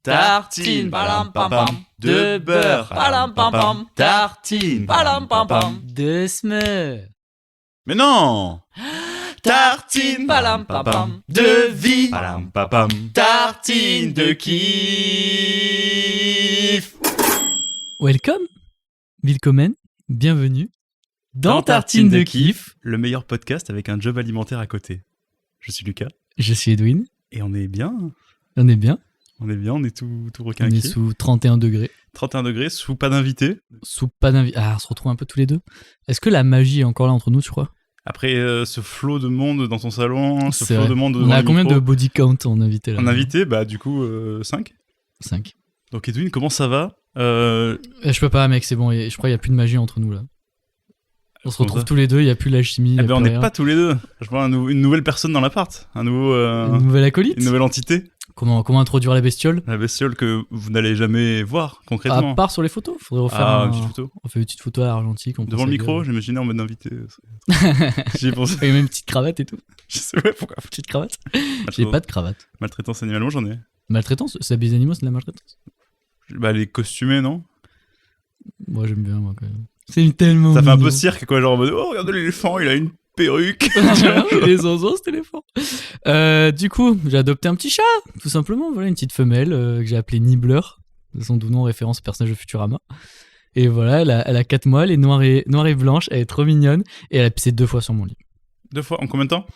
Tartine, palam pam pam, de beurre, palam pam pam, tartine, palam pam pam, de smeur. Mais non! Tartine, palam pam pam, de vie, palam pam pam, tartine de kiff. Welcome, willkommen, bienvenue dans Tartine de kiff, le meilleur podcast avec un job alimentaire à côté. Je suis Lucas. Je suis Edwin. Et on est bien. On est bien. On est bien, on est tout On requinqué. est sous 31 degrés. 31 degrés, sous pas d'invité. Sous pas d'invités. Ah, on se retrouve un peu tous les deux. Est-ce que la magie est encore là entre nous, tu crois? Après ce flot de monde dans ton salon, ce C'est flot vrai. de monde On devant a le combien micro. de body count en invité là? En invité, bah du coup 5. 5. Donc Edwin, comment ça va? Je peux pas, mec, c'est bon. Je crois qu'il n'y a plus de magie entre nous là. On se Comment retrouve ça tous les deux, il n'y a plus la chimie. Eh y a ben on plus n'est rien. pas tous les deux. Je vois une nouvelle personne dans l'appart, un nouveau, Une nouvelle acolyte. une nouvelle entité, Comment introduire la bestiole? la bestiole que vous n'allez jamais voir À concrètement. part sur les photos. Faudrait refaire Une petite photo. On fait une petite photo à l'argentique. on Devant pense le à micro, gueule. j'imaginais en mode invité. J'y ai pensé. Et même une petite cravate et tout. Je sais ouais, pourquoi. Petite cravate. J'ai pas de cravate. Maltraitance animalement, j'en ai. Maltraitance, c'est des animaux, c'est de la maltraitance. Bah les costumés, non? Moi j'aime bien, moi quand même. C'est tellement. Ça fait un peu mignon. cirque quoi, genre en mode oh regardez l'éléphant, il a une perruque. Les oiseaux, cet éléphant. Du coup, j'ai adopté un petit chat, tout simplement. Voilà, une petite femelle que j'ai appelée Nibbler, de son doux nom en référence au personnage de Futurama. Et voilà, elle a 4 mois, elle est noire et blanche, elle est trop mignonne, et elle a pissé 2 fois sur mon lit. 2 fois, en combien de temps?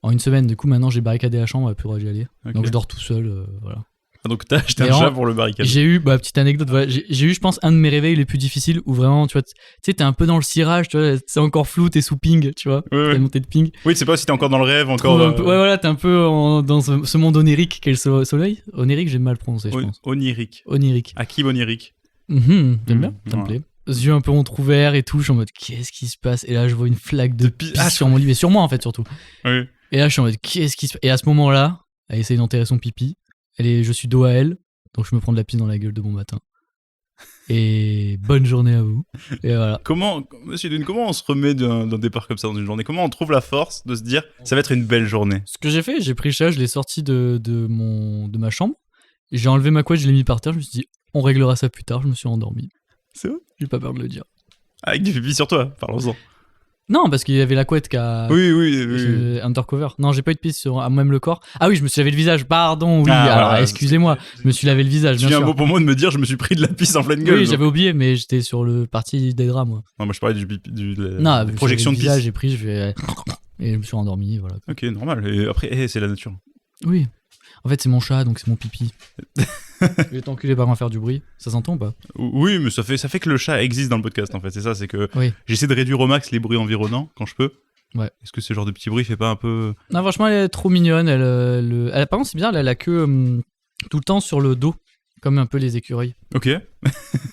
En une semaine, du coup, maintenant j'ai barricadé la chambre, elle a plus le droit d'y aller. Ok. Donc je dors tout seul, voilà. Ah, donc t'as acheté Mais un en- chat pour le barricade. J'ai eu, petite anecdote, voilà, j'ai eu, je pense, un de mes réveils les plus difficiles où vraiment, tu vois, tu sais, t'es un peu dans le cirage, tu vois, c'est encore flou, t'es sous ping, tu vois, Ouais, ouais. t'es monté de ping. Oui, c'est pas si t'es encore dans le rêve, encore. Ouais, voilà, t'es un peu dans ce monde onirique qu'est le soleil. Onirique, j'ai mal prononcé, je pense. Onirique. Onirique. Akib onirique. T'aimes bien? Ça me Ouais. plaît. Les yeux un peu entrouverts et tout, je suis en mode, qu'est-ce qui se passe? Et là, je vois une flaque de pisse. pisse sur mon lit, mais sur moi, en fait, surtout. Oui. Et là, je suis en mode, qu'est-ce qui se passe? Et à ce moment-là, elle essaye d'enterrer son pipi. Je suis dos à elle, donc je me prends de la pisse dans la gueule de bon matin. Et bonne journée à vous. Et voilà. Monsieur Dune, comment on se remet d'un départ comme ça dans une journée? Comment on trouve la force de se dire ça va être une belle journée? Ce que j'ai fait, j'ai pris le chat, je l'ai sorti de ma chambre. J'ai enlevé ma couette, je l'ai mis par terre, je me suis dit, on réglera ça plus tard, je me suis endormi. C'est vrai? J'ai pas peur de le dire. Avec du pipi sur toi, parlons-en. Non, parce qu'il y avait la couette qui a... Oui. Undercover. Non, j'ai pas eu de pisse sur même le corps. Ah oui, je me suis lavé le visage, pardon, oui. Ah, Alors, voilà. excusez-moi, je me suis lavé le visage, Tu bien viens un sûr. mot pour mot de me dire je me suis pris de la pisse en pleine gueule. Oui, donc. j'avais oublié, mais j'étais sur le parti des draps, moi. Non, moi je parlais du pipi, de la Non, des projections de le visage, pisse. j'ai pris, je fais... Et je me suis endormi, voilà. Ok, normal. Et après, c'est la nature. Oui. En fait, c'est mon chat, donc c'est mon pipi. Je vais t'enculer par en faire du bruit. Ça s'entend ou pas? Oui, mais ça fait que le chat existe dans le podcast en fait. C'est ça, c'est que Oui. j'essaie de réduire au max les bruits environnants quand je peux. Ouais. Est-ce que ce genre de petit bruit fait pas un peu... Non, franchement, elle est trop mignonne. Elle par contre, c'est bien, elle a la queue tout le temps sur le dos, comme un peu les écureuils. Ok,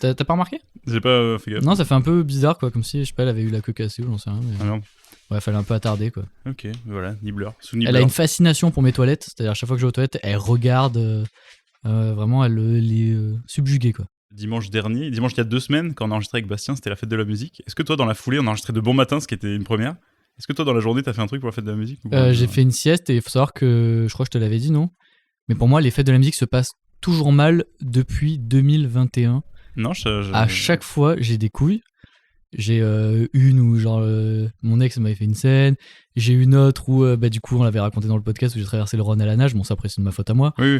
T'as pas remarqué? j'ai pas fait gaffe. Non, ça fait un peu bizarre, quoi, comme si, je sais pas, elle avait eu la queue cassée ou j'en sais rien. Mais... Ah merde. Ouais, fallait un peu attarder, quoi. Ok, voilà, Nibbler. Sous Elle Nibbler. a une fascination pour mes toilettes, c'est-à-dire à chaque fois que je vais aux toilettes, elle regarde, vraiment, elle les subjuguée, quoi. Dimanche il y a 2 semaines, quand on a enregistré avec Bastien, c'était la fête de la musique. Est-ce que toi, dans la foulée, on a enregistré de bon matin, ce qui était une première? Est-ce que toi, dans la journée, t'as fait un truc pour la fête de la musique ou pas? J'ai fait une sieste et il faut savoir que, je crois que je te l'avais dit, non? Mais pour moi, les fêtes de la musique se passent toujours mal depuis 2021. Non, À chaque fois, j'ai des couilles. J'ai une où genre mon ex m'avait fait une scène. J'ai une autre où du coup on l'avait raconté dans le podcast où j'ai traversé le Rhône à la nage. Bon, ça après c'est de ma faute à moi. Oui.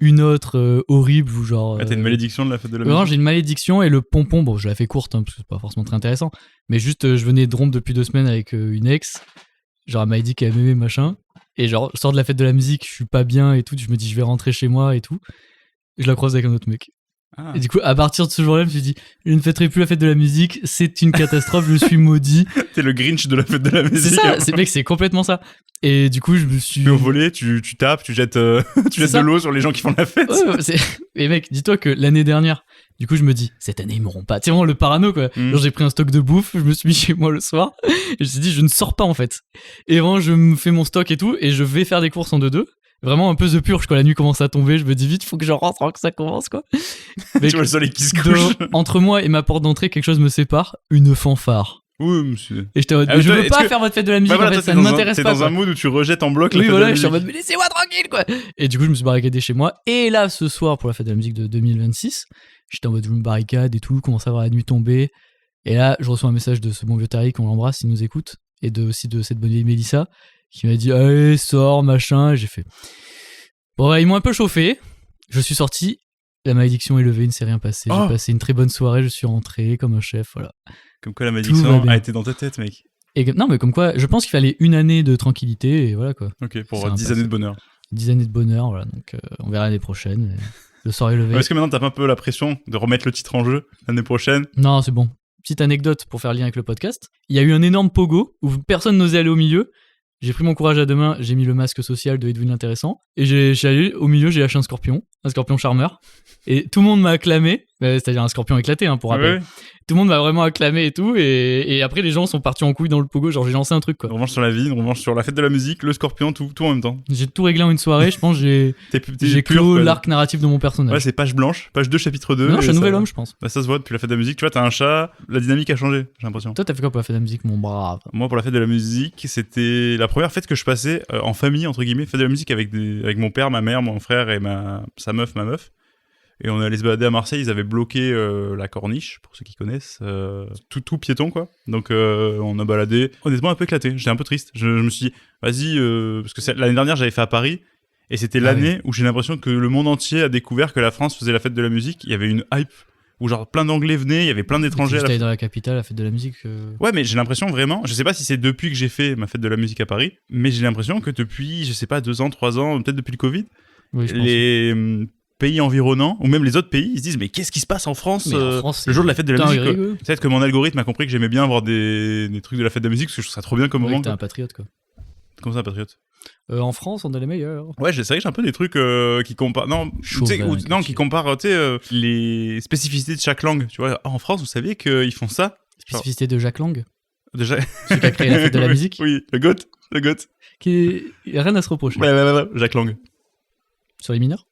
Une autre horrible où genre. Ah, t'as une malédiction de la fête de la Vraiment, musique? j'ai une malédiction et le pompon. Bon, je l'ai fait courte parce que c'est pas forcément très intéressant. Mais juste, je venais de rompre depuis 2 semaines avec une ex. Genre, elle m'a dit qu'elle m'aimait machin. Et genre, je sors de la fête de la musique, je suis pas bien et tout. Je me dis, je vais rentrer chez moi et tout. Et je la croise avec un autre mec. Ah. Et du coup, à partir de ce jour-là, je me suis dit, je ne fêterai plus la fête de la musique, c'est une catastrophe, je suis maudit. T'es le Grinch de la fête de la musique. C'est ça, c'est complètement ça. Et du coup, je me suis. Tu es au volet, tu tapes, tu jettes, tu jettes ça. de l'eau sur les gens qui font la fête. Ouais, et mec, dis-toi que l'année dernière, du coup, je me dis, cette année, ils m'auront pas. C'est vraiment le parano, quoi. Genre, j'ai pris un stock de bouffe, je me suis mis chez moi le soir, et je me suis dit, je ne sors pas, en fait. Et vraiment, je me fais mon stock et tout, et je vais faire des courses en 2-2. Vraiment un peu The Purge, quand la nuit commence à tomber, je me dis vite, faut que je rentre avant que ça commence, quoi. Tu vois le soleil qui se couche. Entre moi et ma porte d'entrée, quelque chose me sépare, une fanfare. Oui, monsieur. Et j'étais en mode, Ah, mais je toi, veux est-ce pas que- faire votre fête de la musique, Ouais, voilà, en fait, toi, ça t'es ne dans un- m'intéresse T'es pas. dans un quoi. mood où tu rejettes en bloc la Oui, fête voilà, de je la suis en musique. mode, mais laissez-moi tranquille, quoi. Et du coup, je me suis barricadé chez moi. Et là, ce soir, pour la fête de la musique de 2026, j'étais en mode, je me barricade et tout, commence à voir la nuit tomber. Et là, je reçois un message de ce bon vieux Tariq, on l'embrasse, il nous écoute. Et aussi de cette bonne vieille Mélissa, qui m'a dit, allez, sors, machin. Et j'ai fait. Bon, bah, ils m'ont un peu chauffé. Je suis sorti. La malédiction est levée, il ne s'est rien passé. Oh. J'ai passé une très bonne soirée, je suis rentré comme un chef, voilà. Comme quoi la va malédiction bien. a été dans ta tête, mec. Non, mais comme quoi, je pense qu'il fallait une année de tranquillité et voilà quoi. Ok, pour C'est 10 un années de bonheur. 10 années de bonheur, voilà. Donc on verra l'année prochaine. Et le soir est levé. Est-ce que maintenant t'as pas un peu la pression de remettre le titre en jeu l'année prochaine? Non, c'est bon. Petite anecdote pour faire lien avec le podcast. Il y a eu un énorme pogo où personne n'osait aller au milieu. J'ai pris mon courage à deux mains, j'ai mis le masque social de Edwin l'intéressant et j'ai allé au milieu, j'ai lâché un scorpion charmeur. Et tout le monde m'a acclamé, c'est-à-dire un scorpion éclaté, hein, pour rappel. Ouais. Tout le monde m'a vraiment acclamé et tout. Et après, les gens sont partis en couille dans le pogo. Genre, j'ai lancé un truc, quoi. Une revanche sur la vie, une revanche sur la fête de la musique, le scorpion, tout en même temps. J'ai tout réglé en une soirée. Je pense que T'es j'ai pur, clos quoi. l'arc narratif de mon personnage. Ouais, c'est page blanche, page 2, chapitre 2. non, je suis un et nouvel ça- homme, je pense. Bah, ça se voit depuis la fête de la musique. Tu vois, t'as un chat, la dynamique a changé, j'ai l'impression. Toi, t'as fait quoi pour la fête de la musique, mon brave? Moi, pour la fête de la musique, c'était la première fête que je passais en famille, entre guillemets, fête de la musique avec mon père, ma mère, mon frère et sa meuf, ma meuf. Et on est allé se balader à Marseille, ils avaient bloqué la corniche, pour ceux qui connaissent, tout piéton, quoi. Donc on a baladé, honnêtement un peu éclaté, j'étais un peu triste. Je me suis dit, vas-y, parce que l'année dernière j'avais fait à Paris, et c'était l'année où j'ai l'impression que le monde entier a découvert que la France faisait la fête de la musique. Il y avait une hype où genre plein d'anglais venaient, il y avait plein d'étrangers à la J'étais dans la capitale, la fête de la musique. Ouais, mais j'ai l'impression vraiment, je sais pas si c'est depuis que j'ai fait ma fête de la musique à Paris, mais j'ai l'impression que depuis, je sais pas, 2 ans, 3 ans, peut-être depuis le Covid, Oui, je pense. les pays environnants, ou même les autres pays, ils se disent, mais qu'est-ce qui se passe en France, Mais en France, le jour de la fête de la Putain, musique, quoi. rigolo. Peut-être que mon algorithme a compris que j'aimais bien avoir des trucs de la fête de la musique, parce que je trouve ça trop bien comme Ouais, moment. t'es Quoi. un patriote, quoi. Comme ça, patriote. En France, on est les meilleurs. Ouais, c'est vrai que j'ai un peu des trucs qui comparent, non, Chaud, tu sais, là, non, qui comparent, tu sais, les spécificités de chaque langue. Tu vois, en France, vous saviez qu'ils font ça? Spécificité de Jacques Lang, Déjà. celui qui a créé la fête de la musique, Oui, le goth. qui est... il y a rien à se reprocher. Ouais, Jacques Lang. Sur les mineurs.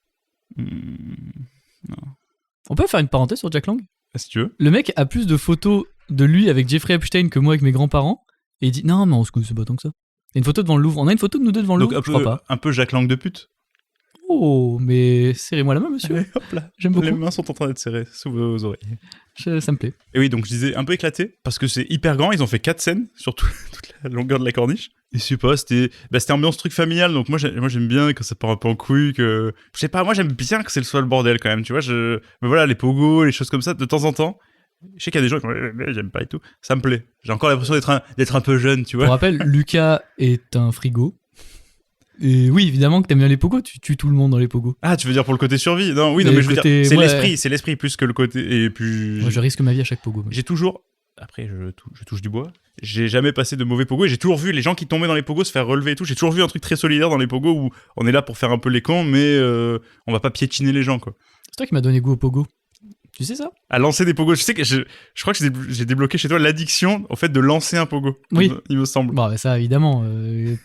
On peut faire une parenthèse sur Jack Lang. Si tu veux. Le mec a plus de photos de lui avec Jeffrey Epstein que moi avec mes grands-parents. Et il dit non, mais on se connaît pas tant que ça. Il y a une photo devant le Louvre. On a une photo de nous deux devant le Donc Louvre, je crois pas. un peu Jacques Lang de pute. Oh, mais serrez-moi la main, monsieur. Allez, hop là. J'aime Les beaucoup. mains sont en train d'être serrées sous vos oreilles. Ça me plaît. Et oui, donc je disais un peu éclaté, parce que c'est hyper grand, ils ont fait 4 scènes sur toute la longueur de la corniche. Et je sais pas, c'était ambiance truc familial, donc moi j'aime bien quand ça part un peu en couille, que... Je sais pas, moi j'aime bien que c'est soit le bordel quand même, tu vois, mais voilà, les pogos, les choses comme ça, de temps en temps. Je sais qu'il y a des gens qui j'aime pas et tout, ça me plaît. J'ai encore l'impression d'être un peu jeune, tu Pour vois. rappel, Lucas est un frigo. Et oui, évidemment que t'aimes bien les pogos, tu tues tout le monde dans les pogos. Ah, tu veux dire pour le côté survie? Non, oui, non, Mais mais je veux dire, côté- c'est moi, l'esprit plus que le côté... Et puis... Moi, je risque ma vie à chaque pogo. J'ai toujours, après je touche du bois, j'ai jamais passé de mauvais pogos et j'ai toujours vu les gens qui tombaient dans les pogos se faire relever et tout. J'ai toujours vu un truc très solidaire dans les pogos où on est là pour faire un peu les cons, mais on va pas piétiner les gens, quoi. C'est toi qui m'as donné goût au pogo. Tu sais ça? À lancer des pogos, je sais que je crois que j'ai débloqué chez toi l'addiction au fait de lancer un pogo. Oui. Il me semble. Bon, bah ça, évidemment,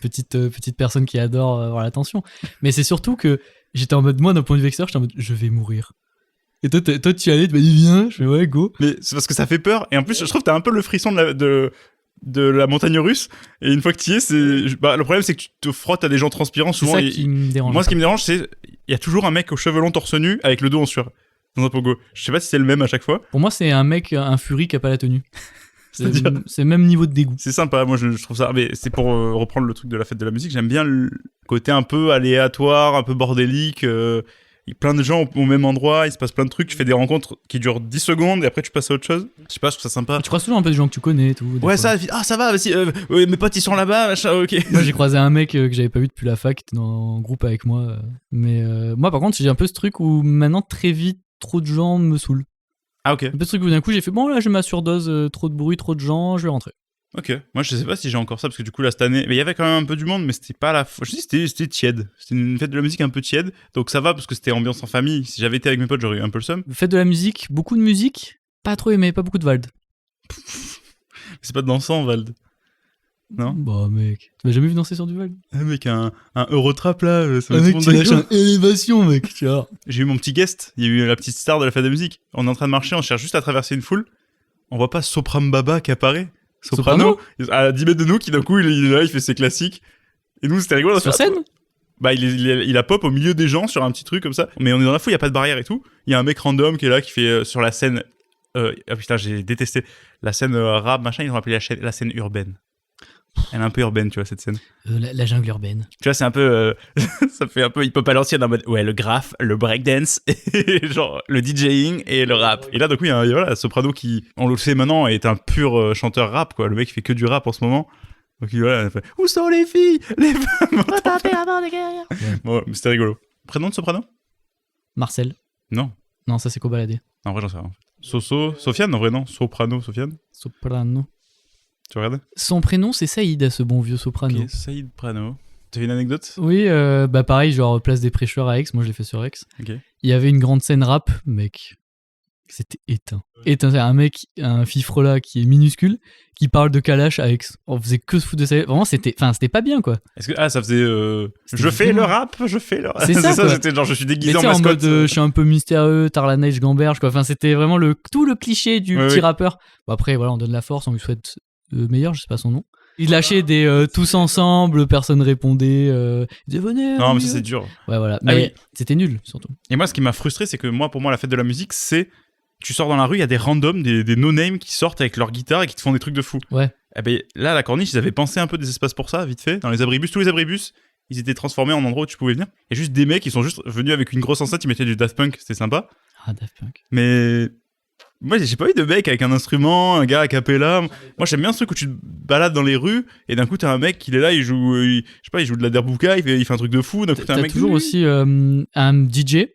petite personne qui adore avoir l'attention. Mais c'est surtout que j'étais en mode, moi, d'un point de vue extérieur, j'étais en mode, je vais mourir. Et toi, tu y allais, tu m'as dit, viens, je fais, ouais, go. Mais c'est parce que ça fait peur et en plus je trouve que t'as un peu le frisson de la montagne russe et une fois que tu y es, le problème c'est que tu te frottes à des gens transpirants C'est souvent. ça et- qui me dérange. Moi, ce qui me dérange, c'est il y a toujours un mec aux cheveux longs torse nu avec le dos en sueur dans un pogo. Je sais pas si c'est le même à chaque fois. Pour moi, c'est un mec, un furie qui a pas la tenue. C'est-à-dire C'est le même niveau de dégoût. C'est sympa, moi je trouve ça. Mais c'est pour reprendre le truc de la fête de la musique, j'aime bien le côté un peu aléatoire, un peu bordélique. Plein de gens au même endroit, il se passe plein de trucs, tu fais des rencontres qui durent 10 secondes et après tu passes à autre chose. Je sais pas, je trouve ça sympa. Tu croises toujours un peu des gens que tu connais et tout. des Ouais, fois. ça va, vas-y, ouais, mes potes ils sont là-bas, machin, ok. Moi, j'ai croisé un mec que j'avais pas vu depuis la fac, qui était dans un groupe avec moi. Mais moi, par contre, j'ai un peu ce truc où maintenant, très vite, trop de gens me saoulent. Ah, ok. Un peu ce truc où d'un coup, j'ai fait, bon, là, j'ai ma surdose, trop de bruit, trop de gens, je vais rentrer. Ok, moi je sais pas si j'ai encore ça parce que du coup là cette année, mais il y avait quand même un peu du monde, mais c'était pas je dis c'était tiède, c'était une fête de la musique un peu tiède, donc ça va parce que c'était ambiance en famille. Si j'avais été avec mes potes, j'aurais eu un peu le seum. Fête de la musique, beaucoup de musique, pas trop aimé, pas beaucoup de Vald. C'est pas de dansant, Vald. Non. Bah, mec, tu m'as jamais vu danser sur du Vald? Ah mec, un Eurotrap là, ça va Mec, tout tu le monde lâches d'accord. un élévation, mec, tu vois. J'ai eu mon petit guest, il y a eu la petite star de la fête de la musique. On est en train de marcher, on cherche juste à traverser une foule. On voit pas Sopram Baba qui apparaît. Soprano, à 10 mètres de nous, qui d'un coup, il est là, il fait ses classiques. Et nous, c'était rigolo. Sur scène? Bah, il a pop au milieu des gens sur un petit truc comme ça. Mais on est dans la foule, il y a pas de barrière et tout. Il y a un mec random qui est là, qui fait sur la scène. Ah putain, j'ai détesté la scène rap, machin. Ils ont appelé la scène urbaine. Elle est un peu urbaine, tu vois, cette scène. La jungle urbaine. Tu vois, c'est un peu. Ça fait un peu hip-hop à l'ancienne en mode. Ouais, le graphe, le breakdance, et genre le DJing et le rap. Et là, d'un coup, il y a voilà, Soprano qui, on le sait maintenant, est un pur chanteur rap, quoi. Le mec, il fait que du rap en ce moment. Donc, voilà, il fait. Où sont les filles? Les femmes! Bon, mais c'était rigolo. Prénom de Soprano? Marcel. Non. Non, ça c'est Cobaladé. En vrai, j'en sais rien. Sofiane, en vrai, non. Soprano, Sofiane. Soprano. Tu regardes? Son prénom, c'est Saïd, ce bon vieux Soprano. Ok, Saïd Prano. T'as une anecdote? Oui, bah pareil, genre Place des Prêcheurs à Aix. Moi, je l'ai fait sur Aix. Ok. Il y avait une grande scène rap, mec. C'était éteint. Éteint, c'est un mec, un fifrela qui est minuscule, qui parle de Kalash à Aix. On faisait que se foutre de ça. Vraiment, c'était pas bien, quoi. Est-ce que ça faisait je fais le rap. C'est ça, c'était genre je suis déguisé en en mascotte. mode je suis un peu mystérieux, Tarlanège, Gamberge, quoi. Enfin, c'était vraiment tout le cliché du petit rappeur. Bon, après, voilà, on donne la force, on lui souhaite le meilleur, je sais pas son nom. Il lâchait des tous ensemble, personne répondait. Il disait venez. Non, mais ça c'est dur. Ouais, voilà. Mais c'était nul, surtout. Et moi, ce qui m'a frustré, c'est que pour moi, la fête de la musique, c'est tu sors dans la rue, il y a des randoms, des no-names qui sortent avec leur guitare et qui te font des trucs de fou. Ouais. Eh ben, là, à la Corniche, ils avaient pensé un peu des espaces pour ça, vite fait. Dans les abribus, tous les abribus, ils étaient transformés en endroits où tu pouvais venir. Il y a juste des mecs qui sont juste venus avec une grosse enceinte, ils mettaient du Daft Punk, c'était sympa. Ah, Daft Punk. Mais moi, j'ai pas eu de mec avec un instrument, un gars a cappella. Moi, j'aime bien ce truc où tu te balades dans les rues et d'un coup, t'as un mec qui est là, il joue, je sais pas, il joue de la derbuka, il fait un truc de fou. D'un coup, t'as un mec. Toujours aussi un DJ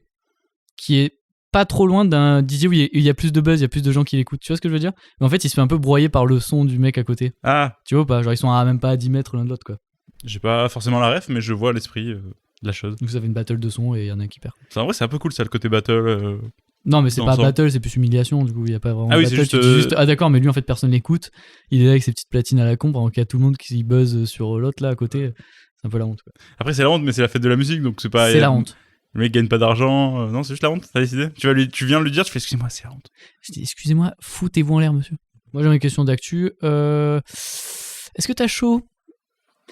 qui est pas trop loin d'un DJ où il y a plus de buzz, il y a plus de gens qui l'écoutent. Tu vois ce que je veux dire? Mais en fait, il se fait un peu broyer par le son du mec à côté. Ah. Tu vois pas? Genre, ils sont même pas à 10 mètres l'un de l'autre, quoi. J'ai pas forcément la ref, mais je vois l'esprit de la chose. Donc, vous avez une battle de son et il y en a un qui perd. En vrai, c'est un peu cool ça, le côté battle. Non, mais c'est pas battle, c'est plus humiliation. Du coup, il y a pas vraiment. Ah oui, battle, c'est juste. Ah d'accord, mais lui en fait, personne l'écoute. Il est là avec ses petites platines à la con pendant qu'il y a tout le monde qui buzz sur l'autre là à côté. C'est un peu la honte, quoi. Après, c'est la honte, mais c'est la fête de la musique, donc c'est pas. C'est la honte. Le mec gagne pas d'argent. Non, c'est juste la honte, t'as décidé. Tu viens de lui dire, tu fais excusez-moi, c'est la honte. Je dis excusez-moi, foutez-vous en l'air, monsieur. Moi j'ai une question d'actu. Est-ce que t'as chaud?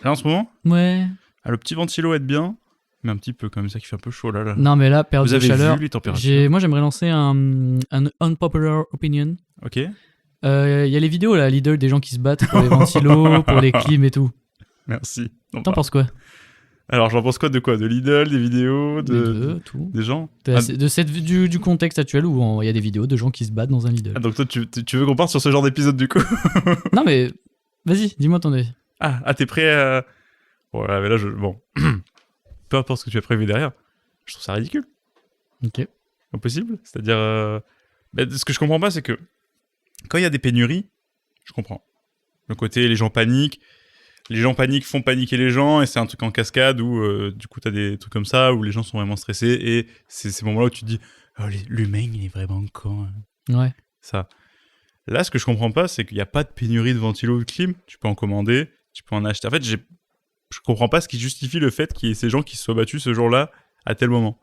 Là en ce moment? Ouais. Ah, le petit ventilo aide bien, mais un petit peu comme ça qui fait un peu chaud là. Non, mais là, période de chaleur. Vu les températures? Moi j'aimerais lancer un unpopular opinion. Ok. Il y a les vidéos là, Lidl, des gens qui se battent pour les ventilos, pour les clims et tout. Merci. T'en penses quoi? Alors, j'en pense quoi? De quoi? De Lidl, des vidéos, tout. des gens? Du contexte actuel où il y a des vidéos de gens qui se battent dans un Lidl. Ah, donc toi, tu veux qu'on parte sur ce genre d'épisode du coup? Non, mais vas-y, dis-moi ton avis. Ah, t'es prêt à... Ouais, mais là, bon. Peu importe ce que tu as prévu derrière, je trouve ça ridicule. Ok. Impossible. C'est-à-dire... ce que je comprends pas, c'est que quand il y a des pénuries, je comprends. Le côté, les gens paniquent font paniquer les gens, et c'est un truc en cascade où, du coup, t'as des trucs comme ça, où les gens sont vraiment stressés, et c'est ces moments-là où tu te dis « Oh, l'humain, il est vraiment con. » Ouais. Ça. Là, ce que je comprends pas, c'est qu'il n'y a pas de pénurie de ventilo ou de clim. Tu peux en commander, tu peux en acheter. En fait, je comprends pas ce qui justifie le fait qu'il y ait ces gens qui se soient battus ce jour-là, à tel moment.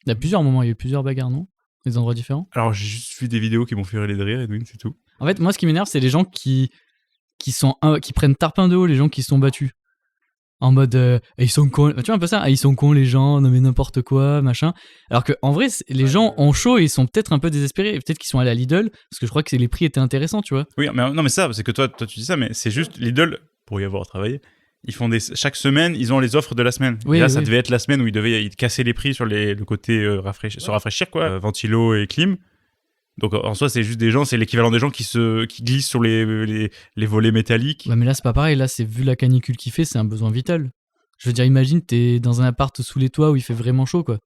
Il y a plusieurs moments, il y a eu plusieurs bagarres, non? Des endroits différents? Alors, j'ai juste vu des vidéos qui m'ont fait rire de rire, Edwin, c'est tout. En fait, moi, ce qui m'énerve, c'est les gens qui prennent tarpin de haut les gens qui se sont battus. En mode, ils sont cons. Tu vois un peu ça? Ils sont cons les gens, non mais n'importe quoi, machin. Alors que en vrai, les gens ont chaud et ils sont peut-être un peu désespérés. Peut-être qu'ils sont allés à Lidl, parce que je crois que les prix étaient intéressants, tu vois. Oui, mais non, mais ça, c'est que toi, tu dis ça, mais c'est juste Lidl, pour y avoir travaillé, ils font chaque semaine, ils ont les offres de la semaine. Oui, et là, oui. ça devait être la semaine où ils devaient casser les prix sur le côté se rafraîchir, quoi. Ventilo et clim. Donc en soi, c'est juste des gens, c'est l'équivalent des gens qui glissent sur les volets métalliques. Ouais, mais là, c'est pas pareil. Là, c'est vu la canicule qu'il fait, c'est un besoin vital. Je veux dire, imagine, t'es dans un appart sous les toits où il fait vraiment chaud, quoi.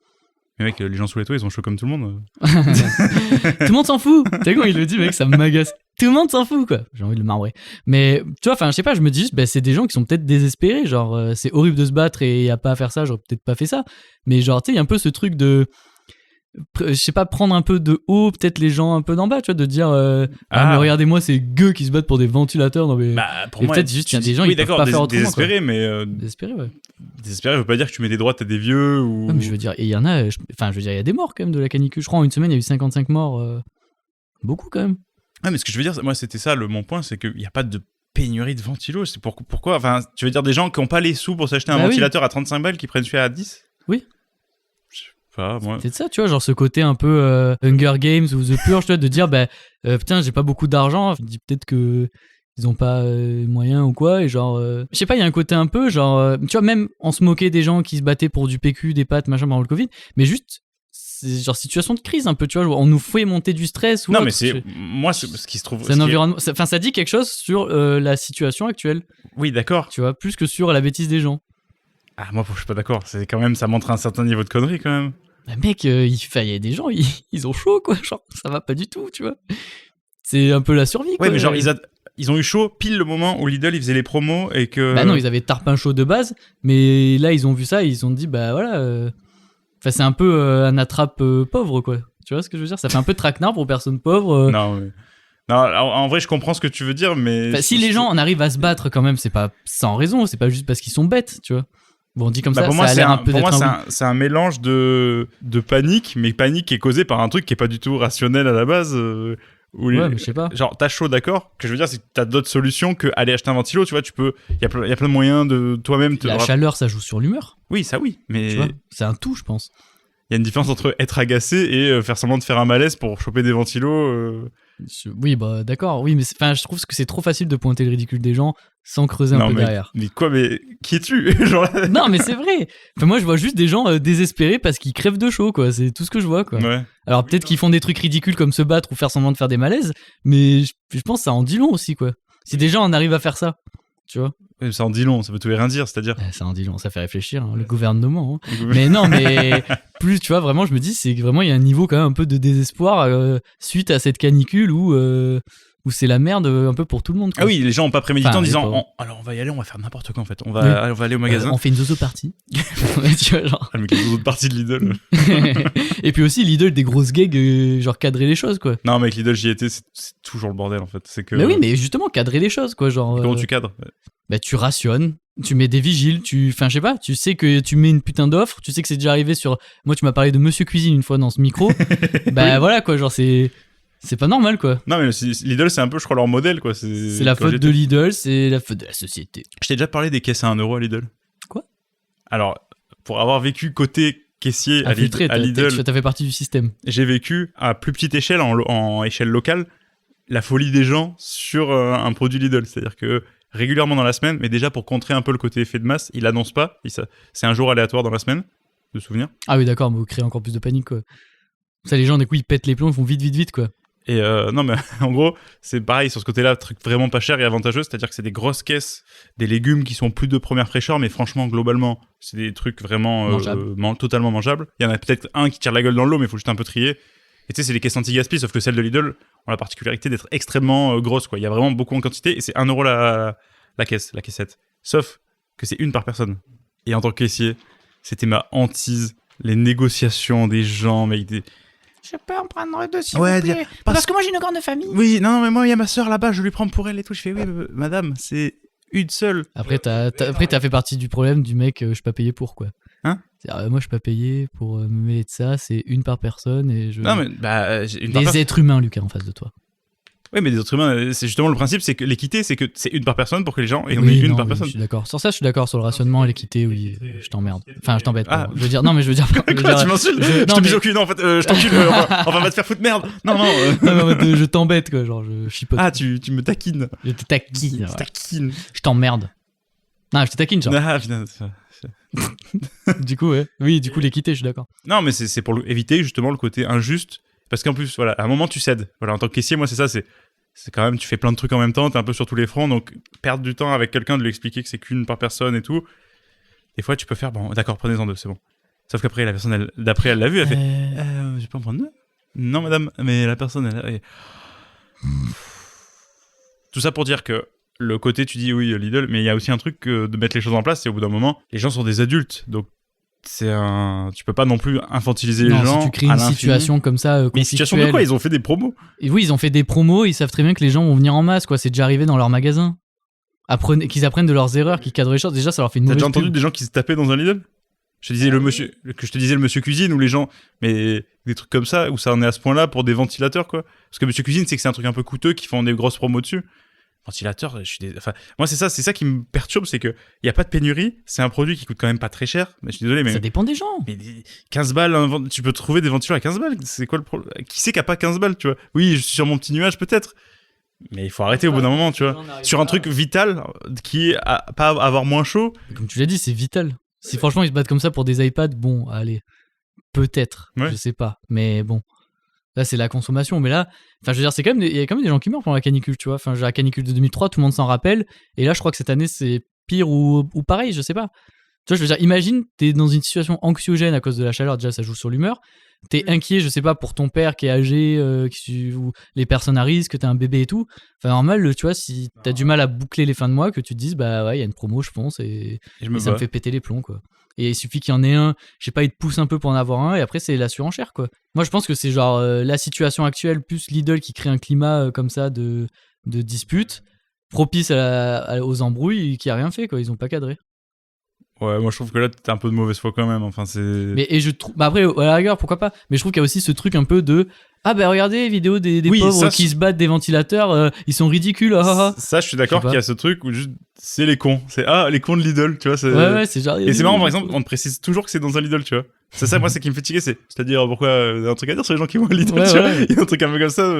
Mais mec, les gens sous les toits, ils ont chaud comme tout le monde. Tout le monde s'en fout. Tu sais quand il le dit, mec, ça m'agace. Tout le monde s'en fout, quoi. J'ai envie de le marbrer. Mais tu vois, enfin, je sais pas, je me dis juste, c'est des gens qui sont peut-être désespérés. Genre, c'est horrible de se battre et y a pas à faire ça. J'aurais peut-être pas fait ça. Mais genre, tu sais, il y a un peu ce truc de, je sais pas, prendre un peu de haut, peut-être les gens un peu d'en bas, tu vois, de dire, mais regardez-moi, ces gueux qui se battent pour des ventilateurs. Non, mais. Pour et moi, peut-être juste, il y a des gens, ils peuvent pas faire autrement. Désespérés, mais. Désespérés, ouais. Désespéré, veut pas dire que tu mets des droites à des vieux ou. Ouais, mais je veux dire, il y en a, je veux dire, il y a des morts quand même de la canicule. Je crois en une semaine, il y a eu 55 morts. Beaucoup quand même. Ouais, mais ce que je veux dire, moi, c'était ça, mon point, c'est qu'il n'y a pas de pénurie de ventilos, c'est pourquoi? Enfin, tu veux dire des gens qui ont pas les sous pour s'acheter un Bah oui. ventilateur à 35 balles qui prennent celui à 10? Oui. Je sais pas, moi. C'est ça, tu vois, genre ce côté un peu Hunger Games ou The Purge, tu vois, de dire, putain, j'ai pas beaucoup d'argent, je me dis peut-être que ils ont pas moyen ou quoi, et genre, je sais pas, il y a un côté un peu, genre, tu vois, même on se moquait des gens qui se battaient pour du PQ, des pâtes, machin, pendant le Covid, mais juste, c'est genre situation de crise un peu, tu vois, on nous fait monter du stress ou Non, autre, mais moi, ce qui se trouve. c'est un environnement, enfin, ça dit quelque chose sur la situation actuelle, Oui, d'accord. tu vois, plus que sur la bêtise des gens. Ah, moi, je suis pas d'accord. C'est quand même, ça montre un certain niveau de connerie, quand même. Bah, mec, il y a des gens, ils ont chaud, quoi, genre, ça va pas du tout, tu vois. C'est un peu la survie, quoi. Ouais, mais genre, ils ont eu chaud pile le moment où Lidl, il faisait les promos et que... Bah non, ils avaient tarpin chaud de base, mais là, ils ont vu ça, ils se sont dit, bah voilà... Enfin, c'est un peu un attrape pauvre, quoi. Tu vois ce que je veux dire? Ça fait un peu traquenard pour personnes pauvres. Non, mais... Non, en vrai, je comprends ce que tu veux dire, mais... Enfin, si les gens en arrivent à se battre quand même, c'est pas sans raison, c'est pas juste parce qu'ils sont bêtes, tu vois. Bon, on dit comme ça, pour ça moi, a l'air un peu pour d'être moi, c'est un mélange de panique, mais panique qui est causée par un truc qui est pas du tout rationnel à la base. Ouais, mais je sais pas. Genre, t'as chaud, d'accord. Ce que je veux dire, c'est que t'as d'autres solutions que aller acheter un ventilo, tu vois. Il y a plein de moyens de toi-même te. La chaleur, ça joue sur l'humeur. Oui, ça oui, mais. Tu vois, c'est un tout, je pense. Il y a une différence entre être agacé et faire semblant de faire un malaise pour choper des ventilos. Oui, bah d'accord, oui, mais je trouve que c'est trop facile de pointer le ridicule des gens sans creuser un peu derrière. Mais quoi, mais qui es-tu? Genre... Non, mais c'est vrai. Enfin, moi, je vois juste des gens désespérés parce qu'ils crèvent de chaud, quoi. C'est tout ce que je vois, quoi. Ouais. Alors peut-être qu'ils font des trucs ridicules comme se battre ou faire semblant de faire des malaises, mais je pense que ça en dit long aussi, quoi. Si des gens en arrivent à faire ça, tu vois. Ça en dit long, ça veut tout et rien dire, c'est-à-dire. Ça en dit long, ça fait réfléchir, hein, le gouvernement. Hein. Mais non, mais plus, tu vois, vraiment, je me dis, c'est que vraiment, il y a un niveau quand même un peu de désespoir suite à cette canicule où c'est la merde un peu pour tout le monde. Quoi. Ah oui, les gens ont pas prémédité en disant alors on va y aller, on va faire n'importe quoi en fait. On va aller au magasin. On fait une zozo party. Tu vois, genre. Ah, mais les autres parties de Lidl. Et puis aussi, Lidl, des grosses gags, genre cadrer les choses, quoi. Non, mais avec Lidl, j'y étais, c'est toujours le bordel en fait. C'est que... Mais oui, mais justement, cadrer les choses, quoi. Genre, comment tu cadres? Bah, tu rationnes, tu mets des vigiles, enfin, je sais pas, tu sais que tu mets une putain d'offre, tu sais que c'est déjà arrivé sur. Moi, tu m'as parlé de Monsieur Cuisine une fois dans ce micro. Bah, oui. Voilà, quoi, genre, c'est pas normal, quoi. Non, mais Lidl, c'est un peu, je crois, leur modèle, quoi. C'est la faute de Lidl, c'est la faute de la société. Je t'ai déjà parlé des caisses à 1€ à Lidl. Quoi? Alors, pour avoir vécu côté caissier à Lidl, t'as fait partie du système. J'ai vécu à plus petite échelle, en échelle locale, la folie des gens sur un produit Lidl. C'est-à-dire que régulièrement dans la semaine, mais déjà pour contrer un peu le côté effet de masse, il annonce pas. C'est un jour aléatoire dans la semaine, de souvenir. Ah oui, d'accord, mais vous créez encore plus de panique, quoi. Ça, les gens, du coup, ils pètent les plombs, ils font vite, quoi. Et non, mais en gros, c'est pareil sur ce côté-là, truc vraiment pas cher et avantageux, c'est-à-dire que c'est des grosses caisses, des légumes qui sont plus de première fraîcheur, mais franchement, globalement, c'est des trucs vraiment totalement mangeables. Il y en a peut-être un qui tire la gueule dans l'eau, mais il faut juste un peu trier. Et tu sais, c'est les caisses anti-gaspi, sauf que celles de Lidl ont la particularité d'être extrêmement grosses, quoi. Il y a vraiment beaucoup en quantité et c'est 1€ la caissette. Sauf que c'est une par personne. Et en tant que caissier, c'était ma hantise, les négociations des gens, mec, Je peux en prendre deux, s'il vous plaît. Parce que moi, j'ai une grande famille. Oui, non, mais moi, il y a ma soeur là-bas, je lui prends pour elle et tout. Je fais, oui, madame, c'est une seule. Après, t'as fait partie du problème du mec, je suis pas payé pour, quoi. Hein? Moi, je suis pas payé pour me mêler de ça, c'est une par personne et je... Non, mais, des êtres humains, Lucas, en face de toi. Oui, mais des êtres humains, c'est justement le principe, c'est que l'équité, c'est que c'est une par personne pour que les gens aient une par personne. Je suis d'accord. Sur ça, je suis d'accord. Sur le rationnement et l'équité, oui, je t'emmerde. Enfin, je t'embête. Ah. Je veux dire, non, mais je veux dire. Quoi, tu m'insultes? Je te bise au cul, non, en fait, je t'encule, on va te faire foutre merde. Non. Non, je t'embête, quoi, genre, je chipote. Ah, tu me taquines. Je te taquine. Je taquine. Je t'emmerde. Non, je te taquine, genre. Ah, putain, Du coup, ouais. Oui, du coup, l'équité, je suis d'accord. Non, mais c'est pour éviter justement le côté injuste. Parce qu'en plus, voilà, à un moment, tu cèdes. Voilà, en tant que caissier, moi, c'est ça, c'est quand même, tu fais plein de trucs en même temps, t'es un peu sur tous les fronts, donc perdre du temps avec quelqu'un, de lui expliquer que c'est qu'une par personne et tout. Des fois, tu peux faire, bon, d'accord, prenez-en 2, c'est bon. Sauf qu'après, la personne d'après, elle l'a vu, elle fait, je peux en prendre 2? Non, madame, mais la personne, elle... Tout ça pour dire que le côté, tu dis oui, Lidl, mais il y a aussi un truc de mettre les choses en place, c'est au bout d'un moment, les gens sont des adultes, donc tu peux pas non plus infantiliser les gens. Si tu crées une situation comme ça, mais une situation de quoi? Ils ont fait des promos. Et oui, ils ont fait des promos, ils savent très bien que les gens vont venir en masse, quoi. C'est déjà arrivé dans leur magasin. Qu'ils apprennent de leurs erreurs, qu'ils cadrent les choses. Déjà, ça leur fait une mauvaise T'as déjà entendu pub. des gens qui se tapaient dans un Lidl? Je te disais le monsieur cuisine, ou les gens, mais des trucs comme ça, où ça en est à ce point-là pour des ventilateurs, quoi. Parce que monsieur cuisine, c'est que c'est un truc un peu coûteux, qui font des grosses promos dessus. Ventilateur, enfin, moi c'est ça qui me perturbe, c'est que il y a pas de pénurie, c'est un produit qui coûte quand même pas très cher, mais je suis désolé, mais Ça dépend des gens. mais 15 balles, tu peux trouver des ventilateurs à 15 balles, c'est quoi le problème? Qui c'est qui a pas 15 balles, tu vois? Oui, je suis sur mon petit nuage peut-être, mais il faut arrêter au bout d'un moment, tu vois. Sur un truc vital qui est pas avoir moins chaud. Comme tu l'as dit, c'est vital. Si franchement ils se battent comme ça pour des iPads, bon, allez, peut-être, Ouais. je sais pas, mais bon. Là, c'est la consommation, mais là, enfin, je veux dire, c'est quand même, il y a quand même des gens qui meurent pendant la canicule, tu vois. Enfin, la canicule de 2003, tout le monde s'en rappelle, et là, je crois que cette année, c'est pire ou pareil, je sais pas. Tu vois, je veux dire, imagine, t'es dans une situation anxiogène à cause de la chaleur, déjà, ça joue sur l'humeur. T'es inquiet, je sais pas, pour ton père qui est âgé, ou les personnes à risque, t'as un bébé et tout. Enfin, normal, tu vois, si t'as du mal à boucler les fins de mois, que tu te dises, bah ouais, il y a une promo, je pense, et ça me fait péter les plombs, quoi. Et il suffit qu'il y en ait un, je sais pas, il te pousse un peu pour en avoir un, et après c'est la surenchère, quoi. Moi je pense que c'est genre la situation actuelle, plus Lidl qui crée un climat comme ça de dispute, propice aux embrouilles, qui a rien fait, quoi. Ils ont pas cadré. Ouais, moi je trouve que là t'es un peu de mauvaise foi quand même, enfin c'est... Mais et je trouve, bah après, à la rigueur, pourquoi pas, mais je trouve qu'il y a aussi ce truc un peu de ah bah regardez, vidéo des Oui, pauvres ça, qui se battent des ventilateurs, ils sont ridicules, ah, ah, ah. Ça je suis d'accord Je sais pas. qu'il y a ce truc où juste c'est les cons, c'est les cons de Lidl, tu vois. Ouais, c'est genre. Et c'est marrant, par exemple, on te précise toujours que c'est dans un Lidl, tu vois. C'est ça, moi, c'est qui me fait tiquer, c'est-à-dire, pourquoi, un truc à dire sur les gens qui vont à Lidl, Ouais, tu vois. ouais. Il y a un truc un peu comme ça,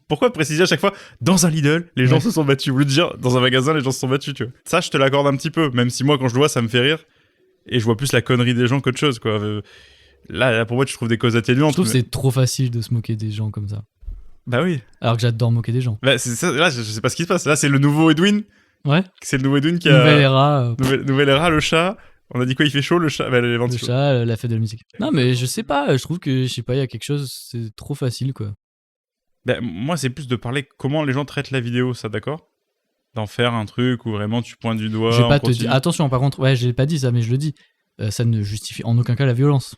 pourquoi préciser à chaque fois, dans un Lidl, les gens Ouais. se sont battus, au lieu de dire, dans un magasin, les gens se sont battus, tu vois. Ça, je te l'accorde un petit peu, même si moi, quand je le vois, ça me fait rire, et je vois plus la connerie des gens qu'autre chose, quoi. Là, pour moi, tu trouves des causes atténuantes. Je trouve que mais- c'est trop facile de se moquer des gens comme ça. Bah oui. Alors que j'adore moquer des gens. Bah, c'est ça, là, je sais pas ce qui se passe. Là, c'est le nouveau Edwin. Ouais. C'est le nouveau Edwin qui a... Nouvelle era. Nouvelle era, le chat. On a dit quoi, il fait chaud, le chat? Bah, les Le ventilos. chat, la fête de la musique. Non, mais je sais pas, je trouve que, je sais pas, il y a quelque chose, c'est trop facile, quoi. Ben, moi, c'est plus de parler comment les gens traitent la vidéo, ça, d'accord? D'en faire un truc où vraiment tu pointes du doigt. Je vais on pas te continue. dire. Attention, par contre, ouais, j'ai pas dit ça, mais je le dis. Ça ne justifie en aucun cas la violence.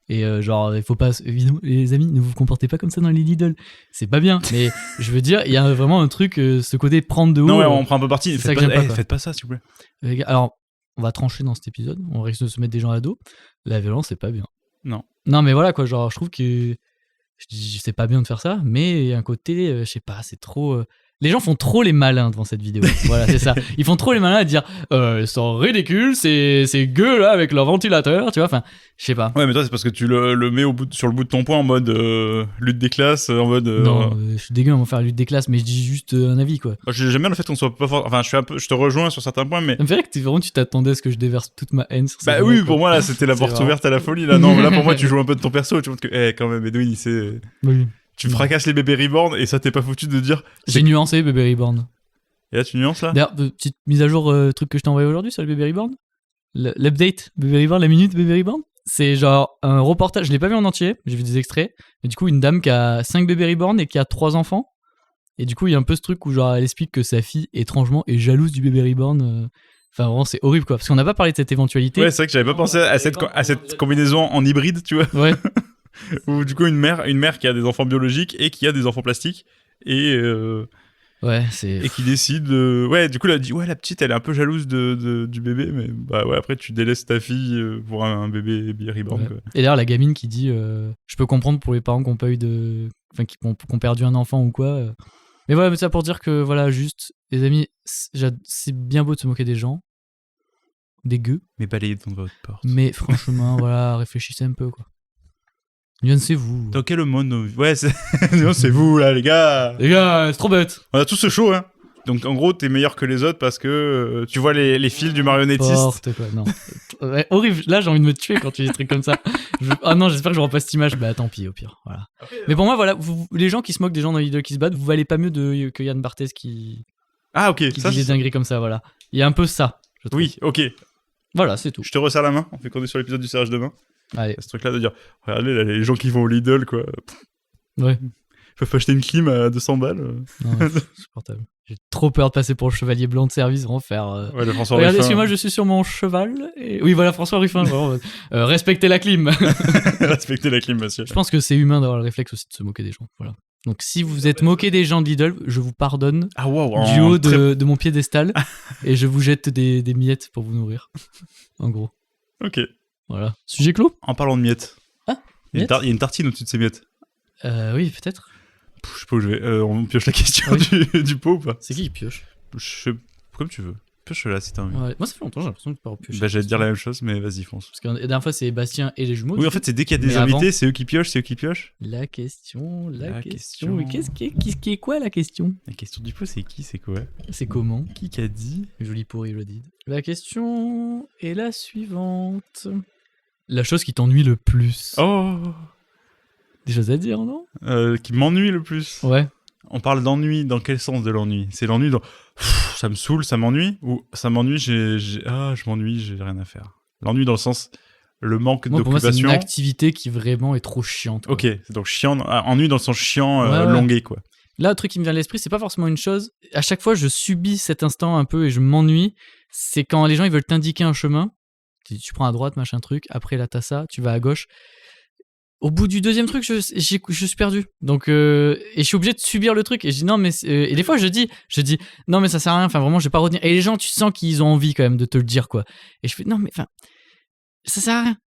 Et genre, il faut pas. Évidemment, les amis, ne vous comportez pas comme ça dans les Lidl. C'est pas bien. Mais je veux dire, il y a vraiment un truc, ce côté prendre de haut. Non, ouais, on prend un peu parti. c'est ça Faites que pas, j'aime pas, quoi. faites pas ça, s'il vous plaît. Les gars, alors, on va trancher dans cet épisode. On risque de se mettre des gens à dos. La violence, c'est pas bien. Non. Non, mais voilà, quoi. Genre, je trouve que. Je dis, c'est pas bien de faire ça, mais il y a un côté, je sais pas, c'est trop. Les gens font trop les malins devant cette vidéo. Voilà, c'est ça. Ils font trop les malins à dire, ils sont ridicules, c'est gueux là avec leur ventilateur, tu vois. Enfin, je sais pas. Ouais, mais toi, c'est parce que tu le mets sur le bout de ton poing en mode lutte des classes, en mode. Non, je suis dégueu, on va faire lutte des classes, mais je dis juste un avis, quoi. J'aime bien le fait qu'on soit pas fort. Enfin, je te rejoins sur certains points, mais. Ça me fait que vraiment tu t'attendais à ce que je déverse toute ma haine sur Bah cette oui, vidéo, pour quoi. moi, là, c'était la C'est porte marrant. ouverte à la folie, là. Non, mais là, pour moi, tu joues un peu de ton perso, tu montres que, quand même, Edwin, Oui. tu fracasses les bébés reborn et ça, t'es pas foutu de dire. J'ai nuancé bébé Reborn. Et là, tu nuances, là? D'ailleurs, petite mise à jour, truc que je t'ai envoyé aujourd'hui sur le bébé Reborn. L'update bébé Reborn, la minute bébé Reborn. C'est genre un reportage, je l'ai pas vu en entier, j'ai vu des extraits. Mais du coup, une dame qui a 5 bébés Reborn et qui a 3 enfants. Et du coup, il y a un peu ce truc où genre elle explique que sa fille, étrangement, est jalouse du bébé Reborn. Enfin, vraiment, c'est horrible, quoi. Parce qu'on n'a pas parlé de cette éventualité. Ouais, c'est vrai que j'avais pas pensé à cette combinaison en hybride, tu vois. Ouais. Où du coup une mère qui a des enfants biologiques et qui a des enfants plastiques et Ouais, c'est. qui décide ouais, du coup elle a dit ouais, la petite elle est un peu jalouse du bébé, mais bah ouais, après tu délaisses ta fille pour un bébé reborn, Ouais. quoi. Et d'ailleurs, la gamine qui dit je peux comprendre pour les parents qui ont pas eu de. Enfin, qui ont perdu un enfant ou quoi. Mais voilà, mais ça pour dire que voilà, juste, les amis, c'est bien beau de se moquer des gens, des gueux, Mais balayez devant votre porte. mais franchement, voilà, réfléchissez un peu, quoi. Nuancez-vous. Dans quel monde ouais, non, c'est vous là, les gars. Les gars, c'est trop bête. On a tous ce show, hein. Donc en gros, t'es meilleur que les autres parce que tu vois les fils du marionnettiste. N'importe quoi, non. Ouais, horrible. Là, j'ai envie de me tuer quand tu dis des trucs comme ça. Ah non, j'espère que je repasse cette image. Bah tant pis, au pire. Voilà. Mais pour moi, voilà, les gens qui se moquent des gens dans les vidéos qui se battent, vous valez pas mieux que Yann Barthès qui Ah ok, dit ça des dingueries comme ça, voilà. Il y a un peu ça, je trouve. oui, ok. Voilà, c'est tout. Je te resserre la main. On fait qu'on est sur l'épisode du serrage de main. Allez, Ce truc-là de dire, regardez là, les gens qui vont au Lidl, quoi. ouais. Ils peuvent acheter une clim à 200 balles. Non, ouais, c'est insupportable. J'ai trop peur de passer pour le chevalier blanc de service, vraiment faire. Ouais, le François Regardez, Ruffin. excusez-moi, je suis sur mon cheval. Et... Oui, voilà, François Ruffin. Vraiment, respectez la clim. Respectez la clim, monsieur. Je pense que c'est humain d'avoir le réflexe aussi de se moquer des gens. Voilà. Donc, si vous êtes moqué des gens de Lidl, je vous pardonne Ah waouh. du haut de mon piédestal et je vous jette des miettes pour vous nourrir. En gros. Ok. Voilà. Sujet clos. En parlant de miettes. Ah, Il y a une tartine au-dessus de ces miettes. Oui, peut-être. Je sais pas où je vais. On pioche la question du pot ou pas? C'est qui pioche? Comme tu veux. Pioche là si t'as envie. Ouais. Moi, ça fait longtemps, j'ai l'impression de pas piocher. Bah, j'allais te dire la même chose, mais vas-y, fonce. Parce que la dernière fois, c'est Bastien et les jumeaux. Oui, en fait, c'est dès qu'il y a des Mais invités, avant- c'est eux qui piochent. La question. La Mais question. qu'est-ce qui est quoi la question? La question du pot, c'est qui? C'est quoi? C'est comment? Qui qu'a dit? Joli pourri, je le dis. La question est la suivante. La chose qui t'ennuie le plus. Oh! Des choses à dire, non? Qui m'ennuie le plus. Ouais. On parle d'ennui, dans quel sens de l'ennui? C'est l'ennui dans ça me saoule, ça m'ennuie? Ou ça m'ennuie, je m'ennuie, j'ai rien à faire. L'ennui dans le sens, le manque Moi, pour moi, c'est une d'occupation. activité qui vraiment est trop chiante. Quoi. Ok, donc chiant, ennui dans le sens chiant, Ouais. longué quoi. Là, le truc qui me vient à l'esprit, c'est pas forcément une chose. À chaque fois, je subis cet instant un peu et je m'ennuie. C'est quand les gens ils veulent t'indiquer un chemin. Tu prends à droite, machin truc. Après, là, t'as ça. Tu vas à gauche. Au bout du deuxième truc, je suis perdu. Donc, et je suis obligé de subir le truc. Et je dis non, mais et des fois, je dis non, mais ça sert à rien. Enfin, vraiment, je vais pas retenir. Et les gens, tu sens qu'ils ont envie quand même de te le dire, quoi. Et je fais non, mais enfin, ça sert à rien.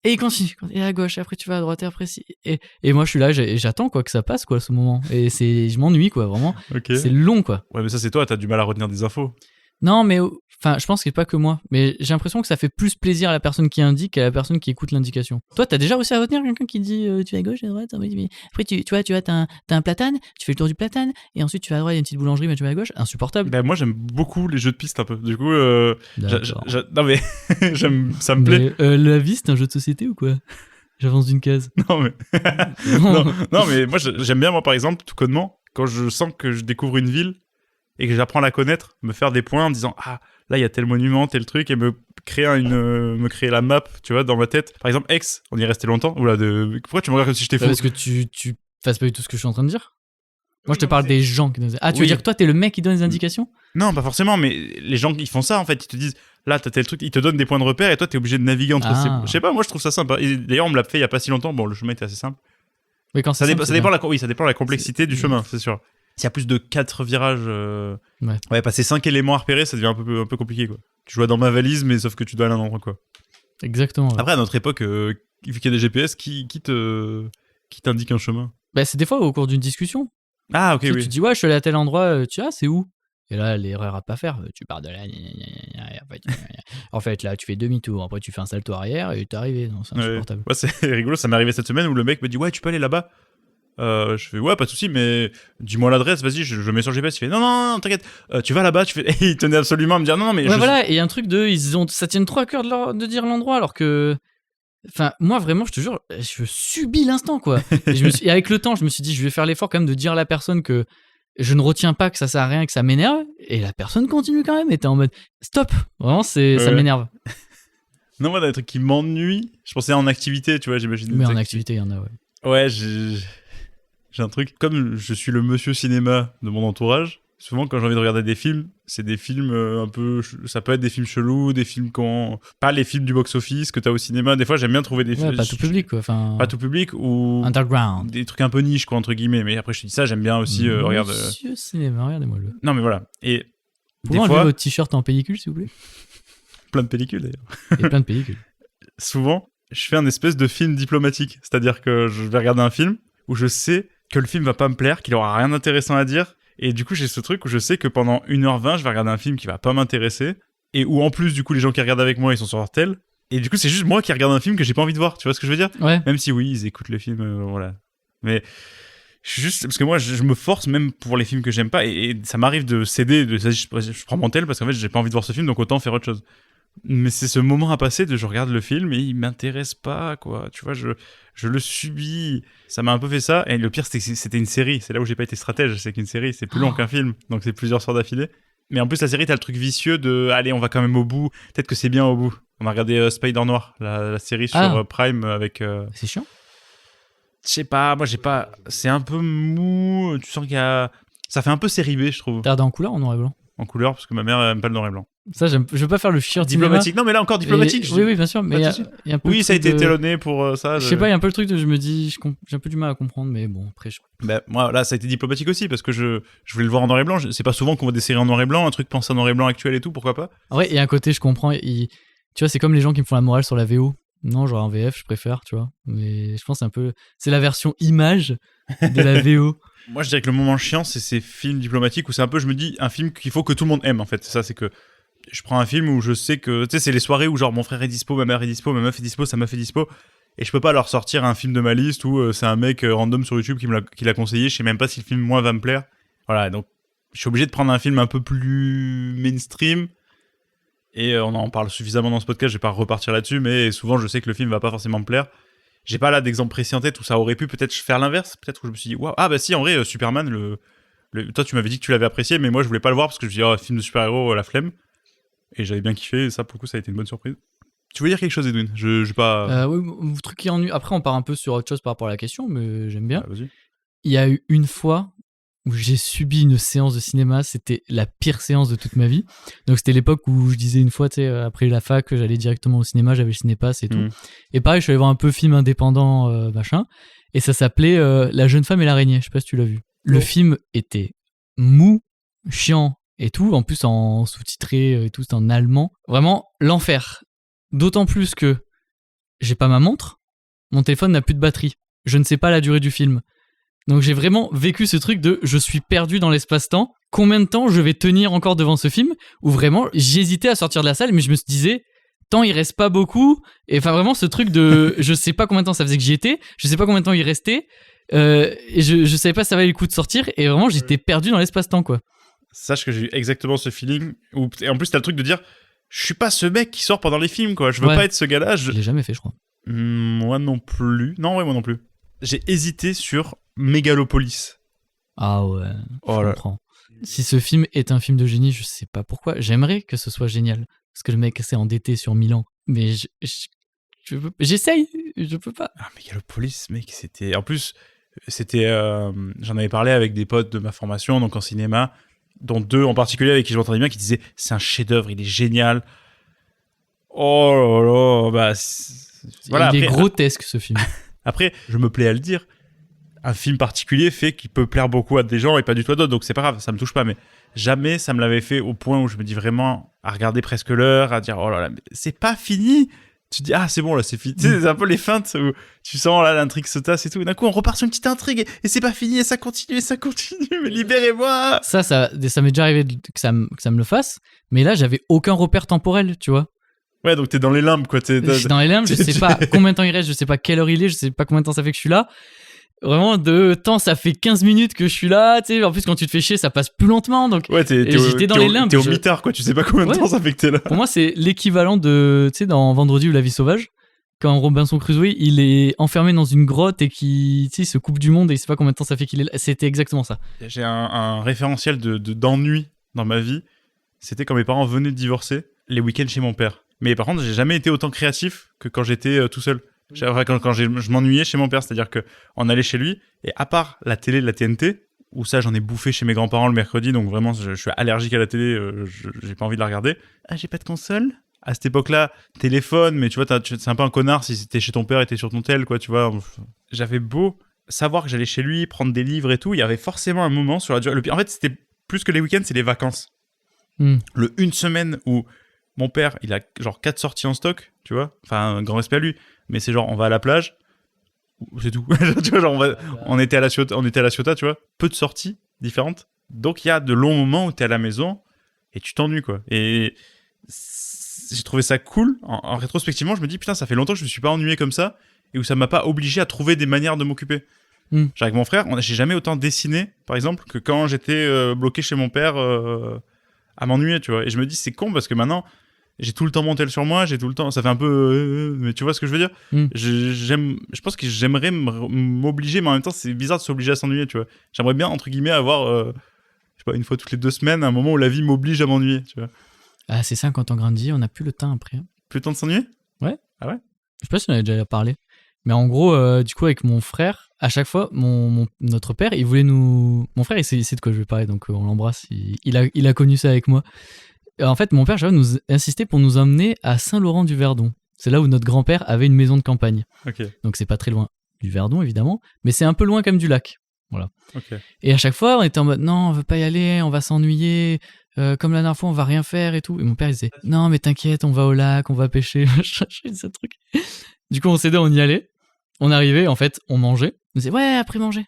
Et il continue. Et à gauche, et après tu vas à droite, et après si. Et moi, je suis là, j'attends quoi que ça passe, quoi, à ce moment. Et je m'ennuie, quoi, vraiment. Ok. C'est long, quoi. Ouais, mais ça c'est toi, t'as du mal à retenir des infos. Non, mais enfin, je pense que c'est pas que moi. Mais j'ai l'impression que ça fait plus plaisir à la personne qui indique qu'à la personne qui écoute l'indication. Toi, t'as déjà réussi à retenir quelqu'un qui dit tu vas à gauche, à droite. Après, tu vois, t'as un platane, tu fais le tour du platane, et ensuite tu vas à droite, il y a une petite boulangerie, mais tu vas à gauche. Insupportable. Ben moi j'aime beaucoup les jeux de piste un peu. Du coup, D'accord. non mais ça me plaît. Mais, la vie, c'est un jeu de société ou quoi? J'avance d'une case. Non mais non mais moi j'aime bien moi par exemple tout connement quand je sens que je découvre une ville et que j'apprends à la connaître, me faire des points en disant ah là il y a tel monument, tel truc et me créer la map, tu vois, dans ma tête. Par exemple Aix, on y est resté longtemps. Oula, pourquoi tu me regardes comme si j'étais fou? Parce que tu fasses pas du tout ce que je suis en train de dire. Moi, je te parle des gens qui donnent. Ah, tu veux Oui. dire que toi, t'es le mec qui donne des indications? Non, pas forcément, mais les gens ils font ça en fait, ils te disent là t'as tel truc, ils te donnent des points de repère et toi t'es obligé de naviguer entre ces. Je sais pas, moi je trouve ça sympa. Et d'ailleurs on me l'a fait il y a pas si longtemps. Bon, le chemin était assez simple. Mais quand Ça c'est dépend, simple, ça dépend de la complexité du chemin, c'est sûr. S'il y a plus de 4 virages, Ouais. passer 5 éléments à repérer, ça devient un peu compliqué quoi. Tu joues dans ma valise, mais sauf que tu dois aller à un endroit quoi. Exactement. Ouais. Après à notre époque, vu qu'il y a des GPS, qui t'indique un chemin? Bah, c'est des fois au cours d'une discussion. Ah ok Tu sais, oui. tu dis, ouais, je suis allé à tel endroit, c'est où? Et là, l'erreur à pas faire, tu pars de là, et en fait, là, tu fais demi-tour, après tu fais un salto arrière et t'es arrivé. Non, c'est insupportable. Ouais, c'est rigolo, ça m'est arrivé cette semaine où le mec me dit ouais tu peux aller là-bas. Je fais ouais pas de souci mais dis-moi l'adresse, vas-y je mets sur le GPS. Il fait non t'inquiète, tu vas là-bas, tu fais. Et il tenait absolument à me dire non mais Ouais, voilà, et il y a un truc ça tient trop à cœur de dire l'endroit alors que. Enfin, moi vraiment, je te jure, je subis l'instant quoi. Et avec le temps, je me suis dit, je vais faire l'effort quand même de dire à la personne que je ne retiens pas, que ça sert à rien, que ça m'énerve. Et la personne continue quand même, et t'es en mode stop, vraiment, ça m'énerve. Non, moi, dans les trucs qui m'ennuient, je pensais en activité, tu vois, j'imagine. Mais en activité, il y en a, ouais. Ouais, j'ai un truc. Comme je suis le monsieur cinéma de mon entourage, souvent quand j'ai envie de regarder des films, c'est des films un peu. Ça peut être des films chelous, des films pas les films du box-office que t'as au cinéma. Des fois, j'aime bien trouver des films. Pas tout public, quoi. Enfin, pas tout public ou. Underground. Des trucs un peu niche, quoi, entre guillemets. Mais après, je te dis ça, j'aime bien aussi. Regarde. Monsieur cinéma, regardez-moi le. Non, mais voilà. Et. Pouvez enlever votre t-shirt en pellicule, s'il vous plaît? Plein de pellicules, d'ailleurs. Et plein de pellicules. Souvent, je fais un espèce de film diplomatique. C'est-à-dire que je vais regarder un film où je sais que le film va pas me plaire, qu'il aura rien d'intéressant à dire. Et du coup, j'ai ce truc où je sais que pendant 1h20, je vais regarder un film qui va pas m'intéresser. Et où en plus, du coup, les gens qui regardent avec moi, ils sont sur leur tel. Et du coup, c'est juste moi qui regarde un film que j'ai pas envie de voir. Tu vois ce que je veux dire? Ouais. Même si oui, ils écoutent le film, voilà. Mais juste parce que moi, je me force même pour les films que j'aime pas. Et ça m'arrive de céder. Je prends mon tel parce qu'en fait, j'ai pas envie de voir ce film, donc autant faire autre chose. Mais c'est ce moment à passer de je regarde le film et il m'intéresse pas, quoi. Tu vois, je le subis. Ça m'a un peu fait ça. Et le pire, c'était une série. C'est là où j'ai pas été stratège. C'est qu'une série, c'est plus long qu'un film. Donc c'est plusieurs soirs d'affilée. Mais en plus, la série, t'as le truc vicieux de allez, on va quand même au bout. Peut-être que c'est bien au bout. On a regardé Spider Noir, la série sur Prime avec. C'est chiant. Je sais pas, moi j'ai pas. C'est un peu mou. Tu sens qu'il y a. Ça fait un peu série B, je trouve. T'as regardé en couleur ou en noir et blanc? En couleur, parce que ma mère aime pas le noir et blanc. Ça, je veux pas faire le chieur diplomatique. Non, mais là encore diplomatique. Oui, bien sûr. Mais il y a un peu oui, ça a été étalonné pour ça. Je sais pas, il y a un peu le truc de je me dis, j'ai un peu du mal à comprendre, mais bon, après. Moi, là, ça a été diplomatique aussi, parce que je voulais le voir en noir et blanc. C'est pas souvent qu'on voit des séries en noir et blanc, un truc pensé en noir et blanc actuel et tout, pourquoi pas? En vrai, il y a un côté, je comprends. Tu vois, c'est comme les gens qui me font la morale sur la VO. Non, genre en VF, je préfère, tu vois. Mais je pense que c'est la version image de la VO. Moi, je dirais que le moment chiant, c'est ces films diplomatiques où c'est un peu, je me dis, un film qu'il faut que tout le monde aime, en fait. Ça, c'est que je prends un film où je sais que, tu sais, c'est les soirées où genre mon frère est dispo, ma mère est dispo, ma meuf est dispo, sa meuf est dispo. Et je peux pas leur sortir un film de ma liste où c'est un mec random sur YouTube qui l'a conseillé. Je sais même pas si le film, moi, va me plaire. Voilà, donc je suis obligé de prendre un film un peu plus mainstream. Et on en parle suffisamment dans ce podcast, je vais pas repartir là-dessus, mais souvent je sais que le film va pas forcément me plaire. J'ai pas là d'exemple précis en tête où ça aurait pu peut-être faire l'inverse, peut-être où je me suis dit waouh, ah bah si, en vrai Superman, toi tu m'avais dit que tu l'avais apprécié, mais moi je voulais pas le voir parce que je me dis oh, film de super-héros, la flemme. Et j'avais bien kiffé, et ça pour le coup ça a été une bonne surprise. Tu veux dire quelque chose, Edwin? Je pas. Oui, le truc qui ennuie. Après, on part un peu sur autre chose par rapport à la question, mais j'aime bien. Vas-y. Il y a eu une fois où j'ai subi une séance de cinéma, c'était la pire séance de toute ma vie. Donc c'était l'époque où je disais une fois, tu sais, après la fac, j'allais directement au cinéma, j'avais le cinépass et tout. Et pareil, je suis allé voir un peu film indépendant, machin. Et ça s'appelait La jeune femme et l'araignée. Je sais pas si tu l'as vu. Le film était mou, chiant et tout. En plus en sous-titré et tout, c'était en allemand. Vraiment l'enfer. D'autant plus que j'ai pas ma montre, mon téléphone n'a plus de batterie. Je ne sais pas la durée du film. Donc j'ai vraiment vécu ce truc de je suis perdu dans l'espace-temps. Combien de temps je vais tenir encore devant ce film? Où vraiment j'hésitais à sortir de la salle, mais je me disais tant il reste pas beaucoup. Et enfin vraiment ce truc de je sais pas combien de temps ça faisait que j'y étais, je sais pas combien de temps il restait, et je savais pas si ça valait le coup de sortir. Et vraiment j'étais perdu dans l'espace-temps quoi. Sache que j'ai eu exactement ce feeling. Et en plus t'as le truc de dire je suis pas ce mec qui sort pendant les films quoi. Je veux pas être ce gars-là. Je l'ai jamais fait je crois. Moi non plus. Non ouais moi non plus. J'ai hésité sur Megalopolis. Ah ouais, je comprends. Si ce film est un film de génie, je sais pas pourquoi. J'aimerais que ce soit génial. Parce que le mec s'est endetté sur 1000 ans. Mais j'essaye, je peux pas. Ah, Megalopolis, mec, c'était... En plus, c'était... J'en avais parlé avec des potes de ma formation, donc en cinéma, dont 2 en particulier avec qui je m'entendais bien, qui disaient « C'est un chef-d'œuvre, il est génial. » Oh là là, bah... Voilà, il est grotesque, ce film. Après, je me plais à le dire, un film particulier fait qu'il peut plaire beaucoup à des gens et pas du tout à d'autres, donc c'est pas grave, ça me touche pas, mais jamais ça me l'avait fait au point où je me dis vraiment à regarder presque l'heure, à dire oh là là, mais c'est pas fini. Tu te dis ah c'est bon là c'est fini. Tu sais, c'est un peu les feintes où tu sens là l'intrigue se tasse et tout, et d'un coup on repart sur une petite intrigue et c'est pas fini et ça continue, mais libérez-moi. Ça m'est déjà arrivé que ça me le fasse, mais là j'avais aucun repère temporel, tu vois. Ouais, donc t'es dans les limbes quoi. Je suis dans les limbes, je sais pas combien de temps il reste, je sais pas quelle heure il est, je sais pas combien de temps ça fait que je suis là. Vraiment, de temps, ça fait 15 minutes que je suis là, tu sais. En plus, quand tu te fais chier, ça passe plus lentement, donc. Ouais, j'étais dans les limbes. T'es au mitard, quoi. Tu sais pas combien de temps ça fait que t'es là. Pour moi, c'est l'équivalent de, tu sais, dans Vendredi ou La vie sauvage, quand Robinson Crusoe, il est enfermé dans une grotte et qui, tu sais, il se coupe du monde et il sait pas combien de temps ça fait qu'il est là. C'était exactement ça. J'ai un référentiel d'ennui dans ma vie. C'était quand mes parents venaient de divorcer, les week-ends chez mon père. Mais par contre, j'ai jamais été autant créatif que quand j'étais tout seul. Quand je m'ennuyais chez mon père, c'est-à-dire qu'on allait chez lui, et à part la télé de la TNT, où ça j'en ai bouffé chez mes grands-parents le mercredi, donc vraiment je suis allergique à la télé, j'ai pas envie de la regarder. Ah, j'ai pas de console. À cette époque-là, téléphone, mais tu vois, c'est un peu un connard si t'es chez ton père et t'es sur ton tel, quoi, tu vois. J'avais beau savoir que j'allais chez lui, prendre des livres et tout, il y avait forcément un moment sur la durée. En fait, c'était plus que les week-ends, c'est les vacances. Le une semaine où mon père, il a genre 4 sorties en stock, tu vois. Enfin, un grand respect à lui. Mais c'est genre, on va à la plage, c'est tout. Tu vois, genre, on était à la Ciotat, tu vois. Peu de sorties différentes. Donc, il y a de longs moments où t'es à la maison et tu t'ennuies, quoi. Et j'ai trouvé ça cool. En rétrospectivement, je me dis, putain, ça fait longtemps que je me suis pas ennuyé comme ça et où ça m'a pas obligé à trouver des manières de m'occuper. Genre, avec mon frère, j'ai jamais autant dessiné, par exemple, que quand j'étais bloqué chez mon père à m'ennuyer, tu vois. Et je me dis, c'est con parce que maintenant, j'ai tout le temps mon tel sur moi, j'ai tout le temps, ça fait un peu mais tu vois ce que je veux dire. Je pense que j'aimerais m'obliger, mais en même temps c'est bizarre de s'obliger à s'ennuyer, tu vois. J'aimerais bien entre guillemets avoir je sais pas, une fois toutes les 2 semaines un moment où la vie m'oblige à m'ennuyer, tu vois. Ah, c'est ça, quand on grandit, on n'a plus le temps après. Plus le temps de s'ennuyer. Ouais. Ah ouais. Je sais pas si on avait déjà parlé, mais en gros du coup avec mon frère, à chaque fois notre père, il voulait nous, mon frère il sait de quoi je vais parler, donc on l'embrasse, il a connu ça avec moi. En fait, mon père, j'avais nous insisté pour nous emmener à Saint-Laurent-du-Verdon. C'est là où notre grand-père avait une maison de campagne. Okay. Donc c'est pas très loin du Verdon, évidemment, mais c'est un peu loin quand même du lac. Voilà. Okay. Et à chaque fois, on était en mode non, on veut pas y aller, on va s'ennuyer. comme la dernière fois, on va rien faire et tout. Et mon père, il disait, non, mais t'inquiète, on va au lac, on va pêcher. Je dis ce truc. Du coup, on s'aidait, on y allait. On arrivait, en fait, on mangeait. On disait, ouais, après manger.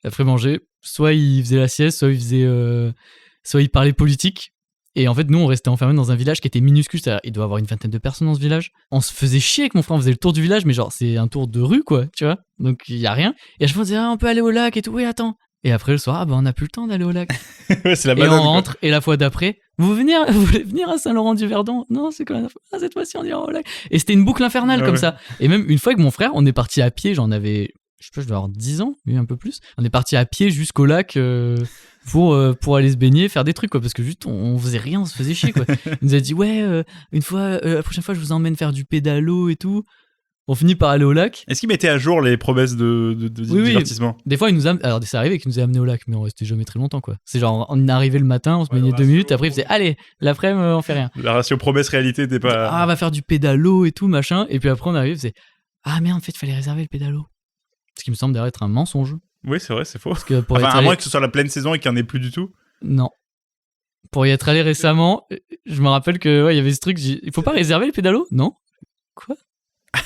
Après manger, soit il faisait la sieste, soit il parlait politique. Et en fait, nous, on restait enfermés dans un village qui était minuscule. C'est-à-dire, il doit y avoir une vingtaine de personnes dans ce village. On se faisait chier avec mon frère, on faisait le tour du village, mais genre, c'est un tour de rue, quoi, tu vois. Donc, il y a rien. Et à chaque fois, on disait, on peut aller au lac et tout. Oui, attends. Et après, le soir, on n'a plus le temps d'aller au lac. Ouais, c'est la Et banane, on rentre, et la fois d'après, vous voulez venir à Saint-Laurent-du-Verdon? Non, c'est quand même, cette fois-ci, on ira au lac. Et c'était une boucle infernale comme ça. Et même une fois avec mon frère, on est parti à pied, j'en avais, je sais pas, je dois avoir 10 ans, lui un peu plus. On est parti à pied jusqu'au lac, pour aller se baigner, faire des trucs, quoi, parce que juste on faisait rien, on se faisait chier, quoi. Il nous a dit ouais, une fois, la prochaine fois je vous emmène faire du pédalo et tout. On finit par aller au lac. Est-ce qu'il mettait à jour les promesses de Oui, divertissement? Des fois, alors c'est arrivé qu'il nous ait amené au lac, mais on restait jamais très longtemps, quoi. C'est genre, on est arrivé le matin, on se baignait 2 minutes, après il faisait allez, l'après-midi, on fait rien. La ratio promesse-réalité n'était pas... Ah, on va faire du pédalo et tout, machin. Et puis après, on arrive, il faisait ah merde, en fait, il fallait réserver le pédalo. Ce qui me semble d'ailleurs être un mensonge. Oui, c'est vrai, c'est faux. Parce que pour à moins que ce soit la pleine saison et qu'il n'y en ait plus du tout. Non. Pour y être allé récemment, je me rappelle que il y avait ce truc, il faut pas réserver le pédalo? Non. Quoi?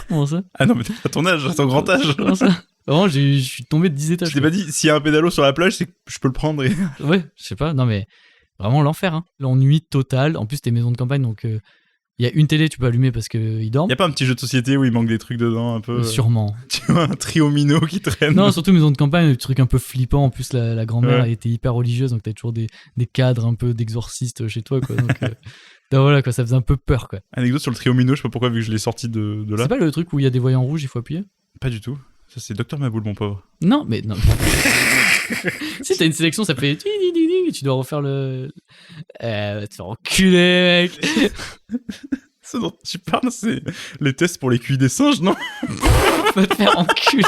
Comment ça? Ah non, mais t'es à ton âge, à ton grand âge. Comment ça? Vraiment, je suis tombé de 10 étages. Je t'ai pas dit, s'il y a un pédalo sur la plage, c'est que je peux le prendre. Ouais, je sais pas, non mais vraiment l'enfer, hein. L'ennui total. En plus, c'était maison de campagne, donc il y a une télé, tu peux allumer parce qu'ils dorment. Y a pas un petit jeu de société où il manque des trucs dedans un peu? Sûrement. Tu vois, un trio minot qui traîne. Non, surtout maison de campagne, des trucs un peu flippants. En plus, la grand-mère Ouais. était hyper religieuse, donc t'as toujours des cadres un peu d'exorcistes chez toi, quoi. Donc, voilà, quoi, ça faisait un peu peur, quoi. Anecdote sur le trio minot, je sais pas pourquoi, vu que je l'ai sorti de là. C'est pas le truc où il y a des voyants rouges, il faut appuyer? Pas du tout. Ça, c'est Docteur Maboul, mon pauvre. Non, mais non. Si t'as une sélection, ça fait ding, ding, ding, et tu dois refaire le. Va te faire enculer, mec. Ce dont tu parles, c'est les tests pour les QI des singes, non? Va te faire enculer.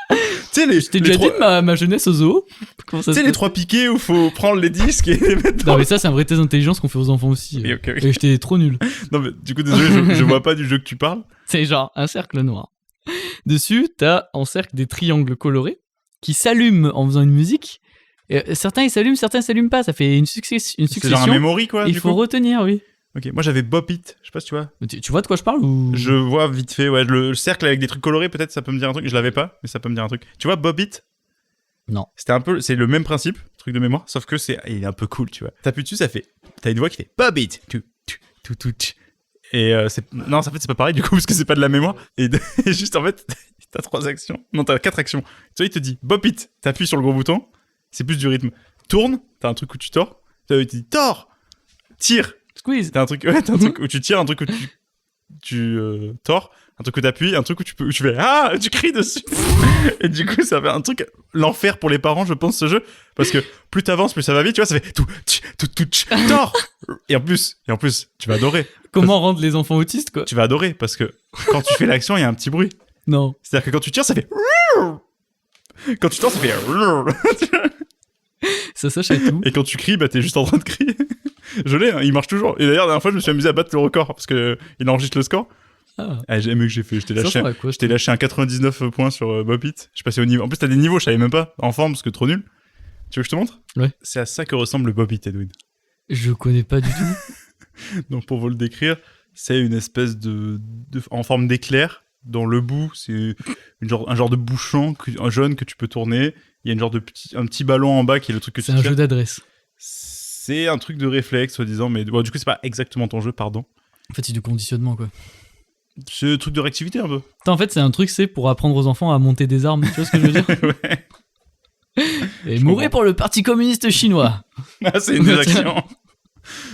Tu sais, les, Je t'ai les déjà trois... dit de ma jeunesse au zoo. Comment ça Tu sais, se les passe? 3 piquets où faut prendre les disques et les mettre dans... Non, mais ça, c'est un vrai test d'intelligence qu'on fait aux enfants aussi. Oui, ok, oui. Et j'étais trop nul. Non, mais du coup, désolé, je vois pas du jeu que tu parles. C'est genre un cercle noir. Dessus, t'as en cercle des triangles colorés qui s'allument en faisant une musique. Et certains ils s'allument, certains ils s'allument pas. Ça fait une succession. C'est genre un memory, quoi, Il du faut coup. retenir, oui. Ok, moi j'avais Bop It, je sais pas si tu vois. Tu vois de quoi je parle ou... Je vois vite fait, ouais, le cercle avec des trucs colorés, peut-être ça peut me dire un truc. Je l'avais pas, mais ça peut me dire un truc. Tu vois Bop It? Non. C'est le même principe, truc de mémoire, sauf que il est un peu cool, tu vois. T'appuies dessus, t'as une voix qui fait Bop It, tout. Et non, en fait c'est pas pareil du coup parce que c'est pas de la mémoire. Et juste en fait, t'as 3 actions. Non, t'as 4 actions. Tu vois, il te dit Bop It, t'appuies sur le gros bouton, c'est plus du rythme. Tourne, t'as un truc où tu tords. Il te dit tord, tire. Squeeze. T'as un truc où tu tires, un truc où tu tords, un truc où t'appuies, un truc où tu fais ah, tu cries dessus. Et du coup, ça fait un truc l'enfer pour les parents, je pense, ce jeu, parce que plus t'avances, plus ça va vite, tu vois, ça fait tout, tord. Et en plus, tu vas adorer. Comment rendre les enfants autistes, quoi? Tu vas adorer parce que quand tu fais l'action, il y a un petit bruit. Non. C'est-à-dire que quand tu tires, ça fait quand tu tords, ça fait Ça s'achète tout. et quand tu cries, bah t'es juste en train de crier. Je l'ai, hein, il marche toujours. Et d'ailleurs, la dernière fois, je me suis amusé à battre le record parce que il enregistre le score. Ah, j'ai aimé que j'ai fait. Je t'ai lâché un 99 points sur Bop It. Je suis passé au niveau. En plus, t'as des niveaux, je savais même pas. En forme, parce que trop nul. Tu veux que je te montre? Ouais. C'est à ça que ressemble le Bop It, Edwin. Je connais pas du tout. Donc, pour vous le décrire, c'est une espèce en forme d'éclair. Dans le bout, c'est un genre de bouchon un jaune que tu peux tourner. Il y a un petit ballon en bas qui est le truc que tu C'est un jeu d'adresse. C'est un truc de réflexe, soi-disant, mais bon, du coup, c'est pas exactement ton jeu, pardon. En fait, c'est du conditionnement, quoi. C'est un truc de réactivité, un peu. En fait, c'est un truc, c'est pour apprendre aux enfants à monter des armes. Tu vois ce que je veux dire? Ouais. Et mourir pour le Parti communiste chinois. Ah, c'est une des actions.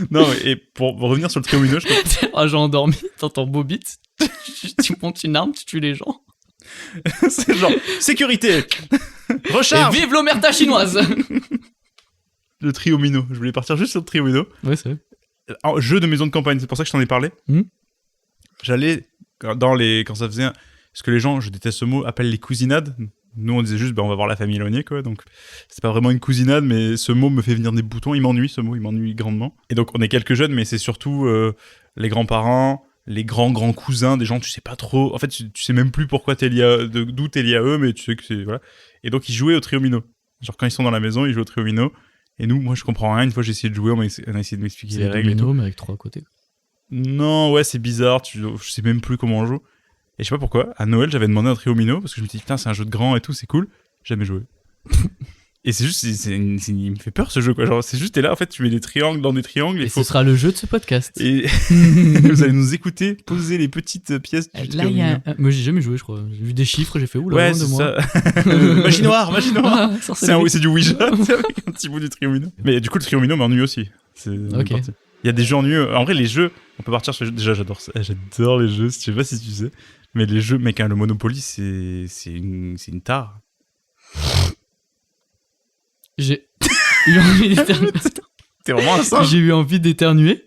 Non, et pour revenir sur le trio minot, T'es un agent endormi, t'entends Bobit, tu montes une arme, tu tues les gens. c'est genre sécurité, recharge. Et vive l'omerta chinoise. Le trio minot. Je voulais partir juste sur le trio minot. Ouais, c'est vrai. Jeu de maison de campagne, c'est pour ça que je t'en ai parlé. J'allais quand ça faisait ce que les gens, je déteste ce mot, appellent les cousinades. Nous, on disait juste, on va voir la famille éloignée, quoi. Donc, c'est pas vraiment une cousinade, mais ce mot me fait venir des boutons. Il m'ennuie, ce mot, il m'ennuie grandement. Et donc, on est quelques jeunes, mais c'est surtout les grands-parents, les grands cousins, des gens, tu sais pas trop. En fait, tu sais même plus pourquoi d'où t'es lié à eux, mais tu sais que c'est. Voilà. Et donc, ils jouaient au trio minot. Genre, quand ils sont dans la maison, ils jouent au trio minot. Et nous, moi, je comprends rien. Une fois, j'ai essayé de jouer, on a essayé de m'expliquer les règles. Domino, mais avec 3 côtés. Non, ouais, c'est bizarre. Je sais même plus comment on joue. Et je sais pas pourquoi. À Noël, j'avais demandé un Triomino parce que je me suis dit, putain, c'est un jeu de grand et tout, c'est cool. Jamais joué. Et c'est juste, il me fait peur ce jeu, quoi. Genre, c'est juste, t'es là, en fait, tu mets des triangles dans des triangles. Et ce sera le jeu de ce podcast. Et vous allez nous écouter poser les petites pièces du Triomino. Moi, j'ai jamais joué, je crois. J'ai vu des chiffres, j'ai fait oula, Ouais, loin de c'est moi. ça. Magie noire. Sorcellerie. C'est du Ouija, avec un petit bout du Triomino. Mais du coup, le Triomino m'ennuie aussi. C'est Ok. parti. Il y a des jeux ennuyeux. En vrai, les jeux, on peut partir sur les jeux. Déjà, j'adore ça. J'adore les jeux, je sais pas si tu sais. Mais les jeux, mec, hein, le Monopoly, c'est une tare. J'ai eu envie d'éternuer. T'es vraiment un singe. J'ai eu envie d'éternuer.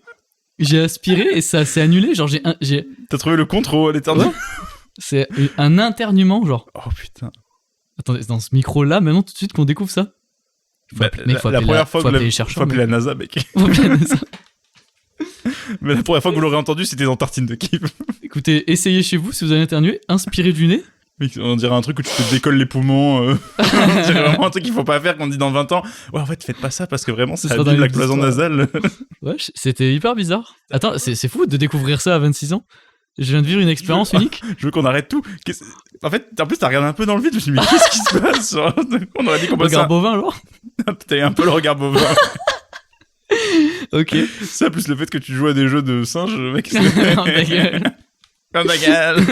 J'ai aspiré et ça s'est annulé. Genre, T'as trouvé le contrôle l'éternel. Ouais. C'est un internuement, genre. Oh putain. Attendez, dans ce micro-là, maintenant, tout de suite qu'on découvre ça. Faut appeler la première fois faut que appeler les chercheurs. faut appeler la NASA, mec. Faut appeler la NASA. Mais la première fois que vous l'aurez entendu, c'était dans Tartine de Kiev. Écoutez, essayez chez vous si vous avez éternué, inspirez du nez. Mec, on dirait un truc où tu te décolles les poumons. On dirait vraiment un truc qu'il faut pas faire qu'on dit dans 20 ans. Ouais, en fait, faites pas ça parce que vraiment, ça sera dans abîme les la cloison histoires. nasale. Ouais, c'était hyper bizarre. Attends, c'est fou de découvrir ça à 26 ans. Je viens de vivre une expérience unique. Je veux qu'on arrête tout. En fait, en plus, t'as regardé un peu dans le vide. Je me suis dit, mais qu'est-ce qui se passe? Genre, on aurait dit qu'on passait. Regard bovin, alors. T'as un peu le regard bovin. Ok. Ça, plus le fait que tu joues à des jeux de singes, mec. Non, ta gueule. Oh, ta gueule.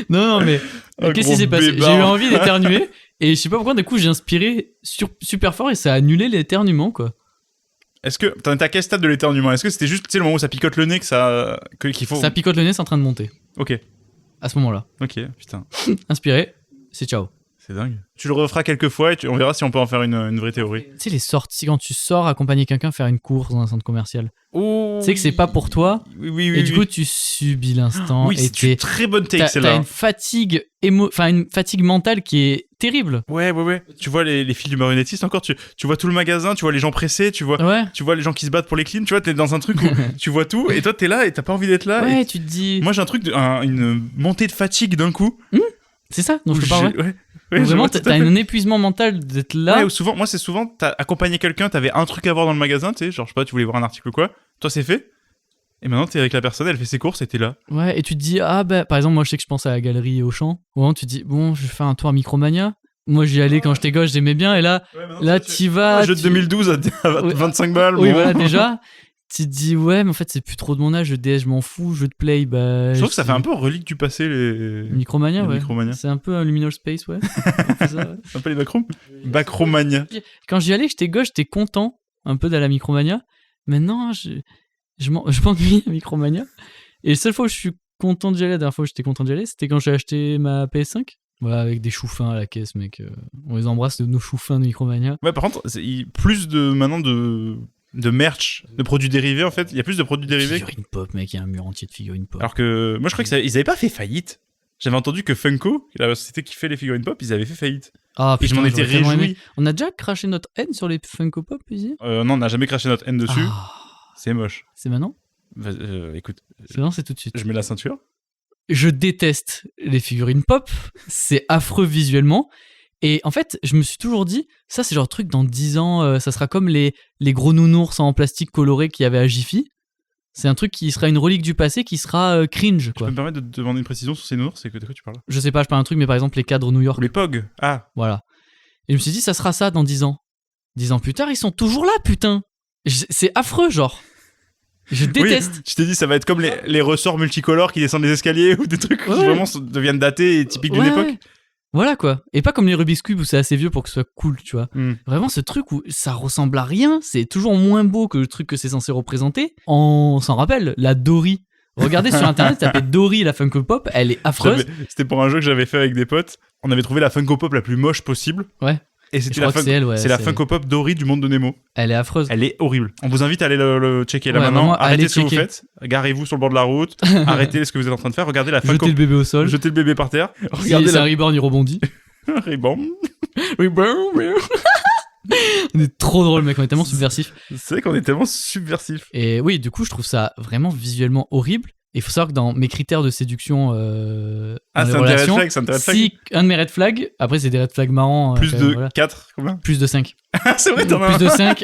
Non, mais Un qu'est-ce gros qui s'est passé? bébard. J'ai eu envie d'éternuer et je sais pas pourquoi, d'un coup, j'ai inspiré super fort et ça a annulé l'éternuement, quoi. Est-ce que t'en étais à quel stade de l'éternuement? Est-ce que c'était juste, tu sais, le moment où ça picote le nez qu'il faut. Ça picote le nez, c'est en train de monter. Ok, À ce moment-là. putain. Inspiré, c'est ciao. C'est dingue. Tu le referas quelques fois et on verra si on peut en faire une vraie théorie. Tu sais, les sorties, quand tu sors accompagner quelqu'un faire une course dans un centre commercial. Oh, Tu sais que c'est pas pour toi. Oui, Et du coup, tu subis l'instant. oui, et c'est une très bonne take t'as celle-là. une fatigue une fatigue mentale qui est terrible. Ouais. Tu vois les filles du marionnettiste encore, tu vois tout le magasin, tu vois les gens pressés, tu vois les gens qui se battent pour les clims, tu vois, t'es dans un truc où tu vois tout et toi t'es là et t'as pas envie d'être là. Ouais, et tu te dis. moi j'ai un truc, une montée de fatigue d'un coup. C'est ça dont je te où parle. Ouais, je Vraiment, vois tout à t'as fait. un épuisement mental d'être là. Ouais, ou souvent, moi c'est souvent, t'as accompagné quelqu'un, t'avais un truc à voir dans le magasin, tu sais, genre je sais pas, tu voulais voir un article ou quoi, toi c'est fait. Et maintenant t'es avec la personne, elle fait ses courses et t'es là. Ouais, et tu te dis, ah bah, par exemple, moi je sais que je pense à la galerie Auchan. Bon, tu te dis, bon, je vais faire un tour à Micromania. Moi j'y allais quand j'étais gosse, j'aimais bien, et là t'y vas. Un jeu de 2012 à 25 balles. Oui, bon. voilà, déjà. Tu te dis, ouais, mais en fait, c'est plus trop de mon âge, le DS, je m'en fous, jeu de play, bah. Je trouve que ça fait un peu relique du passé, les. Micromania, les ouais. Micromania. C'est un peu un Luminal Space, ouais. On fait ça, ouais. C'est un peu les backrooms. Backromania. Quand j'y allais, j'étais gauche, j'étais content un peu d'aller à Micromania. Maintenant, je m'ennuie à Micromania. Et la seule fois où je suis content d'y aller, la dernière fois où j'étais content d'y aller, c'était quand j'ai acheté ma PS5. Voilà, avec des choux-fins à la caisse, mec. On les embrasse, nos choux-fins de Micromania. Ouais, par contre, plus maintenant de merch, de produits dérivés, en fait. Il y a plus de produits dérivés. Figurine pop, mec, il y a un mur entier de figurines pop. Alors que moi, je crois qu'ils avaient pas fait faillite. J'avais entendu que Funko, la société qui fait les figurines pop, ils avaient fait faillite. Ah, Et je m'en étais j'aurais tellement aimé. réjoui. On a déjà craché notre haine sur les Funko Pop ici. Non, on n'a jamais craché notre haine dessus. Ah, C'est moche. c'est maintenant Écoute, C'est maintenant, c'est tout de suite. je mets la ceinture. Je déteste les figurines pop, c'est affreux visuellement. Et en fait, je me suis toujours dit, ça c'est genre truc dans 10 ans, ça sera comme les gros nounours en plastique coloré qu'il y avait à Jiffy. C'est un truc qui sera une relique du passé, qui sera cringe, Je quoi. peux me permettre de te demander une précision sur ces nounours, c'est de quoi tu parles? Je sais pas, je parle un truc, mais par exemple les cadres New York, Ou les POG. Ah, voilà. Et je me suis dit, ça sera ça dans 10 ans. 10 ans plus tard, ils sont toujours là, putain. C'est affreux, genre. Je déteste. Oui, je t'ai dit, ça va être comme les ressorts multicolores qui descendent les escaliers ou des trucs qui Ouais. vraiment deviennent datés et typiques d'une Ouais, époque. ouais. Voilà quoi. Et pas comme les Rubik's Cube où c'est assez vieux pour que ce soit cool, tu vois. Hmm. Vraiment ce truc où ça ressemble à rien, c'est toujours moins beau que le truc que c'est censé représenter. On s'en rappelle, la Dory. Regardez sur internet, tapez Dory la Funko Pop, elle est affreuse. C'était pour un jeu que j'avais fait avec des potes. On avait trouvé la Funko Pop la plus moche possible. Ouais. Et Je c'était crois que c'est elle, ouais. c'est la Funko Pop Dory du monde de Nemo. Elle est affreuse. Elle est horrible. On vous invite à aller le checker là Ouais, maintenant. vraiment, Arrêtez allez ce que vous checker. faites. Garez-vous sur le bord de la route. Arrêtez ce que vous êtes en train de faire. Regardez la Funko Jetez le bébé au sol. Jetez le bébé par terre. Si Regardez c'est un la reborn, il rebondit. Ribbon. On est trop drôle, mec, on est tellement subversif. C'est vrai qu'on est tellement subversif. Et oui, du coup, je trouve ça vraiment visuellement horrible. il faut savoir que dans mes critères de séduction Ah, dans c'est les un des red relations, flags, c'est un des red flags. si un de mes red flags, après c'est des red flags marrants. Plus quand de même, voilà. 4, combien? Plus de 5. C'est vrai, t'en as Plus un. de 5,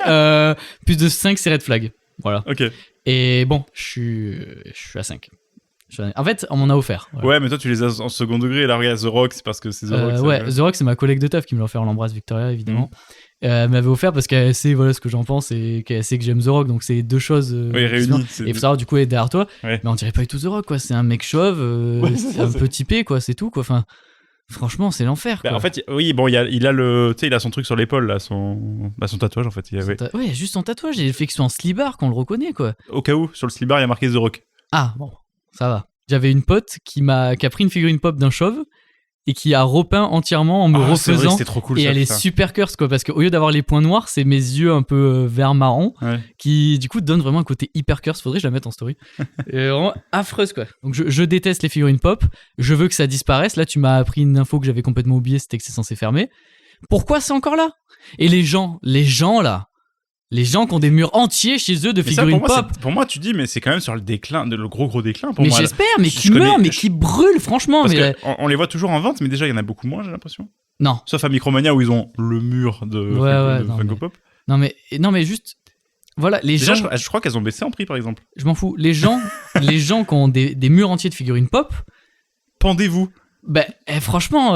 plus de 5 c'est red flag. Voilà. Ok. Et bon, je suis à 5. En fait, on m'en a offert. Voilà. Ouais, mais toi, tu les as en second degré. Et là, regarde, The Rock, c'est parce que c'est The Rock. Ouais, The Rock, c'est ma collègue de taf qui me l'a offert. On l'embrasse, Victoria, évidemment. Elle m'avait offert parce qu'elle sait voilà, ce que j'en pense et qu'elle sait que j'aime The Rock. Donc, c'est deux choses Oui, réunies. et il faut savoir, du coup, elle est derrière toi. Ouais. Mais on dirait pas du tout The Rock, quoi. C'est un mec chauve, Ouais, c'est c'est un ça, peu typé, quoi. C'est tout, quoi. Enfin, franchement, c'est l'enfer, Bah, quoi. en fait, oui, bon, il a le, tu sais, il a son truc sur l'épaule, là, son tatouage, en fait. Il avait... Ouais, juste son tatouage. Il fait que soit en slibard qu'on le reconnaît, quoi. Au cas où, sur le slibard, il y a marqué The Rock. Ah, bon, ça va. J'avais une pote qui a pris une figurine pop d'un chauve et qui a repeint entièrement en me Ah, c'est vrai, refaisant. c'était trop cool. Et ça, elle est putain. super curse, quoi, parce qu'au lieu d'avoir les points noirs, c'est mes yeux un peu vert marron Ouais. qui, du coup, donnent vraiment un côté hyper curse. Faudrait que je la mette en story. Et vraiment affreuse, quoi. Donc, je déteste les figurines pop. Je veux que ça disparaisse. Là, tu m'as appris une info que j'avais complètement oubliée, c'était que c'est censé fermer. Pourquoi c'est encore là? Et les gens, là. Les gens qui ont des murs entiers chez eux de Mais ça, figurines pour moi, pop. pour moi, tu dis, mais c'est quand même sur le déclin, le gros déclin pour Mais moi. j'espère, mais je qui connais- meurent, mais je- qui brûlent, franchement. Parce Mais qu'on les voit toujours en vente, mais déjà, il y en a beaucoup moins, j'ai l'impression. non. Sauf à Micromania où ils ont le mur de Ouais, non, Funko mais- Pop. Non, mais juste. Voilà, les Déjà, gens. je crois qu'elles ont baissé en prix, par exemple. Je m'en fous. Les gens qui ont des murs entiers de figurines pop, Pendez-vous. ben, franchement.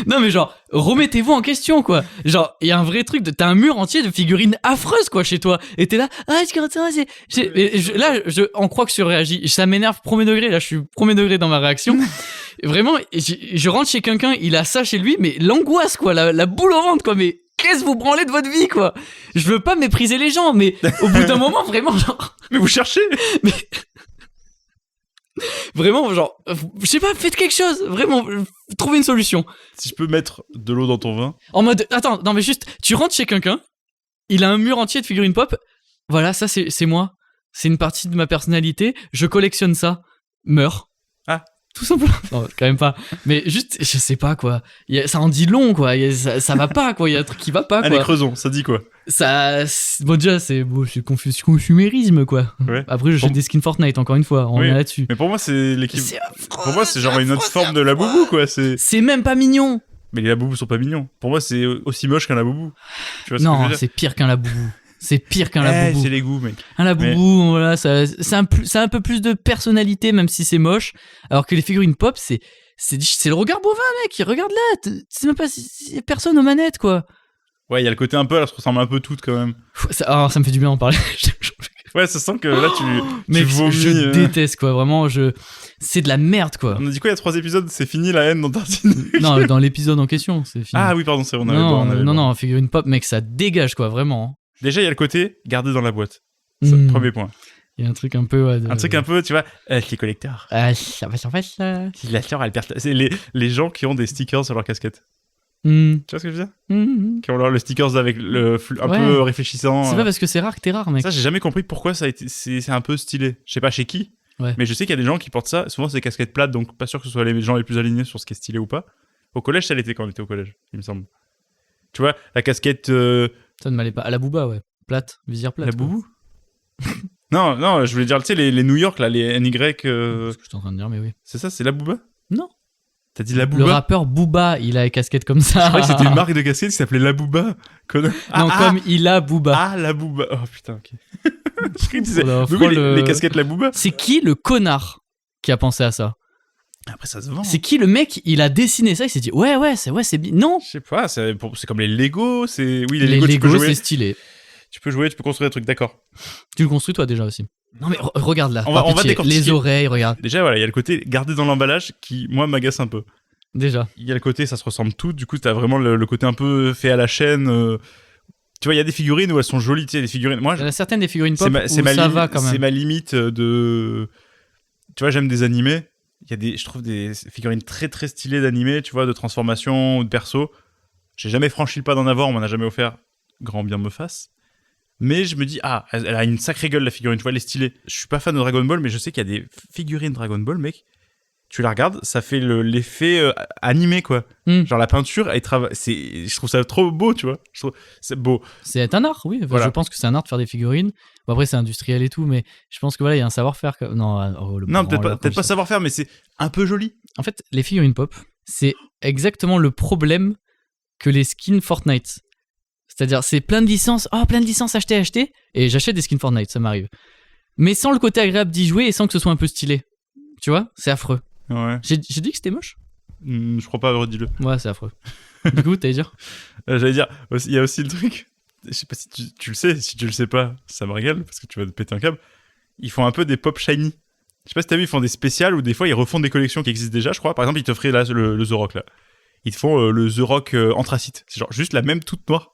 Non, mais genre, remettez-vous en question, quoi. Genre, il y a un vrai truc de. T'as un mur entier de figurines affreuses, quoi, chez toi. Et t'es là, ah, on croit que je surréagis. Ça m'énerve premier degré. Là, je suis premier degré dans ma réaction. Vraiment, je rentre chez quelqu'un, il a ça chez lui, mais l'angoisse, quoi. La boule au ventre, quoi. Mais qu'est-ce que vous branlez de votre vie, quoi? Je veux pas mépriser les gens, mais au bout d'un moment, vraiment, genre. Mais vous cherchez. Vraiment, genre, je sais pas, faites quelque chose, vraiment, trouvez une solution. Si je peux mettre de l'eau dans ton vin. En mode, attends, non mais juste, tu rentres chez quelqu'un, il a un mur entier de figurines pop, voilà, ça c'est moi, c'est une partie de ma personnalité, je collectionne ça, meurs. Ah. Tout simplement. Non, quand même pas. Mais juste, je sais pas quoi. Ça en dit long quoi. Ça va pas quoi. Il y a un truc qui va pas quoi. Allez, creusons, ça dit quoi? Bon, déjà, c'est consumérisme quoi. Ouais. Après, je jette des skins Fortnite encore une fois. On Oui. est là-dessus. Mais pour moi, c'est l'équipe. C'est affreux, Pour moi, c'est genre une autre forme de la boubou, quoi. C'est même pas mignon. Mais les laboubous sont pas mignons. Pour moi, c'est aussi moche qu'un laboubou. Tu vois ce que je veux Non, dire? c'est pire qu'un laboubou. C'est pire qu'un laboubou. C'est les goûts, mec. Un laboubou, voilà, ça a un peu plus de personnalité, même si c'est moche. Alors que les figurines pop, c'est le regard bovin, mec. Regarde là, c'est même pas y a personne aux manettes, quoi. Ouais, il y a le côté un peu, elles se ressemblent un peu toutes quand même. Ça me fait du bien d'en parler. Ouais, ça sent que là, tu Mec, vomis. je déteste, quoi. Vraiment, c'est de la merde, quoi. On a dit quoi il y a 3 épisodes? C'est fini la haine dans Tartine. Non, dans l'épisode en question, c'est fini. Ah oui, pardon, c'est vrai, on avait boire, on avait boire. non, figurine pop, mec, ça dégage, quoi, vraiment. Déjà, il y a le côté garder dans la boîte. Ça, premier point. Il y a un truc un peu. Ouais, Un truc un peu, tu vois, les collecteurs. Ça va, ça. La sœur, elle perd. C'est les gens qui ont des stickers sur leur casquette. Tu vois ce que je veux dire? Qui ont le stickers avec le un Ouais. peu réfléchissant. C'est pas parce que c'est rare que t'es rare, mec. Ça, j'ai jamais compris pourquoi ça a été. C'est un peu stylé. Je sais pas chez qui. Ouais. Mais je sais qu'il y a des gens qui portent ça. Souvent, c'est des casquettes plates, donc pas sûr que ce soit les gens les plus alignés sur ce qui est stylé ou pas. Au collège, ça l'était quand on était au collège, il me semble. Tu vois, la casquette. Ça ne m'allait pas. À la booba, ouais. Plate, visière plate. La quoi. boubou. Non, je voulais dire, tu sais, les New York, là, les NY. C'est ce que je suis en train de dire, mais oui. C'est ça, c'est la booba? Non. T'as dit la Le booba? rappeur Booba, il a une casquette comme ça. Je croyais que c'était une marque de casquette qui s'appelait la booba. Non, comme il a Booba. Ah, la booba. Oh putain, ok. Je croyais que tu disais. Voilà, Mais frôle, oui, les casquettes la booba. C'est qui le connard qui a pensé à ça? Après, ça se vend. C'est qui le mec? Il a dessiné ça, il s'est dit ouais, c'est bien. Non. Je sais pas, c'est comme les Lego. Oui, les Les Lego, tu peux Lego, jouer. c'est stylé. Tu peux jouer, tu peux construire des trucs, d'accord. Tu le construis toi déjà aussi. Non mais regarde là. On par va pitié, décortiquer. les oreilles, regarde. Déjà, voilà, il y a le côté garder dans l'emballage qui, moi, m'agace un peu. Déjà. Il y a le côté, ça se ressemble tout. Du coup, t'as vraiment le côté un peu fait à la chaîne. Tu vois, il y a des figurines où elles sont jolies, tu sais, les figurines. Moi, Il y en a certaines des figurines pop c'est où ma ça limite- va quand C'est même. ma limite de. Tu vois, j'aime des animés. Je trouve des figurines très très stylées d'animés, tu vois, de transformation ou de perso. J'ai jamais franchi le pas d'en avoir, on m'en a jamais offert. Grand bien me fasse. Mais je me dis, ah, elle a une sacrée gueule la figurine, tu vois, elle est stylée. Je suis pas fan de Dragon Ball, mais je sais qu'il y a des figurines Dragon Ball, mec. Tu la regardes, ça fait l'effet animé, quoi. Genre la peinture, je trouve ça trop beau, tu vois. C'est beau. C'est un art, oui. Voilà. Je pense que c'est un art de faire des figurines Bon, après, c'est industriel et tout, mais je pense que voilà, il y a un savoir-faire. Non, Non, peut-être pas savoir-faire, mais c'est un peu joli. En fait, les figurines pop, c'est exactement le problème que les skins Fortnite. C'est-à-dire, c'est plein de licences, acheter, et j'achète des skins Fortnite, ça m'arrive. Mais sans le côté agréable d'y jouer et sans que ce soit un peu stylé. Tu vois, c'est affreux. Ouais. J'ai dit que c'était moche ? Je crois pas, redis-le. Ouais, c'est affreux. Du coup, t'allais dire ? J'allais dire, il y a aussi le truc, je sais pas si tu le sais, si tu le sais pas, ça me régale, parce que tu vas te péter un câble. Ils font un peu des pop shiny. Je sais pas si t'as vu, ils font des spéciales, ou des fois ils refont des collections qui existent déjà, je crois. Par exemple, ils t'offraient là le The Rock, là. Ils te font le The Rock anthracite. C'est genre juste la même toute noire.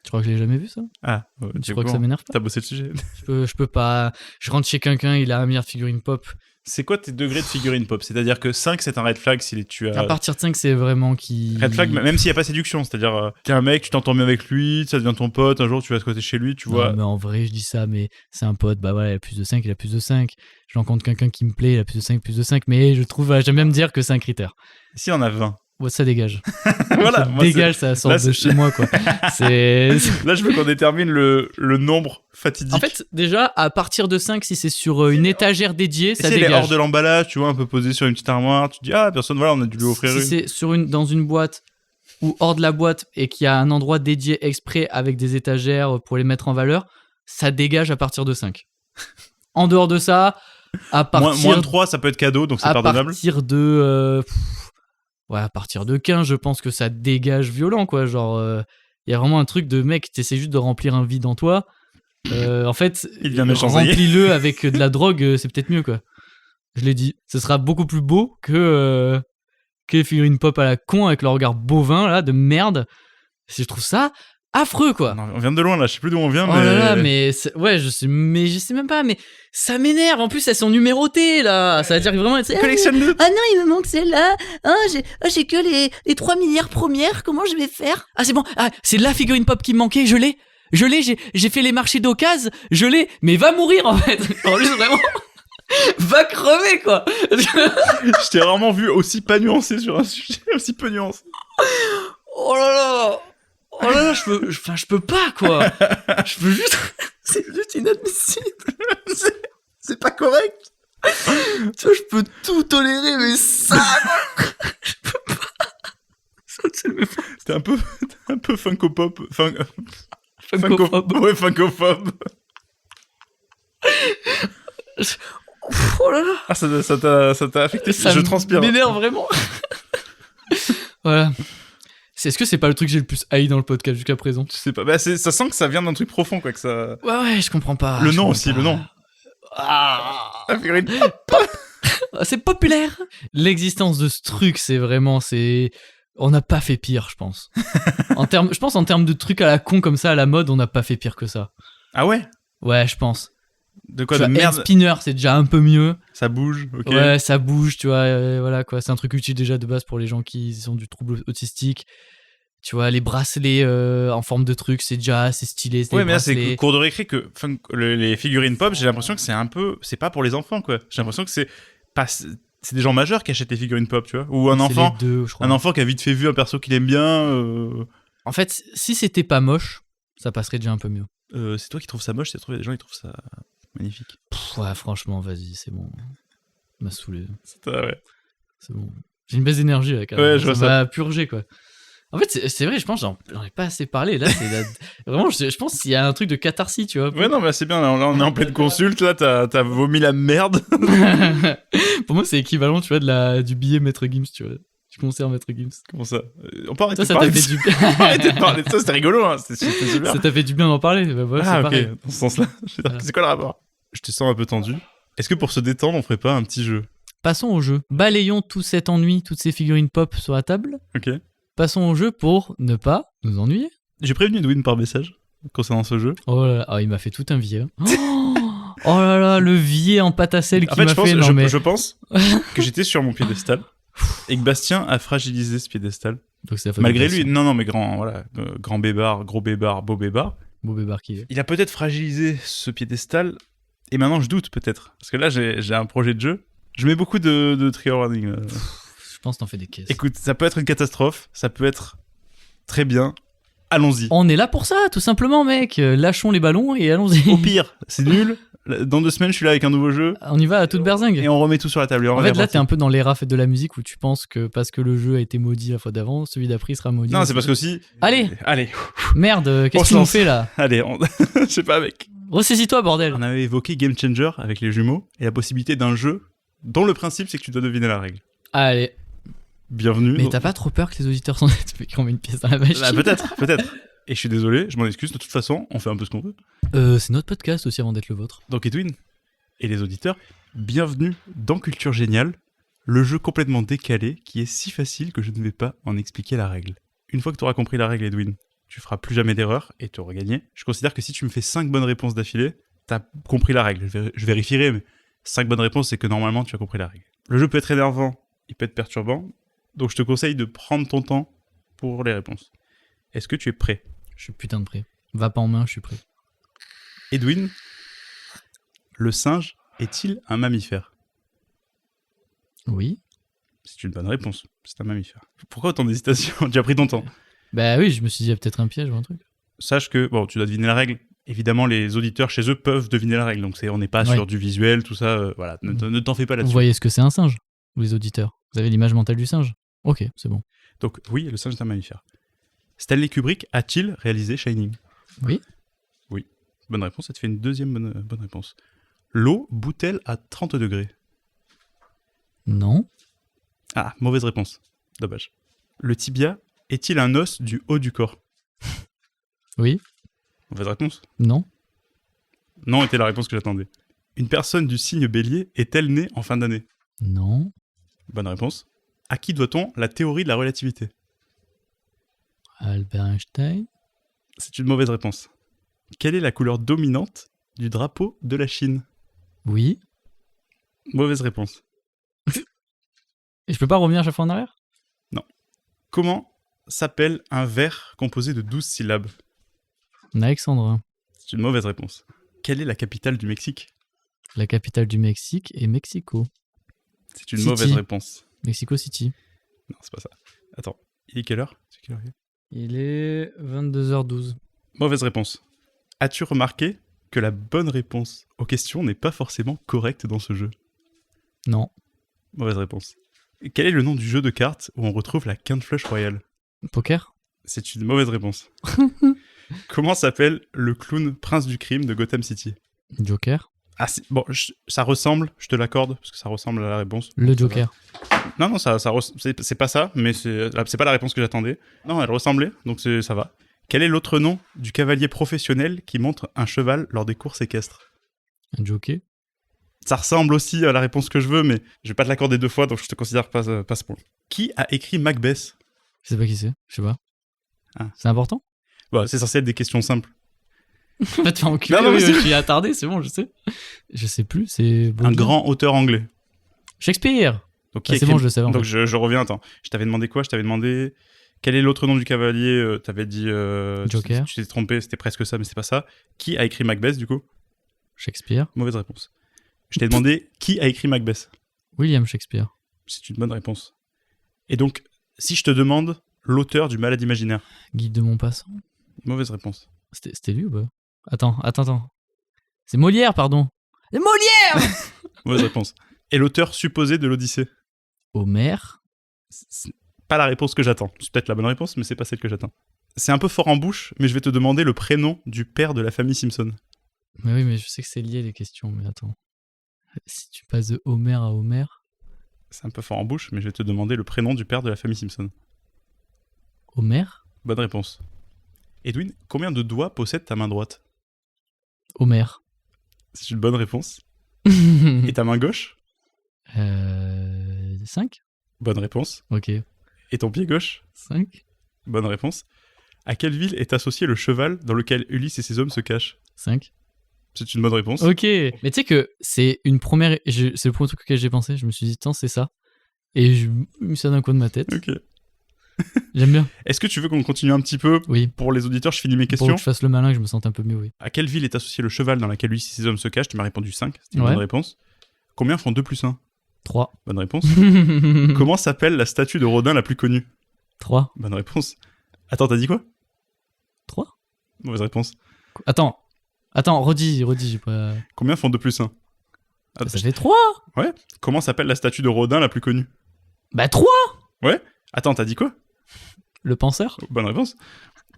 Tu crois que je l'ai jamais vu, ça ? Ah, tu crois que ça m'énerve pas ? T'as bossé le sujet. Je peux pas. Je rentre chez quelqu'un, il a un milliard de figurines pop. C'est quoi tes degrés de figurine pop ? C'est-à-dire que 5, c'est un red flag si tu as... À partir de 5, c'est vraiment qui... Red flag, même s'il n'y a pas séduction. C'est-à-dire, t'es un mec, tu t'entends bien avec lui, ça devient ton pote, un jour tu vas squatter chez lui, tu vois. Non, mais en vrai, je dis ça, mais c'est un pote, bah voilà, il a plus de 5, il a plus de 5. Je rencontre quelqu'un qui me plaît, il a plus de 5, mais je trouve, j'aime bien me dire que c'est un critère. Si on a 20. Ouais, ça dégage. Voilà, ça dégage, ça sort de chez moi, quoi. Là, je veux qu'on détermine le nombre fatidique. En fait, déjà, à partir de 5, si c'est sur une étagère dédiée, ça si dégage. Si elle est hors de l'emballage, tu vois, un peu posé sur une petite armoire, tu te dis, ah, personne, voilà, on a dû lui offrir une. Si c'est dans une boîte ou hors de la boîte et qu'il y a un endroit dédié exprès avec des étagères pour les mettre en valeur, ça dégage à partir de 5. En dehors de ça, à partir... Moins de 3, ça peut être cadeau, donc c'est pardonnable. À partir de... Ouais, à partir de 15, je pense que ça dégage violent, quoi. Genre, y a vraiment un truc de mec, t'essaies juste de remplir un vide en toi. En fait, remplis-le avec de la drogue, c'est peut-être mieux, quoi. Je l'ai dit. Ce sera beaucoup plus beau que les figurines pop à la con avec leur regard bovin, là, de merde. Je trouve ça affreux, quoi. Non, on vient de loin, là. Je sais plus d'où on vient, oh mais... là là, mais... Ouais, je sais même pas, mais ça m'énerve. En plus, elles sont numérotées, là. Ça veut dire que vraiment... Collectionne-le. Ah non, il me manque celle-là. Ah, j'ai que les 3 milliards premières. Comment je vais faire ? Ah, c'est bon. Ah, c'est la figurine pop qui me manquait. Je l'ai. J'ai fait les marchés d'occasion. Je l'ai. Mais va mourir, en fait. En plus, vraiment... va crever, quoi. Je t'ai rarement vu aussi pas nuancé sur un sujet, aussi peu nuancé. Oh là là. Oh là là, je peux pas, quoi. Je peux juste... C'est juste inadmissible. C'est pas correct. Tu vois, je peux tout tolérer, mais ça, je peux pas. Ça, c'est le même. C'était un peu funkopop. Funkophobe. Ouais, funkophobe. Oh là là. Ah, ça t'a affecté. Je transpire. Ça m'énerve vraiment. Voilà. Est-ce que c'est pas le truc que j'ai le plus haï dans le podcast jusqu'à présent ? Je sais pas. Bah, ça sent que ça vient d'un truc profond, quoi. Que ça... Ouais, je comprends pas. Le nom aussi, le nom. Ah, la figurine. c'est populaire. L'existence de ce truc, c'est vraiment... On n'a pas fait pire, je pense. Je pense en termes de trucs à la con comme ça, à la mode, on n'a pas fait pire que ça. Ah ouais ? Ouais, je pense. De quoi, de merde ? Spinner, c'est déjà un peu mieux. Ça bouge, ok. Ouais, ça bouge, tu vois, voilà quoi. C'est un truc utile déjà de base pour les gens qui ont du trouble autistique. Tu vois, les bracelets en forme de truc, c'est déjà assez stylé. Ouais, mais là, c'est cours de récré que les figurines pop, j'ai l'impression que c'est un peu... C'est pas pour les enfants, quoi. J'ai l'impression que c'est des gens majeurs qui achètent les figurines pop, tu vois. Ou un enfant, les deux, je crois. Un enfant qui a vite fait vu un perso qu'il aime bien. En fait, si c'était pas moche, ça passerait déjà un peu mieux. C'est toi qui trouves ça moche, c'est trouvé des gens qui trouvent ça magnifique. Ouais, franchement, vas-y, c'est bon. Ça m'a saoulé. Ouais. C'est bon. J'ai une baisse d'énergie là, quand même. Ouais, je vois ça. Ça m'a purgé, quoi. En fait, c'est vrai, je pense j'en ai pas assez parlé. Là, vraiment, je pense qu'il y a un truc de catharsis, tu vois. Ouais, non, mais c'est bien. Là, on est en pleine consulte. Là, t'as vomi la merde. Pour moi, c'est équivalent, tu vois, du billet Maître Gims, tu vois. Tu conserves Maître Gims. Comment ça ? On peut arrêter ça t'a fait du bien. Arrêtez de parler de ça, c'était rigolo, hein. C'était super. Ça t'a fait du bien d'en parler. Bah, ouais, ah, ok, pareil. dans ce sens-là. C'est quoi le rapport ? Je te sens un peu tendu. Est-ce que pour se détendre, on ferait pas un petit jeu ? Passons au jeu. Balayons tout cet ennui, toutes ces figurines pop sur la table. Ok. Passons au jeu pour ne pas nous ennuyer. J'ai prévenu Edwin par message concernant ce jeu. Oh là là, il m'a fait tout un vieux. Oh là là, le vieux en pâte à sel qui m'a fait. Je pense que j'étais sur mon piédestal et que Bastien a fragilisé ce piédestal. Donc ça fait malgré lui, non, mais grand bébard, gros bébard, beau bébard. Beau bébard qui est. Il a peut-être fragilisé ce piédestal et maintenant je doute peut-être. Parce que là, j'ai un projet de jeu. Je mets beaucoup de trigger warning. Je pense que t'en fais des caisses. Écoute, ça peut être une catastrophe, ça peut être très bien. allons-y. On est là pour ça, tout simplement, mec. Lâchons les ballons et allons-y. Au pire, c'est nul. Dans 2 semaines, je suis là avec un nouveau jeu. On y va à toute berzingue. Et on remet tout sur la table. En fait, là, t'es un peu dans l'era fête de la musique où tu penses que parce que le jeu a été maudit la fois d'avant, celui d'après sera maudit. Non, c'est parce que aussi. Allez, Allez, merde, qu'est-ce On se qu'ils ont lance. fait là? allez, je sais pas, mec. Ressaisis-toi, bordel. On avait évoqué Game Changer avec les jumeaux et la possibilité d'un jeu dont le principe c'est que tu dois deviner la règle. Allez. Bienvenue. Mais t'as pas trop peur que les auditeurs s'en aient fait qu'on met une pièce dans la machine? Ah, peut-être. Et je suis désolé, je m'en excuse. De toute façon, on fait un peu ce qu'on veut. C'est notre podcast aussi avant d'être le vôtre. Donc Edwin et les auditeurs, bienvenue dans Culture Géniale, le jeu complètement décalé qui est si facile que je ne vais pas en expliquer la règle. Une fois que tu auras compris la règle, Edwin, tu feras plus jamais d'erreur et tu auras gagné. Je considère que si tu me fais 5 bonnes réponses d'affilée, t'as compris la règle. Je vérifierai, mais 5 bonnes réponses, c'est que normalement tu as compris la règle. Le jeu peut être énervant, il peut être perturbant, donc je te conseille de prendre ton temps pour les réponses. Est-ce que tu es prêt? Je suis putain de prêt. Va pas en main, je suis prêt. Edwin, le singe est-il un mammifère? Oui. C'est une bonne réponse, c'est un mammifère. Pourquoi autant d'hésitation? Tu as pris ton temps. Bah oui, je me suis dit, il y a peut-être un piège ou un truc. Sache que, bon, tu dois deviner la règle. Évidemment, les auditeurs chez eux peuvent deviner la règle, donc on n'est pas Ouais. sur du visuel, tout ça, voilà, ne t'en fais pas Vous là-dessus. voyez ce que c'est un singe, vous les auditeurs? Vous avez l'image mentale du singe? Ok, c'est bon. Donc oui, le singe est un mammifère. Stanley Kubrick a-t-il réalisé Shining? Oui. Bonne réponse, ça te fait une deuxième bonne réponse. L'eau bout-elle à 30 degrés? Non. Ah, mauvaise réponse. Dommage. Le tibia est-il un os du haut du corps? Oui. Mauvaise réponse. Non. Non était la réponse que j'attendais. Une personne du signe bélier est-elle née en fin d'année? Non. Bonne réponse. À qui doit-on la théorie de la relativité? Albert Einstein. C'est une mauvaise réponse. Quelle est la couleur dominante du drapeau de la Chine? Oui. Mauvaise réponse. Et je peux pas revenir à chaque fois en arrière? Comment s'appelle un vers composé de 12 syllabes? Alexandre. C'est une mauvaise réponse. Quelle est la capitale du Mexique? La capitale du Mexique est Mexico. C'est une City. mauvaise réponse. Mexico City. Non, c'est pas ça. Attends, il est quelle heure? C'est quelle heure Il est 22h12. Mauvaise réponse. As-tu remarqué que la bonne réponse aux questions n'est pas forcément correcte dans ce jeu? Non. Mauvaise réponse. Quel est le nom du jeu de cartes où on retrouve la quinte flush royale? Poker? C'est une mauvaise réponse. Comment s'appelle le clown prince du crime de Gotham City? Joker? Ah, bon, ça ressemble, je te l'accorde, parce que ça ressemble à la réponse. Le Joker. Non, c'est pas ça, mais c'est pas la réponse que j'attendais. Non, elle ressemblait, donc ça va. Quel est l'autre nom du cavalier professionnel qui montre un cheval lors des courses équestres? Un jockey? Ça ressemble aussi à la réponse que je veux, mais je vais pas te l'accorder 2 fois, donc je te considère pas ce point. Qui a écrit Macbeth? Je sais pas qui c'est, je sais pas. Ah. C'est important? Bon, c'est censé être des questions simples. Va te faire enculer, Non, mais je suis attardé, c'est bon, je sais. Je sais plus, c'est... Un Baudelaire. grand auteur anglais. Shakespeare! Donc, Ah, c'est bon, je le savais. en Donc fait. je reviens, attends. Je t'avais demandé quoi? Je t'avais demandé quel est l'autre nom du cavalier? T'avais dit... Joker. Tu t'es trompé, c'était presque ça, mais c'est pas ça. Qui a écrit Macbeth, du coup? Shakespeare? Mauvaise réponse. Je t'ai demandé qui a écrit Macbeth. William Shakespeare. C'est une bonne réponse. Et donc, si je te demande l'auteur du Malade imaginaire? Guide de Maupassant? Mauvaise réponse. C'était lui ou pas? Attends. C'est Molière, pardon. C'est Molière! Mauvaise réponse. Et l'auteur supposé de l'Odyssée? Homère? C'est pas la réponse que j'attends. C'est peut-être la bonne réponse, mais c'est pas celle que j'attends. C'est un peu fort en bouche, mais je vais te demander le prénom du père de la famille Simpson. Mais oui, mais je sais que c'est lié les questions, mais attends. Si tu passes de Homère à Homère... C'est un peu fort en bouche, mais je vais te demander le prénom du père de la famille Simpson. Homère? Bonne réponse. Edwin, combien de doigts possède ta main droite? Homère. C'est une bonne réponse. Et ta main gauche? 5? Bonne réponse. Ok. Et ton pied gauche? 5? Bonne réponse. À quelle ville est associé le cheval dans lequel Ulysse et ses hommes se cachent? 5? C'est une bonne réponse. Ok. Mais tu sais que c'est une première... C'est le premier truc auquel j'ai pensé. Je me suis dit, tiens, c'est ça. Et je me mis ça d'un coin de ma tête. Ok. J'aime bien. Est-ce que tu veux qu'on continue un petit peu? Oui. Pour les auditeurs, je finis mes Pour questions. que je fasse le malin, que je me sente un peu mieux, oui. À quelle ville est associé le cheval dans laquelle Ulysse et ses hommes se cachent? Tu m'as répondu 5. C'était une Ouais. bonne réponse. Combien font 2 plus 1? 3. Bonne réponse. Comment s'appelle la statue de Rodin la plus connue? 3. Bonne réponse. Attends, t'as dit quoi? 3. Mauvaise réponse. Attends, redis, j'ai pas... Combien font 2 plus 1? Ça fait 3. Comment s'appelle la statue de Rodin la plus connue? Bah 3. Attends, t'as dit quoi? Le penseur. Bonne réponse.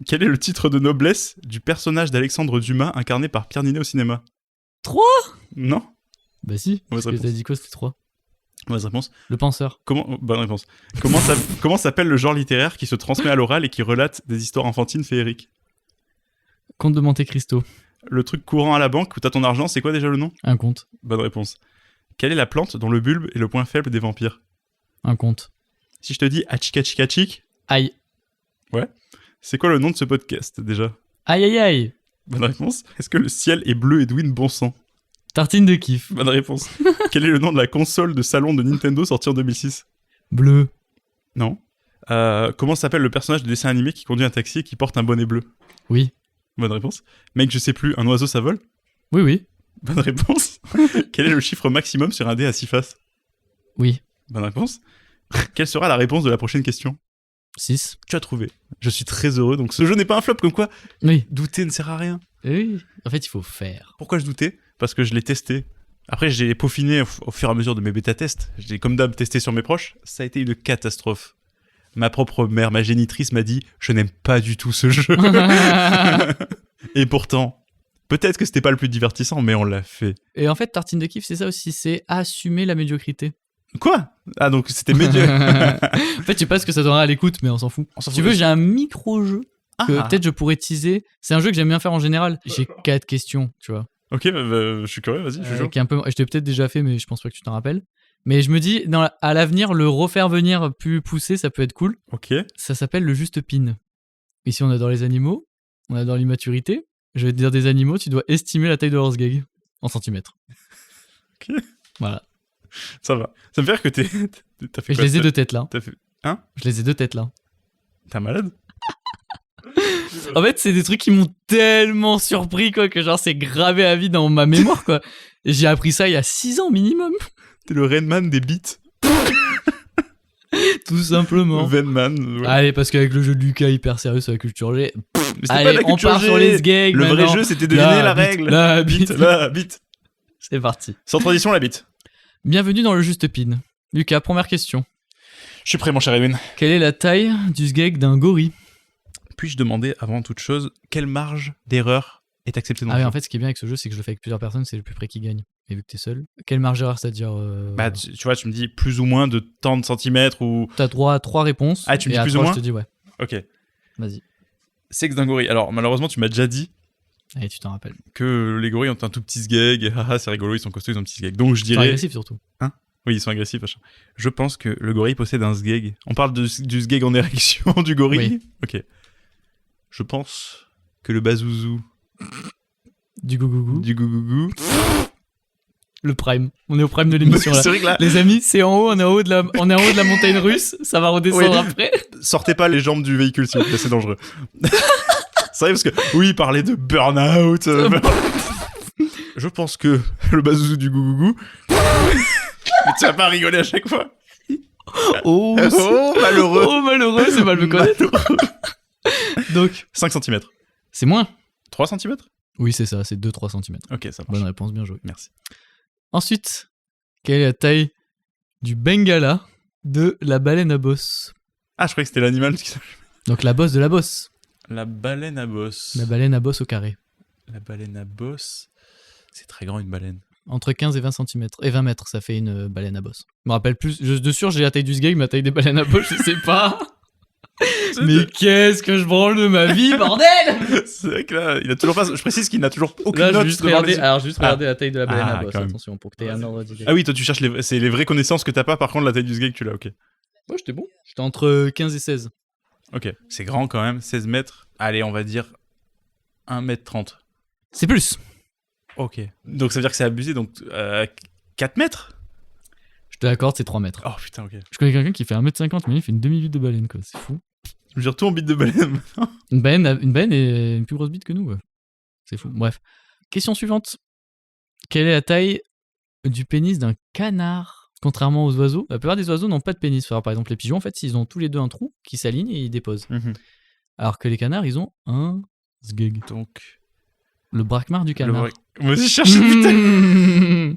Quel est le titre de noblesse du personnage d'Alexandre Dumas incarné par Pierre Ninet au cinéma? 3. Non. Bah si, parce Mauvaise que réponse. t'as dit quoi, c'était 3. Mauvaise réponse. Le penseur. Bonne réponse. Comment s'appelle le genre littéraire qui se transmet à l'oral et qui relate des histoires enfantines féeriques? Conte de Monte Cristo. Le truc courant à la banque où t'as ton argent, c'est quoi déjà le nom? Un conte. Bonne réponse. Quelle est la plante dont le bulbe est le point faible des vampires? Un conte. Si je te dis achikachikachik, Aïe. c'est quoi le nom de ce podcast déjà? Aïe aïe aïe. Bonne réponse. Est-ce que le ciel est bleu, Edwin Bonsan? Tartine de kiff. Bonne réponse. Quel est le nom de la console de salon de Nintendo sortie en 2006? Bleu. Non. Comment s'appelle le personnage de dessin animé qui conduit un taxi et qui porte un bonnet bleu? Oui. Bonne réponse. Mec, je sais plus, un oiseau ça vole? Oui. Bonne réponse. Quel est le chiffre maximum sur un dé à 6 faces? Oui. Bonne réponse. Quelle sera la réponse de la prochaine question? 6. Tu as trouvé. Je suis très heureux, donc ce jeu n'est pas un flop, comme quoi Oui. douter ne sert à rien. Oui. En fait, il faut faire. Pourquoi je doutais? Parce que je l'ai testé. Après, j'ai peaufiné au fur et à mesure de mes bêta-tests. J'ai comme d'hab testé sur mes proches. Ça a été une catastrophe. Ma propre mère, ma génitrice m'a dit « Je n'aime pas du tout ce jeu. » Et pourtant, peut-être que c'était pas le plus divertissant, mais on l'a fait. Et en fait, tartine de kiff, c'est ça aussi, c'est assumer la médiocrité. Quoi? Ah, donc c'était médiocre. En fait, je sais pas ce que ça donnera à l'écoute, mais on s'en fout. On s'en Si tu fout. veux, j'ai un micro-jeu que Ah. peut-être je pourrais teaser. C'est un jeu que j'aime bien faire en général. J'ai 4 questions, tu vois. Ok, je suis curieux, vas-y, je suis chaud. Qui est un peu... Je t'ai peut-être déjà fait, mais je pense pas que tu t'en rappelles. Mais je me dis, à l'avenir, le refaire venir plus poussé, ça peut être cool. Ok. Ça s'appelle le juste pin. Ici, on adore les animaux, on adore l'immaturité. Je vais te dire des animaux, tu dois estimer la taille de leur sgeg en centimètres. Ok. Voilà. Ça va. Ça me fait rire que t'as fait Et je quoi, les ai de tête là. T'as fait... Hein? Je les ai de tête là. T'es malade? En fait, c'est des trucs qui m'ont tellement surpris, quoi, que genre, c'est gravé à vie dans ma mémoire, quoi. Et j'ai appris ça il y a 6 ans minimum. T'es le Rainman des beats. Tout simplement. Venman. Ouais. Allez, parce qu'avec le jeu de Lucas hyper sérieux sur la culture G. Mais c'était Allez, pas la on culture part G. sur les sgags. Le vrai maintenant. jeu, c'était deviner la bite, règle. La bite. La bite. C'est parti. Sans transition, la bite. Bienvenue dans le juste pin. Lucas, première question. Je suis prêt, mon cher Edwin. Quelle est la taille du sgeg d'un gorille? Puis-je demander, avant toute chose, quelle marge d'erreur est acceptée dans Ah le oui, jeu? en fait, ce qui est bien avec ce jeu, c'est que je le fais avec plusieurs personnes, c'est le plus près qui gagne. Et vu que t'es seul, quelle marge d'erreur, c'est-à-dire Bah, tu vois, tu me dis plus ou moins de tant de centimètres ou... t'as droit à 3 réponses. Ah, tu me et dis à plus ou 3, moins je te dis ouais. Ok. Vas-y. Sexe d'un gorille. Alors, malheureusement, tu m'as déjà dit Allez, tu t'en rappelles. que les gorilles ont un tout petit sgeg. Haha, c'est rigolo, ils sont costauds, ils ont un petit sgeg. Donc, je Ils sont dirais... agressifs surtout. Oui, ils sont agressifs, machin. Je pense que le gorille possède un sgeg. On parle du sgeg en érection du gorille? Oui. Ok. Je pense que le bazouzou Du gougougou. du gougougou... Le prime. On est au prime de l'émission là. C'est vrai que là, Les amis, c'est en haut, on est en haut de la montagne russe, ça va redescendre Oui. après. sortez pas les jambes du véhicule, s'il vous plaît, c'est dangereux. C'est vrai parce que, oui, parler de burn-out... Je pense que le bazouzou du gougougou... Mais tu vas pas rigoler à chaque fois. Oh, Oh, malheureux. oh malheureux, c'est mal me connaître. Donc, 5 cm. c'est moins. 3 cm? Oui, c'est ça, c'est 2-3 cm. Ok, ça marche. Bonne réponse, bien joué. Merci. Ensuite, quelle est la taille du bengala de la baleine à bosse? Ah, je croyais que c'était l'animal. Donc la bosse de la bosse. La baleine à bosse. La baleine à bosse au carré. La baleine à bosse. C'est très grand, une baleine. Entre 15 et 20 cm. Et 20 mètres, ça fait une baleine à bosse. Je me rappelle plus. De sûr, j'ai la taille du sgeg, mais la taille des baleines à bosse, je sais pas. Mais qu'est-ce que je branle de ma vie, bordel! C'est vrai que là, il a toujours pas. Je précise qu'il n'a toujours aucune Là, je note vais juste devant regarder, les yeux. alors, juste Ah. regarder la taille de la baleine Ah, à bosse, quand même. attention, pour que tu aies un ordre d'idée. Ah oui, toi tu cherches c'est les vraies connaissances que t'as pas, par contre la taille du sgeg tu l'as, ok. Ouais, j'étais bon. J'étais entre 15 et 16. Ok, c'est grand quand même, 16 mètres. Allez, on va dire 1m30. C'est plus. Ok. Donc ça veut dire que c'est abusé, donc 4 mètres? Je te l'accorde, c'est 3 mètres. Oh putain, ok. Je connais quelqu'un qui fait 1m50, mais il fait une demi-bite de baleine, quoi. C'est fou. Je veux dire tout en bite de baleine. Une baleine est une plus grosse bite que nous, quoi. C'est fou. Bref. Question suivante. Quelle est la taille du pénis d'un canard? Contrairement aux oiseaux, la plupart des oiseaux n'ont pas de pénis. Alors, par exemple, les pigeons, en fait, ils ont tous les deux un trou qui s'aligne et ils déposent. Alors que les canards, ils ont un Sgeg. Donc, Le braquemar du canard. Moi aussi, je cherche putain.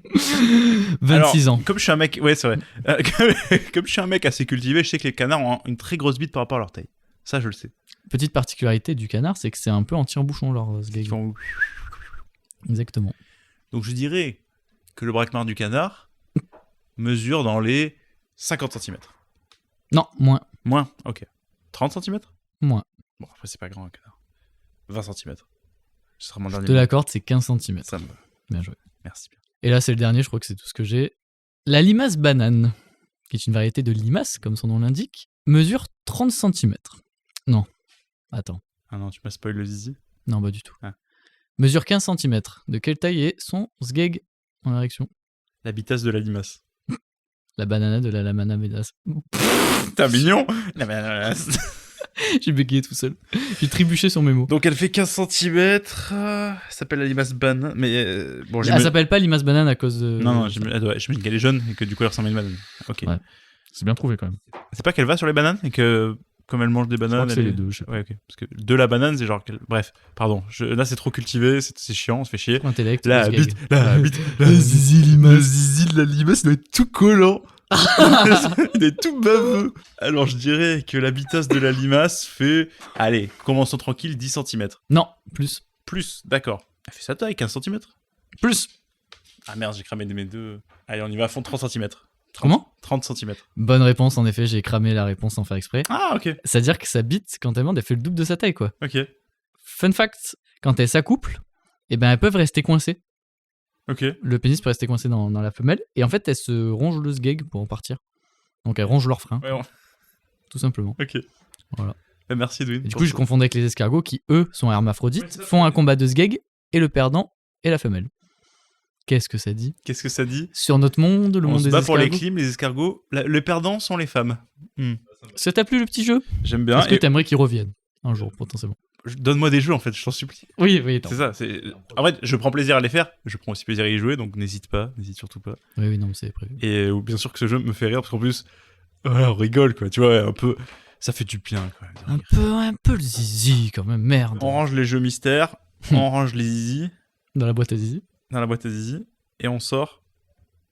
26 ans. Comme je suis un mec, ouais, c'est vrai. Comme je suis un mec assez cultivé, je sais que les canards ont une très grosse bite par rapport à leur taille. Ça, je le sais. Petite particularité du canard, c'est que c'est un peu en tire-bouchon leur Ils Sgeg. font- Exactement. Donc, je dirais que le braquemar du canard mesure dans les 50 cm. Non, moins. Moins, ok. 30 cm. Moins. Bon, après, c'est pas grand un canard. 20 cm. Ce sera mon Je dernier te mot. l'accorde, c'est 15 cm. Ça me... Bien joué. Merci bien. Et là, c'est le dernier, je crois que c'est tout ce que j'ai. La limace banane, qui est une variété de limace, comme son nom l'indique, mesure 30 cm. Non. Attends. Ah non, tu m'as spoil le zizi. Non, pas du tout. Ah. Mesure 15 cm. De quelle taille est son Sgeg en érection? La bitasse de la limace. La banana de la lamana medas. T'es mignon. La bananas. J'ai bégayé tout seul. J'ai trébuché sur mes mots. Donc elle fait 15 cm. S'appelle la limace banane. Mais bon, Elle s'appelle pas limace banane à cause de... Non, j'imagine qu'elle est jeune et que du coup elle ressemble à une banane. Ok. Ouais. C'est bien trouvé quand même. C'est pas qu'elle va sur les bananes et que comme elle mange des Je crois bananes. que c'est elle les est- deux, je sais pas. Ouais, ok. Parce que de la banane, c'est genre. Bref, pardon. Là c'est trop cultivé, c'est chiant, on se fait chier. Intellect. La Sgeg. bite, la bite, la zizi limace. Le zizi de la limace doit être tout collant. Il est tout baveux. Alors je dirais que la bitasse de la limace fait, allez, commençons tranquille, 10 cm. Non, plus. Plus, d'accord. Elle fait sa taille, 15 cm. Plus. Ah merde, j'ai cramé mes deux. Allez, on y va à fond, 30 cm. Comment? 30 cm. Bonne réponse, en effet, j'ai cramé la réponse sans faire exprès. Ah, ok. C'est-à-dire que sa bite, quand elle monte, elle fait le double de sa taille, quoi. Ok. Fun fact, quand elles s'accouplent, eh ben, elles peuvent rester coincées. Ok. Le pénis peut rester coincé dans la femelle, et en fait, elles se rongent le Sgeg pour en partir. Donc elles rongent leur frein, Ouais, bon. tout simplement. Ok. Voilà. Merci Edwin. Et du coup, je confondais avec les escargots qui, eux, sont hermaphrodites, Ouais, ça, font un combat de Sgeg, et le perdant est la femelle. Qu'est-ce que ça dit Qu'est-ce que ça dit? sur notre monde, le On monde se des bat escargots? pour les clims, les escargots. Les perdants sont les femmes. Ça t'a plu le petit jeu? J'aime bien. Est-ce que Et t'aimerais qu'il revienne un jour, potentiellement? donne-moi des jeux en fait, je t'en supplie. Oui, oui, attends. C'est ça. En fait, je prends plaisir à les faire. Je prends aussi plaisir à y jouer, donc n'hésite surtout pas. Oui, oui, non, mais c'est prévu. Et bien sûr que ce jeu me fait rire parce qu'en plus, ouais, on rigole quoi. Tu vois, un peu, ça fait du bien quand même. Un peu le zizi, quand même, merde. On range les jeux mystères, on range les zizi Dans la boîte à zizi. dans la boîte à zizi et on sort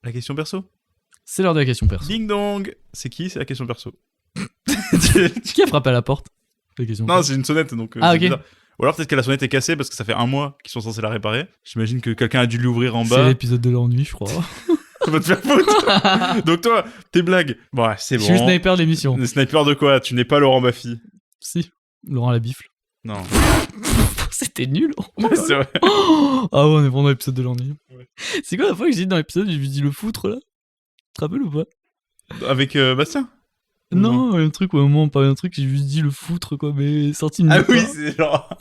la question perso. C'est l'heure de la question perso. Ding dong. C'est qui? C'est la question perso. Qui a frappé à la porte? La question Non, c'est une sonnette donc. Ah, c'est ok. bizarre. Ou alors peut-être que la sonnette est cassée parce que ça fait un mois qu'ils sont censés la réparer. J'imagine que quelqu'un a dû l'ouvrir en C'est bas. l'épisode de l'ennui, je crois. Ça va te faire foutre. Donc toi, tes blagues. Bon, ouais, c'est Je bon. suis le sniper de l'émission. Le sniper de quoi? Tu n'es pas Laurent Baffy. Si, Laurent la bifle. Non. C'était nul. Ouais, c'est vrai. Ah ouais, on est vraiment dans l'épisode de l'ennui. C'est quoi la fois que j'ai dit dans l'épisode, j'ai dit le foutre là? Tu te rappelles ou pas? Avec Bastien? Non, un truc où à un moment on parlait d'un truc, j'ai juste dit le foutre quoi, mais sorti de Ah nulle oui, part. c'est genre.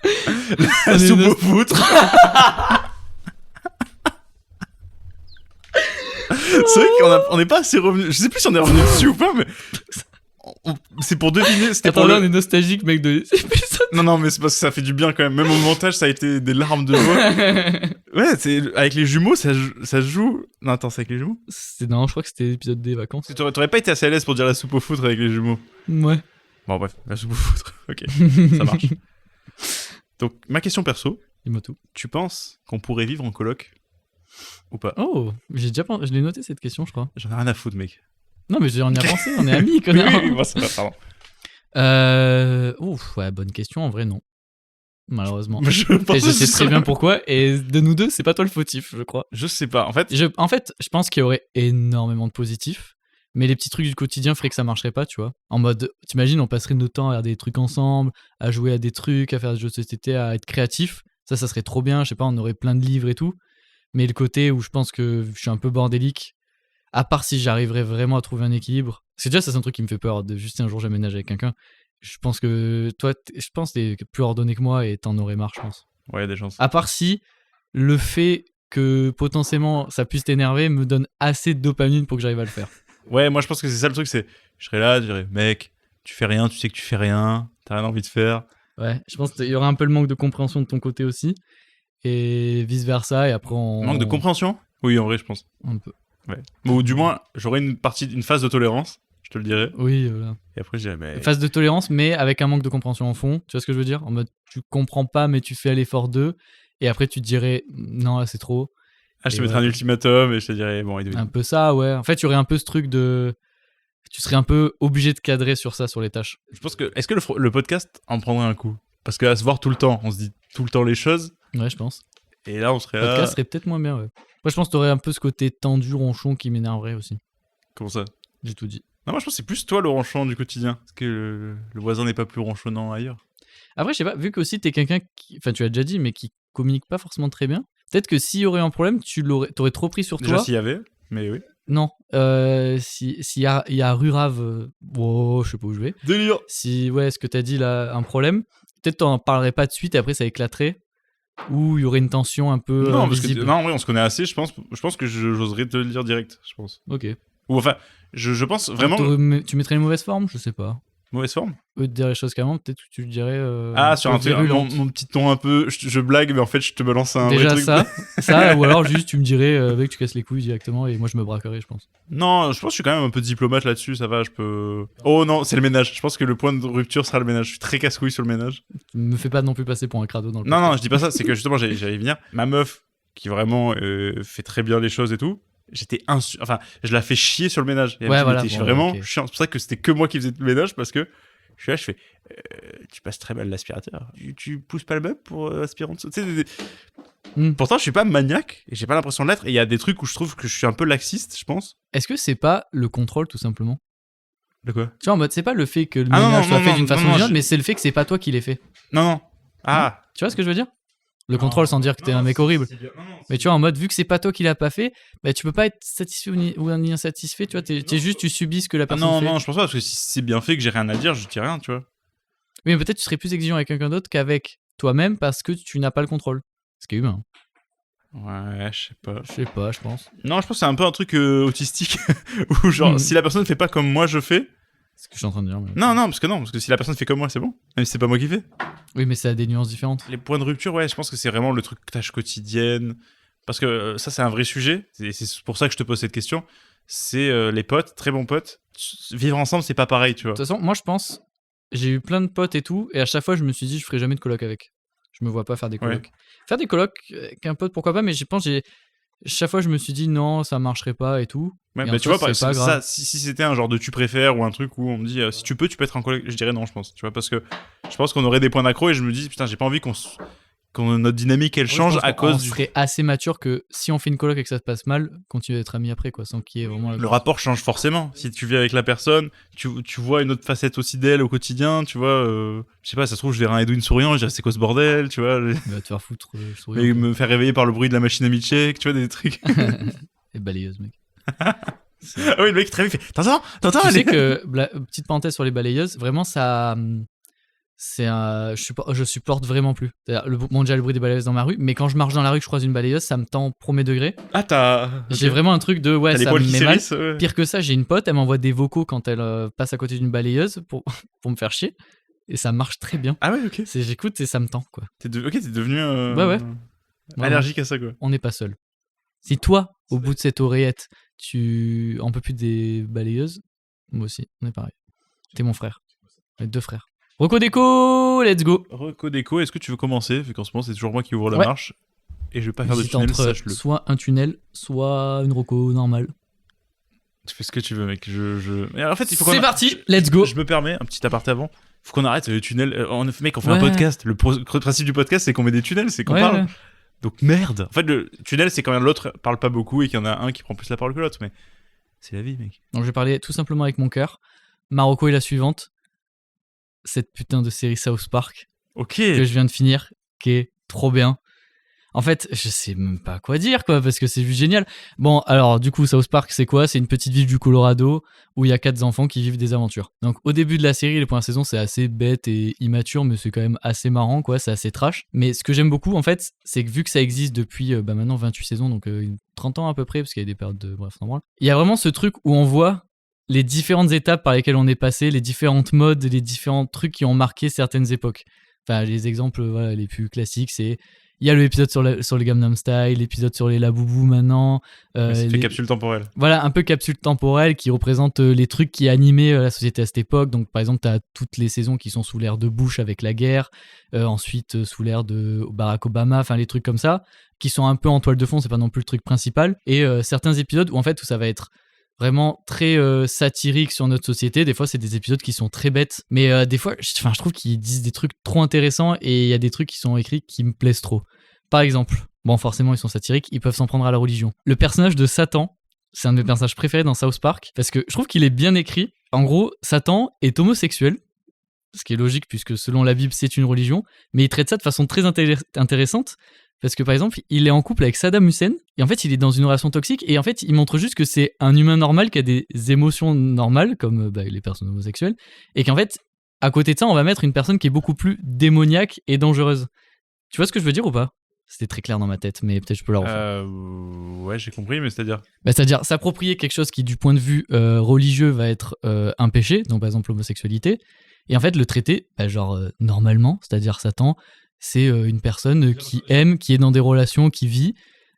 On La est soupe nos- au foutre. C'est vrai qu'on n'est pas assez revenu. Je sais plus si on est revenu dessus ou pas, mais. C'est pour deviner. C'était Attends, pour là le- on est nostalgique mec de l'épisode. Non, non, mais c'est parce que ça fait du bien quand même. Même au montage, ça a été des larmes de joie. Ouais, avec les jumeaux, ça se joue. Non, attends, c'est avec les jumeaux? Non, je crois que c'était l'épisode des vacances. T'aurais pas été assez à l'aise pour dire la soupe au foutre avec les jumeaux. Ouais. Bon, bref, la soupe au foutre. Ok, ça marche. Donc, ma question perso, Dis-moi tout. tu penses qu'on pourrait vivre en coloc ou pas? Oh, j'ai déjà je l'ai noté cette question, je crois. J'en ai rien à foutre, mec. Non, mais on y a pensé, on est amis, Oui, connard. oui, moi, ça va, pardon. Ouf, ouais, bonne question. En vrai, non. Malheureusement. Je Et pense je que sais ce très serait- bien pourquoi. Et de nous deux, c'est pas toi le fautif, je crois. Je sais pas. En fait, En fait, je pense qu'il y aurait énormément de positifs. Mais les petits trucs du quotidien feraient que ça marcherait pas, tu vois. En mode, t'imagines, on passerait notre temps à faire des trucs ensemble, à jouer à des trucs, à faire des jeux de société, à être créatif. Ça serait trop bien. Je sais pas, on aurait plein de livres et tout. Mais le côté où je pense que je suis un peu bordélique, à part si j'arriverais vraiment à trouver un équilibre. C'est déjà, ça, c'est un truc qui me fait peur, de juste un jour j'aménage avec quelqu'un. Je pense que toi, je pense que t'es plus ordonné que moi et t'en aurais marre, je pense. ouais, y a des chances. À part si le fait que potentiellement ça puisse t'énerver me donne assez de dopamine pour que j'arrive à le faire. Ouais, moi, je pense que c'est ça le truc. C'est, je serais là, je dirais, mec, tu fais rien, tu sais que tu fais rien, t'as rien envie de faire. Ouais, je pense qu'il y aura un peu le manque de compréhension de ton côté aussi. Et vice versa, et après on. Manque de compréhension? Oui, en vrai, je pense. Un peu. Ouais. Ou du moins, j'aurais une phase de tolérance. je te le dirai. Oui, voilà. Et après, je dirais, mais. Phase de tolérance, mais avec un manque de compréhension en fond. Tu vois ce que je veux dire? En mode, tu comprends pas, mais tu fais l'effort d'eux. Et après, tu te dirais, non, là, c'est trop. Ah, je te Et mettrais un ultimatum et je te dirais, bon, il doit. Un peu ça, ouais. En fait, il y aurait un peu ce truc de. Tu serais un peu obligé de cadrer sur ça, sur les tâches. Je pense que. Est-ce que le podcast en prendrait un coup? Parce qu'à se voir tout le temps, on se dit tout le temps les choses. Ouais, je pense. Et là, on serait Le là. podcast serait peut-être moins bien, ouais. Moi, je pense que t'aurais un peu ce côté tendu, ronchon qui m'énerverait aussi. Comment ça? J'ai tout dit. Non, moi, je pense que c'est plus toi le ronchon du quotidien. Parce que le voisin n'est pas plus ronchonnant ailleurs. Après, je sais pas, vu que aussi t'es quelqu'un qui. Enfin, tu l'as déjà dit, mais qui communique pas forcément très bien. Peut-être que s'il y aurait un problème, t'aurais trop pris sur Déjà, toi. s'il y avait, mais oui. Non. S'il y a Rurave. Oh, je sais pas où je vais. Délire! Si, ouais, ce que t'as dit là, un problème, peut-être t'en parlerais pas de suite et après ça éclaterait. Ou il y aurait une tension un peu. Non, parce que. visible. Non, oui, on se connaît assez, je pense que j'oserais te le dire direct, je pense. Ok. Ou enfin, je pense vraiment. Tu mettrais les mauvaises formes? Je sais pas. Mauvaise forme? Au lieu de dire les choses calmement, peut-être que tu le dirais. Sur un truc, mon petit ton un peu. Je blague, mais en fait, je te balance un Déjà vrai truc. ça, ou alors juste tu me dirais, mec, tu casses les couilles directement et moi je me braquerais, je pense. Non, je pense que je suis quand même un peu diplomate là-dessus, ça va, je peux. Oh non, c'est le ménage. Je pense que le point de rupture sera le ménage. Je suis très casse-couille sur le ménage. Tu me fais pas non plus passer pour un crado dans le Non, podcast. je dis pas ça, c'est que justement, j'allais y venir. Ma meuf, qui vraiment fait très bien les choses et tout, enfin, je la fais chier sur le ménage. Et elle me Ouais, dit, voilà, mais t'es bon, vraiment ok. chiant. C'est pour ça que c'était que moi qui faisais le ménage parce que je suis là, je fais. Tu passes très mal l'aspirateur. Tu pousses pas le meuble pour aspirer en dessous. Tu sais, Pourtant, je suis pas maniaque et j'ai pas l'impression de l'être. Et il y a des trucs où je trouve que je suis un peu laxiste, je pense. Est-ce que c'est pas le contrôle tout simplement? De quoi? Tu vois, en mode, c'est pas le fait que le Ah non, ménage non, soit non, fait non, d'une façon non, différente, je- mais c'est le fait que c'est pas toi qui l'ai fait. Non. Ah. Tu vois ce que je veux dire? Le contrôle sans dire que t'es un mec horrible. Mais tu vois, en mode, vu que c'est pas toi qui l'as pas fait, bah, tu peux pas être satisfait ou ni insatisfait, tu vois, t'es juste, tu subis ce que la Ah personne non, fait. non, je pense pas, parce que si c'est bien fait, que j'ai rien à dire, je dis rien, tu vois. Oui, mais peut-être tu serais plus exigeant avec quelqu'un d'autre qu'avec toi-même parce que tu n'as pas le contrôle. Ce qui est humain. Ouais, je sais pas. Je sais pas, je pense. Non, je pense que c'est un peu un truc autistique, où genre, si la personne fait pas comme moi, je fais. C'est ce que je suis en train de dire. mais- Non, parce que si la personne fait comme moi, c'est bon. Même si c'est pas moi qui fais. Oui, mais ça a des nuances différentes. Les points de rupture, ouais, je pense que c'est vraiment le truc tâche quotidienne. Parce que ça, c'est un vrai sujet. C'est pour ça que je te pose cette question. C'est les potes, très bons potes. Vivre ensemble, c'est pas pareil, tu vois. De toute façon, moi je pense, j'ai eu plein de potes et tout, et à chaque fois je me suis dit, je ferai jamais de coloc avec. Je me vois pas faire des colocs. Faire des colocs avec un pote, pourquoi pas, mais je pense, chaque fois je me suis dit, non, ça marcherait pas et tout. Ouais, Et bah en tu vois, soi, par c'est pas exemple, ça, grave. si c'était un genre de tu préfères ou un truc où on me dit si tu peux être en coloc, je dirais non, je pense. Tu vois, parce que je pense qu'on aurait des points d'accro et je me dis, putain, j'ai pas envie qu'on notre dynamique elle Oui, change je pense à qu'on cause du. serait assez mature que si on fait une coloc et que ça se passe mal, continuer d'être amis après, quoi, sans qu'il y ait vraiment la Le rapport change forcément. Si tu vis avec la personne, tu vois une autre facette aussi d'elle au quotidien, tu vois. Je sais pas, ça se trouve, je verrai un Edwin souriant, je dirais c'est quoi ce bordel, tu vois. Il va te faire foutre, sourire. Et me faire réveiller par le bruit de la machine à milkshake, tu vois, des trucs. Et balayeuse, mec. Ah oui, le mec très vite fait. T'entends, Tu elle sais est- que, petite parenthèse sur les balayeuses, vraiment ça. Je supporte vraiment plus. C'est-à-dire, déjà le bruit des balayeuses dans ma rue, mais quand je marche dans la rue, que je croise une balayeuse, ça me tend au premier degré. Ah, t'as. J'ai vraiment un truc de ouais, T'as les ça poils me qui met mal. s'hérissent, ouais. Pire que ça, j'ai une pote, elle m'envoie des vocaux quand elle passe à côté d'une balayeuse pour, pour me faire chier. Et ça marche très bien. Ah ouais, ok. J'écoute et ça me tend, quoi. Ok, t'es devenu. Ouais. Allergique à ça, quoi. On n'est pas seul. Si toi, au bout de cette oreillette, tu en peux plus des balayeuses, moi aussi, on est pareil. T'es mon frère. On est deux frères. Rocco Déco, let's go. Reco Déco, est-ce que tu veux commencer? Vu qu'en ce moment, c'est toujours moi qui ouvre la Ouais. marche. Et je vais pas faire de J'hésite tunnel, entre sache-le. soit un tunnel, soit une Rocco normale. Tu fais ce que tu veux, mec. Mais en fait, il faut C'est qu'on. parti, let's go. Je me permets, un petit aparté avant. Faut qu'on arrête le tunnel. Mec, on fait Ouais. un podcast. Le principe du podcast, c'est qu'on met des tunnels, c'est qu'on Ouais, parle. ouais. Donc merde. En fait, le tunnel, c'est quand l'autre parle pas beaucoup et qu'il y en a un qui prend plus la parole que l'autre. Mais c'est la vie, mec. Donc je vais parler tout simplement avec mon cœur. Marocco est la suivante. Cette putain de série South Park Ok. que je viens de finir, qui est trop bien. En fait, je sais même pas quoi dire, quoi, parce que c'est juste génial. Bon, alors, du coup, South Park, c'est quoi? C'est une petite ville du Colorado où il y a 4 enfants qui vivent des aventures. Donc, au début de la série, les premières saisons, c'est assez bête et immature, mais c'est quand même assez marrant, quoi, c'est assez trash. Mais ce que j'aime beaucoup, en fait, c'est que vu que ça existe depuis maintenant 28 saisons, donc 30 ans à peu près, parce qu'il y a des périodes de. Bref, non, il y a vraiment ce truc où on voit les différentes étapes par lesquelles on est passé, les différentes modes, les différents trucs qui ont marqué certaines époques. Enfin, les exemples voilà, les plus classiques, c'est Il y a l'épisode sur le Gangnam Style, l'épisode sur les Laboubou maintenant. C'est fait capsule temporelle. Voilà, un peu capsule temporelle qui représente les trucs qui animaient la société à cette époque. Donc, par exemple, tu as toutes les saisons qui sont sous l'ère de Bush avec la guerre, ensuite sous l'ère de Barack Obama, enfin les trucs comme ça, qui sont un peu en toile de fond, c'est pas non plus le truc principal. Et certains épisodes où ça va être vraiment très satirique sur notre société. Des fois, c'est des épisodes qui sont très bêtes. Mais des fois, je trouve qu'ils disent des trucs trop intéressants et il y a des trucs qui sont écrits qui me plaisent trop. Par exemple, bon, forcément, ils sont satiriques, ils peuvent s'en prendre à la religion. Le personnage de Satan, c'est un de mes personnages préférés dans South Park parce que je trouve qu'il est bien écrit. En gros, Satan est homosexuel, ce qui est logique puisque selon la Bible, c'est une religion, mais il traite ça de façon très intéressante. Parce que par exemple, il est en couple avec Saddam Hussein et en fait, il est dans une relation toxique et en fait, il montre juste que c'est un humain normal qui a des émotions normales comme les personnes homosexuelles et qu'en fait, à côté de ça, on va mettre une personne qui est beaucoup plus démoniaque et dangereuse. Tu vois ce que je veux dire ou pas ? C'était très clair dans ma tête, mais peut-être je peux la refaire. Ouais, j'ai compris, mais c'est-à-dire c'est-à-dire s'approprier quelque chose qui, du point de vue religieux, va être un péché, donc par exemple l'homosexualité, et en fait le traiter, normalement, c'est-à-dire Satan, c'est une personne qui aime, qui est dans des relations, qui vit,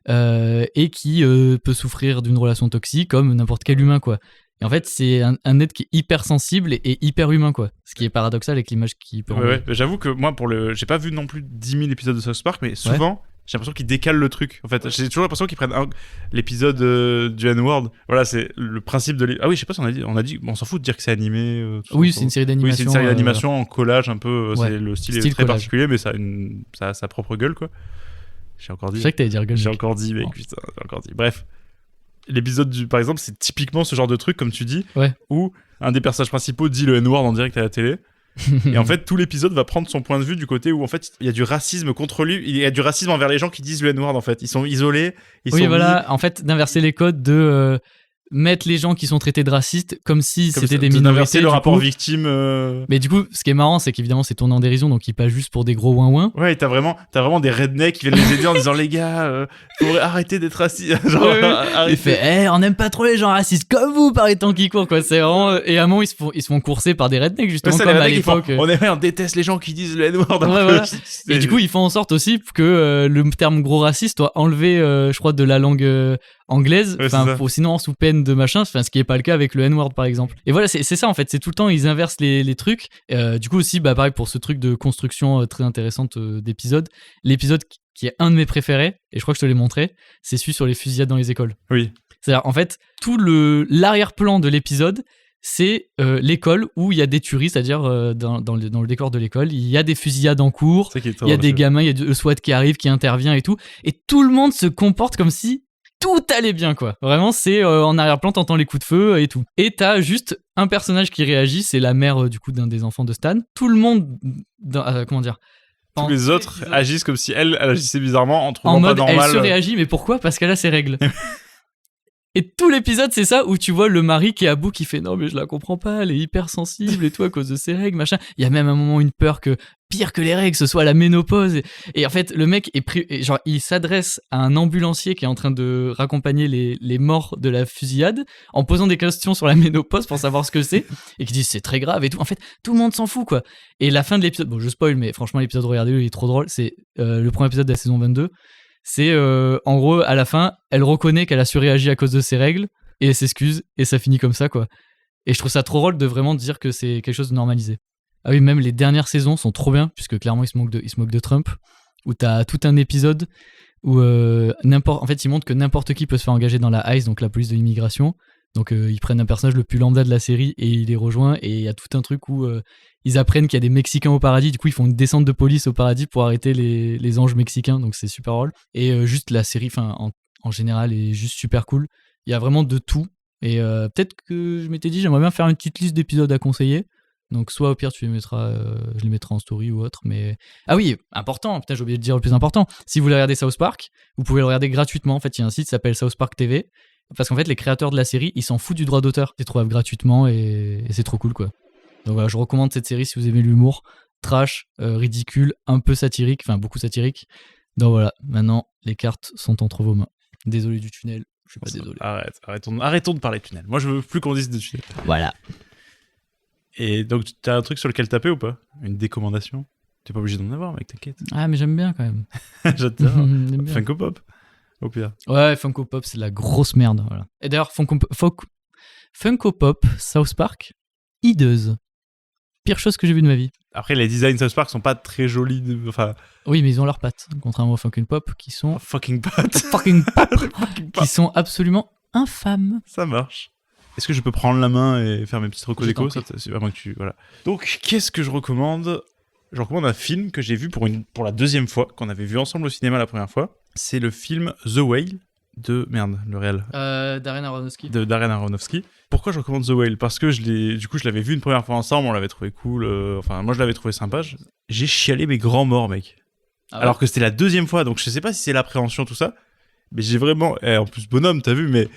et qui peut souffrir d'une relation toxique comme n'importe quel humain, quoi. Et en fait, c'est un être qui est hyper sensible et hyper humain, quoi. Ce qui est paradoxal avec l'image qui peut ouais. J'avoue que moi, j'ai pas vu non plus 10 000 épisodes de South Park, mais souvent, j'ai l'impression qu'ils décalent le truc. En fait, j'ai toujours l'impression qu'ils prennent l'épisode du N-Word. Voilà, c'est le principe de Ah oui, je sais pas si on a dit on s'en fout de dire que c'est animé. Oui, c'est une série d'animation. Oui, c'est une série d'animation en collage un peu. Ouais. Le style est très collage. Particulier, mais ça a sa propre gueule, quoi. J'ai encore dit. Je sais que t'allais dire gueule. J'ai encore dit, mec, putain, j'ai encore dit. Bref. L'épisode par exemple, c'est typiquement ce genre de truc, comme tu dis, où un des personnages principaux dit le N-word en direct à la télé. Et en fait, tout l'épisode va prendre son point de vue du côté où en fait, il y a du racisme contre lui, il y a du racisme envers les gens qui disent le N-word en fait. Ils sont isolés. En fait, d'inverser les codes de mettre les gens qui sont traités de racistes comme si c'était des minorités. D'inverser le rapport victime. Mais du coup, ce qui est marrant, c'est qu'évidemment, c'est tourné en dérision, donc il passe juste pour des gros ouin-ouin. Ouais, et t'as vraiment des rednecks qui viennent les aider en disant les gars, faudrait arrêter d'être racistes. Il fait, on n'aime pas trop les gens racistes comme vous par les temps qui courent, quoi. C'est vraiment. Et à un moment, ils se font courser par des rednecks, justement, comme à l'époque. On déteste les gens qui disent le N-word. Voilà. Et du coup, ils font en sorte aussi que le terme gros raciste soit enlevé, je crois, de la langue anglaise, sinon sous peine de machin, ce qui est pas le cas avec le N-word par exemple. Et voilà, c'est ça en fait, c'est tout le temps ils inversent les trucs. Du coup aussi, pareil pour ce truc de construction très intéressante d'épisode. L'épisode qui est un de mes préférés, et je crois que je te l'ai montré, c'est celui sur les fusillades dans les écoles. Oui. C'est-à-dire en fait, tout l'arrière-plan de l'épisode, c'est l'école où il y a des tueries, c'est-à-dire dans le décor de l'école, il y a des fusillades en cours, il y a des gamins, il y a le SWAT qui arrive, qui intervient et tout, et tout le monde se comporte comme si tout allait bien, quoi. Vraiment, c'est en arrière-plan, t'entends les coups de feu et tout. Et t'as juste un personnage qui réagit, c'est la mère du coup d'un des enfants de Stan. Tout le monde, comment dire, tous les autres agissent comme si elle agissait bizarrement en trouvant pas normal. Elle se réagit, mais pourquoi ? Parce qu'elle a ses règles. Et tout l'épisode, c'est ça, où tu vois le mari qui est à bout, qui fait « Non, mais je la comprends pas, elle est hyper sensible et tout à cause de ses règles, machin. » Il y a même un moment une peur que, pire que les règles, ce soit la ménopause. Et en fait, le mec il s'adresse à un ambulancier qui est en train de raccompagner les morts de la fusillade, en posant des questions sur la ménopause pour savoir ce que c'est, et qui dit « C'est très grave et tout. » En fait, tout le monde s'en fout, quoi. Et la fin de l'épisode, bon, je spoil, mais franchement, l'épisode, regardez-le, il est trop drôle. C'est le premier épisode de la saison 22. C'est en gros, à la fin, elle reconnaît qu'elle a surréagi à cause de ses règles et elle s'excuse et ça finit comme ça, quoi. Et je trouve ça trop drôle de vraiment dire que c'est quelque chose de normalisé. Ah oui, même les dernières saisons sont trop bien, puisque clairement ils se moquent de Trump, où t'as tout un épisode où en fait ils montrent que n'importe qui peut se faire engager dans la ICE, donc la police de l'immigration. Donc ils prennent un personnage le plus lambda de la série et il les rejoint, et il y a tout un truc où ils apprennent qu'il y a des Mexicains au paradis, du coup ils font une descente de police au paradis pour arrêter les anges mexicains, donc c'est super drôle. Et juste la série en général est juste super cool, il y a vraiment de tout, et peut-être que je m'étais dit j'aimerais bien faire une petite liste d'épisodes à conseiller, donc soit au pire je les mettrai en story ou autre, mais... Ah oui, important, putain j'ai oublié de dire le plus important, si vous voulez regarder South Park, vous pouvez le regarder gratuitement, en fait il y a un site qui s'appelle South Park TV, parce qu'en fait les créateurs de la série ils s'en foutent du droit d'auteur, ils les trouvent gratuitement et c'est trop cool, quoi. Donc voilà, je recommande cette série si vous aimez l'humour trash, ridicule, un peu satirique, enfin beaucoup satirique. Donc voilà, maintenant les cartes sont entre vos mains. Désolé du tunnel, je suis pas désolé. Arrêtons de parler de tunnel. Moi je veux plus qu'on dise de tunnel. Voilà. Et donc t'as un truc sur lequel taper ou pas ? Une décommandation ? T'es pas obligé d'en avoir, mec, t'inquiète. Ah, mais j'aime bien quand même. J'adore. J'aime bien. Funko Pop, au pire. Ouais, Funko Pop, c'est de la grosse merde. Voilà. Et d'ailleurs, Funko Pop, South Park, hideuse. Pire chose que j'ai vue de ma vie. Après, les designs South Park sont pas très jolis. Enfin, Oui, mais ils ont leurs pattes, contrairement aux Funko Pop, qui sont fucking potes. fucking pop, Fucking qui pop. sont absolument infâmes. Ça marche. Est-ce que je peux prendre la main et faire mes petites recos Je t'en déco? prie. C'est vraiment que tu... Voilà. Donc, qu'est-ce que je recommande? Je recommande un film que j'ai vu pour la deuxième fois, qu'on avait vu ensemble au cinéma la première fois. C'est le film The Whale de... Merde, le réel. Darren Aronofsky. De Darren Aronofsky. Pourquoi je recommande The Whale? Parce que je l'avais vu une première fois ensemble, on l'avait trouvé cool. Enfin, moi, je l'avais trouvé sympa. J'ai chialé mes grands morts, mec. Ah ouais. Alors que c'était la deuxième fois, donc je sais pas si c'est l'appréhension, tout ça. Mais j'ai vraiment... en plus, bonhomme, t'as vu, mais...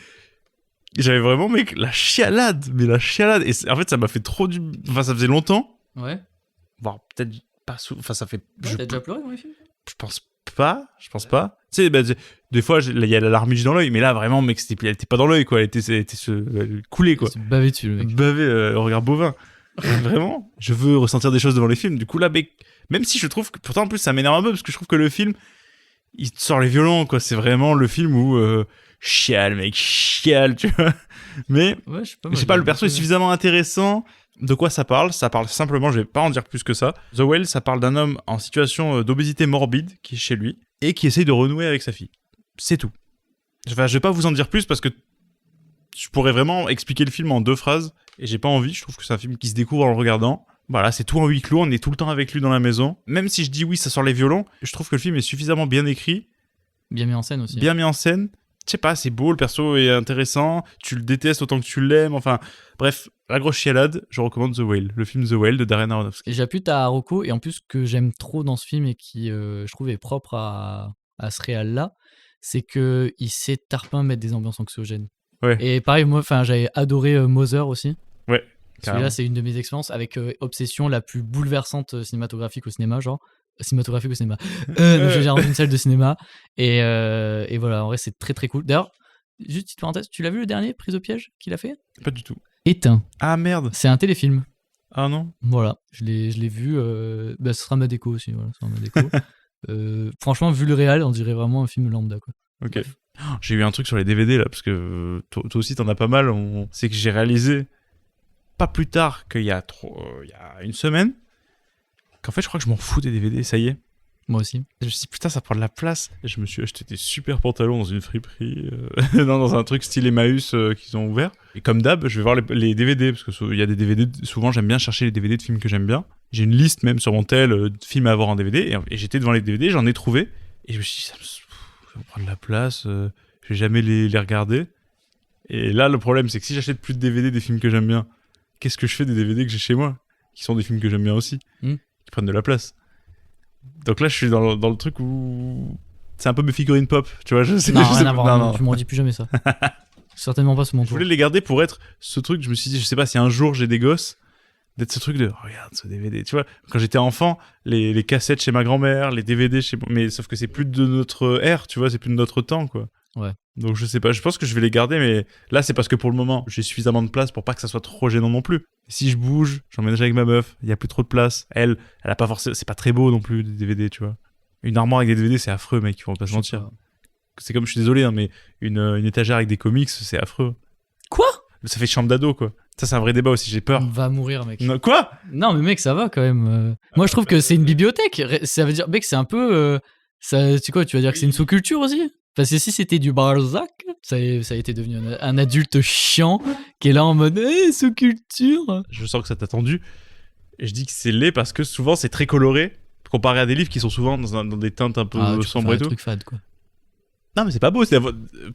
J'avais vraiment, mec, la chialade. Mais la chialade. Et en fait, ça m'a fait trop du... Enfin, ça faisait longtemps. Ouais. Voire peut-être pas souvent. Enfin, ça fait... T'as déjà pleuré dans les films? Je pense pas. Tu sais, des fois, il y a la larmiche dans l'œil, mais là, vraiment, mec, elle était pas dans l'œil, quoi. Elle coulait, quoi. C'est bavé dessus, le mec. Bavé au regard bovin. Vraiment, je veux ressentir des choses devant les films. Du coup, là, mec, même si je trouve que... Pourtant, en plus, ça m'énerve un peu, parce que je trouve que le film, il te sort les violons, quoi. C'est vraiment le film où... chiale, mec, chiale, tu vois. Mais, Ouais, je je sais pas, le perso est suffisamment intéressant. De quoi ça parle? Ça parle simplement, je vais pas en dire plus que ça. The Whale, ça parle d'un homme en situation d'obésité morbide qui est chez lui et qui essaye de renouer avec sa fille. C'est tout. Enfin, je vais pas vous en dire plus parce que je pourrais vraiment expliquer le film en 2 phrases et j'ai pas envie. Je trouve que c'est un film qui se découvre en le regardant. Voilà, c'est tout en huis clos, on est tout le temps avec lui dans la maison. Même si je dis oui, ça sort les violons, je trouve que le film est suffisamment bien écrit, Bien mis en scène aussi. bien mis en scène. Je sais pas, c'est beau, le perso est intéressant, tu le détestes autant que tu l'aimes, enfin... Bref, la grosse chialade, je recommande The Whale, le film The Whale de Darren Aronofsky. Et j'appuie ta Rocco, et en plus, ce que j'aime trop dans ce film et qui, je trouve, est propre à ce réal-là, c'est qu'il sait tarpin mettre des ambiances anxiogènes. Ouais. Et pareil, moi, j'avais adoré Mother aussi. Ouais, Celui-là, carrément. c'est une de mes expériences avec Obsession la plus bouleversante cinématographique au cinéma, genre. Cinématographique au cinéma. Donc, j'ai dans une salle de cinéma. Et voilà, en vrai, c'est très très cool. D'ailleurs, juste petite parenthèse, tu l'as vu le dernier, Prise au piège, qu'il a fait? Pas du tout. Éteint. Ah merde. C'est un téléfilm. Ah non. Voilà, je l'ai vu. Ce sera ma déco aussi. Voilà, ce sera ma déco. Franchement, vu le réal, on dirait vraiment un film lambda, quoi. Ok. Bref. J'ai eu un truc sur les DVD là, parce que toi aussi t'en as pas mal. C'est que j'ai réalisé, pas plus tard qu'il y a une semaine, qu'en fait je crois que je m'en fous des DVD, ça y est. Moi aussi. Je me suis dit, putain, ça prend de la place. Et je me suis acheté des super pantalons dans une friperie, non, dans un truc style Emmaüs qu'ils ont ouvert. Et comme d'hab, je vais voir les DVD, parce qu'il y a des DVD, souvent j'aime bien chercher les DVD de films que j'aime bien. J'ai une liste même sur mon tel de films à avoir en DVD, et j'étais devant les DVD, j'en ai trouvé, et je me suis dit, ça va prendre de la place, je vais jamais les regarder. Et là, le problème, c'est que si j'achète plus de DVD des films que j'aime bien, qu'est-ce que je fais des DVD que j'ai chez moi, qui sont des films que j'aime bien aussi, qui prennent de la place. Donc là, je suis dans le truc où c'est un peu mes figurines pop, tu vois. Non, rien à voir. Non, tu m'en dis plus jamais ça. Certainement pas sur mon Je tour. voulais les garder pour être ce truc. Je me suis dit, je sais pas si un jour j'ai des gosses, d'être ce truc de regarde ce DVD. Tu vois, quand j'étais enfant, les cassettes chez ma grand-mère, les DVD chez. Mais sauf que c'est plus de notre ère, tu vois, c'est plus de notre temps, quoi. Ouais. Donc je sais pas, je pense que je vais les garder, mais là c'est parce que pour le moment j'ai suffisamment de place pour pas que ça soit trop gênant non plus. Si je bouge, j'emménage avec ma meuf, il y a plus trop de place. Elle a pas forcément, c'est pas très beau non plus des DVD, tu vois. Une armoire avec des DVD c'est affreux, mec, ils vont pas se mentir. C'est comme, je suis désolé, hein, mais une étagère avec des comics c'est affreux. Quoi? Ça fait chambre d'ado, quoi. Ça c'est un vrai débat aussi, j'ai peur. On va mourir, mec. Non, quoi? Non, mais mec, ça va quand même. Moi, je trouve que c'est une bibliothèque. Ça veut dire, mec, c'est un peu. Ça, tu sais quoi, tu vas dire que c'est une sous-culture aussi? Parce que si c'était du Balzac, ça a été devenu un adulte chiant qui est là en mode sous-culture. Je sens que ça t'a tendu. Et je dis que c'est laid parce que souvent c'est très coloré, comparé à des livres qui sont souvent dans des teintes un peu sombres et tout. Truc fade, quoi. Non, mais c'est pas beau.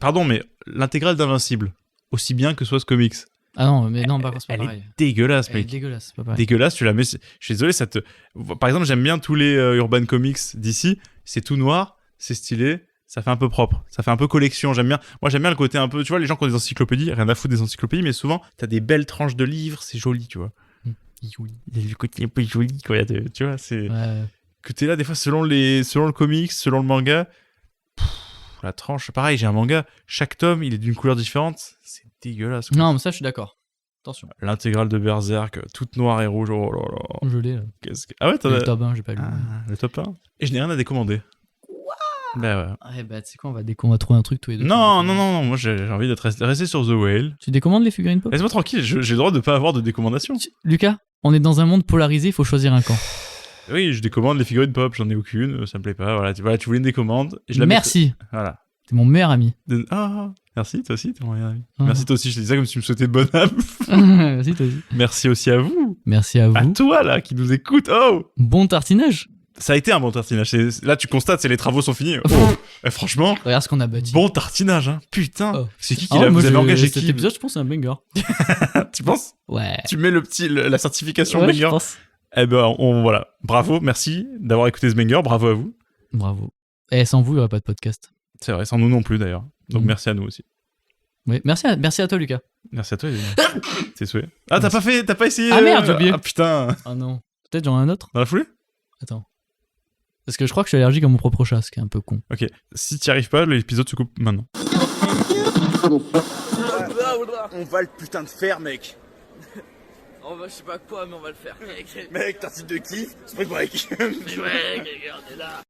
Pardon, mais l'intégrale d'Invincible, aussi bien que soit ce comics. Ah non, mais non, par contre, c'est pas Elle pareil. est dégueulasse, Elle est mec. dégueulasse, c'est pas pareil. Dégueulasse, tu la mets. Je suis désolé, ça te. Par exemple, j'aime bien tous les Urban Comics d'ici. C'est tout noir, c'est stylé. Ça fait un peu propre, ça fait un peu collection, j'aime bien. Moi j'aime bien le côté un peu, tu vois, les gens qui ont des encyclopédies, rien à foutre des encyclopédies, mais souvent t'as des belles tranches de livres, c'est joli, tu vois. Il y a le côté un peu joli, quoi. Tu vois, c'est. Ouais. Que t'es là, des fois, selon le comics, selon le manga, la tranche, pareil, j'ai un manga, chaque tome il est d'une couleur différente, c'est dégueulasse, quoi. Non, mais ça, je suis d'accord. Attention. L'intégrale de Berserk, toute noire et rouge. Oh là là. Je l'ai, là. Ah ouais, t'en Le as... top 1, j'ai pas lu. Le top 1. Et je n'ai rien à décommander. Bah ouais. Ouais, bah, tu sais quoi, on va trouver un truc tous les deux. Non, moi j'ai envie d'être resté sur The Whale. Tu décommandes les figurines pop? Laisse-moi tranquille, j'ai le droit de pas avoir de décommandation. Lucas, on est dans un monde polarisé, il faut choisir un camp. Oui, je décommande les figurines pop, j'en ai aucune, ça me plaît pas. Voilà, tu voulais une décommande. Et je la Merci. Voilà. T'es mon meilleur ami. Merci, toi aussi, t'es mon meilleur ami. Ah. Merci, toi aussi, je te dis ça comme si tu me souhaitais bonne âme. Merci, toi aussi. Merci aussi à vous. Merci à vous. À toi, là, qui nous écoute. Oh! Bon tartinage. Ça a été un bon tartinage. Là, tu constates, les travaux sont finis. Oh! Franchement, Regarde ce qu'on a bâti. bon tartinage, hein. Putain. Oh. C'est qui Ah ouais, moi, vous avez engagé cet qui? épisode, je pense, c'est un banger. Tu penses? Ouais. Tu mets la certification Ouais, je banger? pense. Eh ben, voilà. Bravo, merci d'avoir écouté ce banger. Bravo à vous. Bravo. Et sans vous, il n'y aurait pas de podcast. C'est vrai, sans nous non plus d'ailleurs. Donc merci à nous aussi. Oui, merci à toi, Lucas. Merci à toi. C'est souhait. Ah, t'as pas essayé. Ah merde, j'ai oublié. Ah putain. Ah non. Peut-être j'en ai un autre. Dans la foulée? Attends. Parce que je crois que je suis allergique à mon propre chat, ce qui est un peu con. Ok. Si t'y arrives pas, l'épisode se coupe maintenant. On va le putain de faire, mec. On va, je sais pas quoi, mais on va le faire. Mec, t'as un type de kiff, Spring Break. Mais ouais, on est là.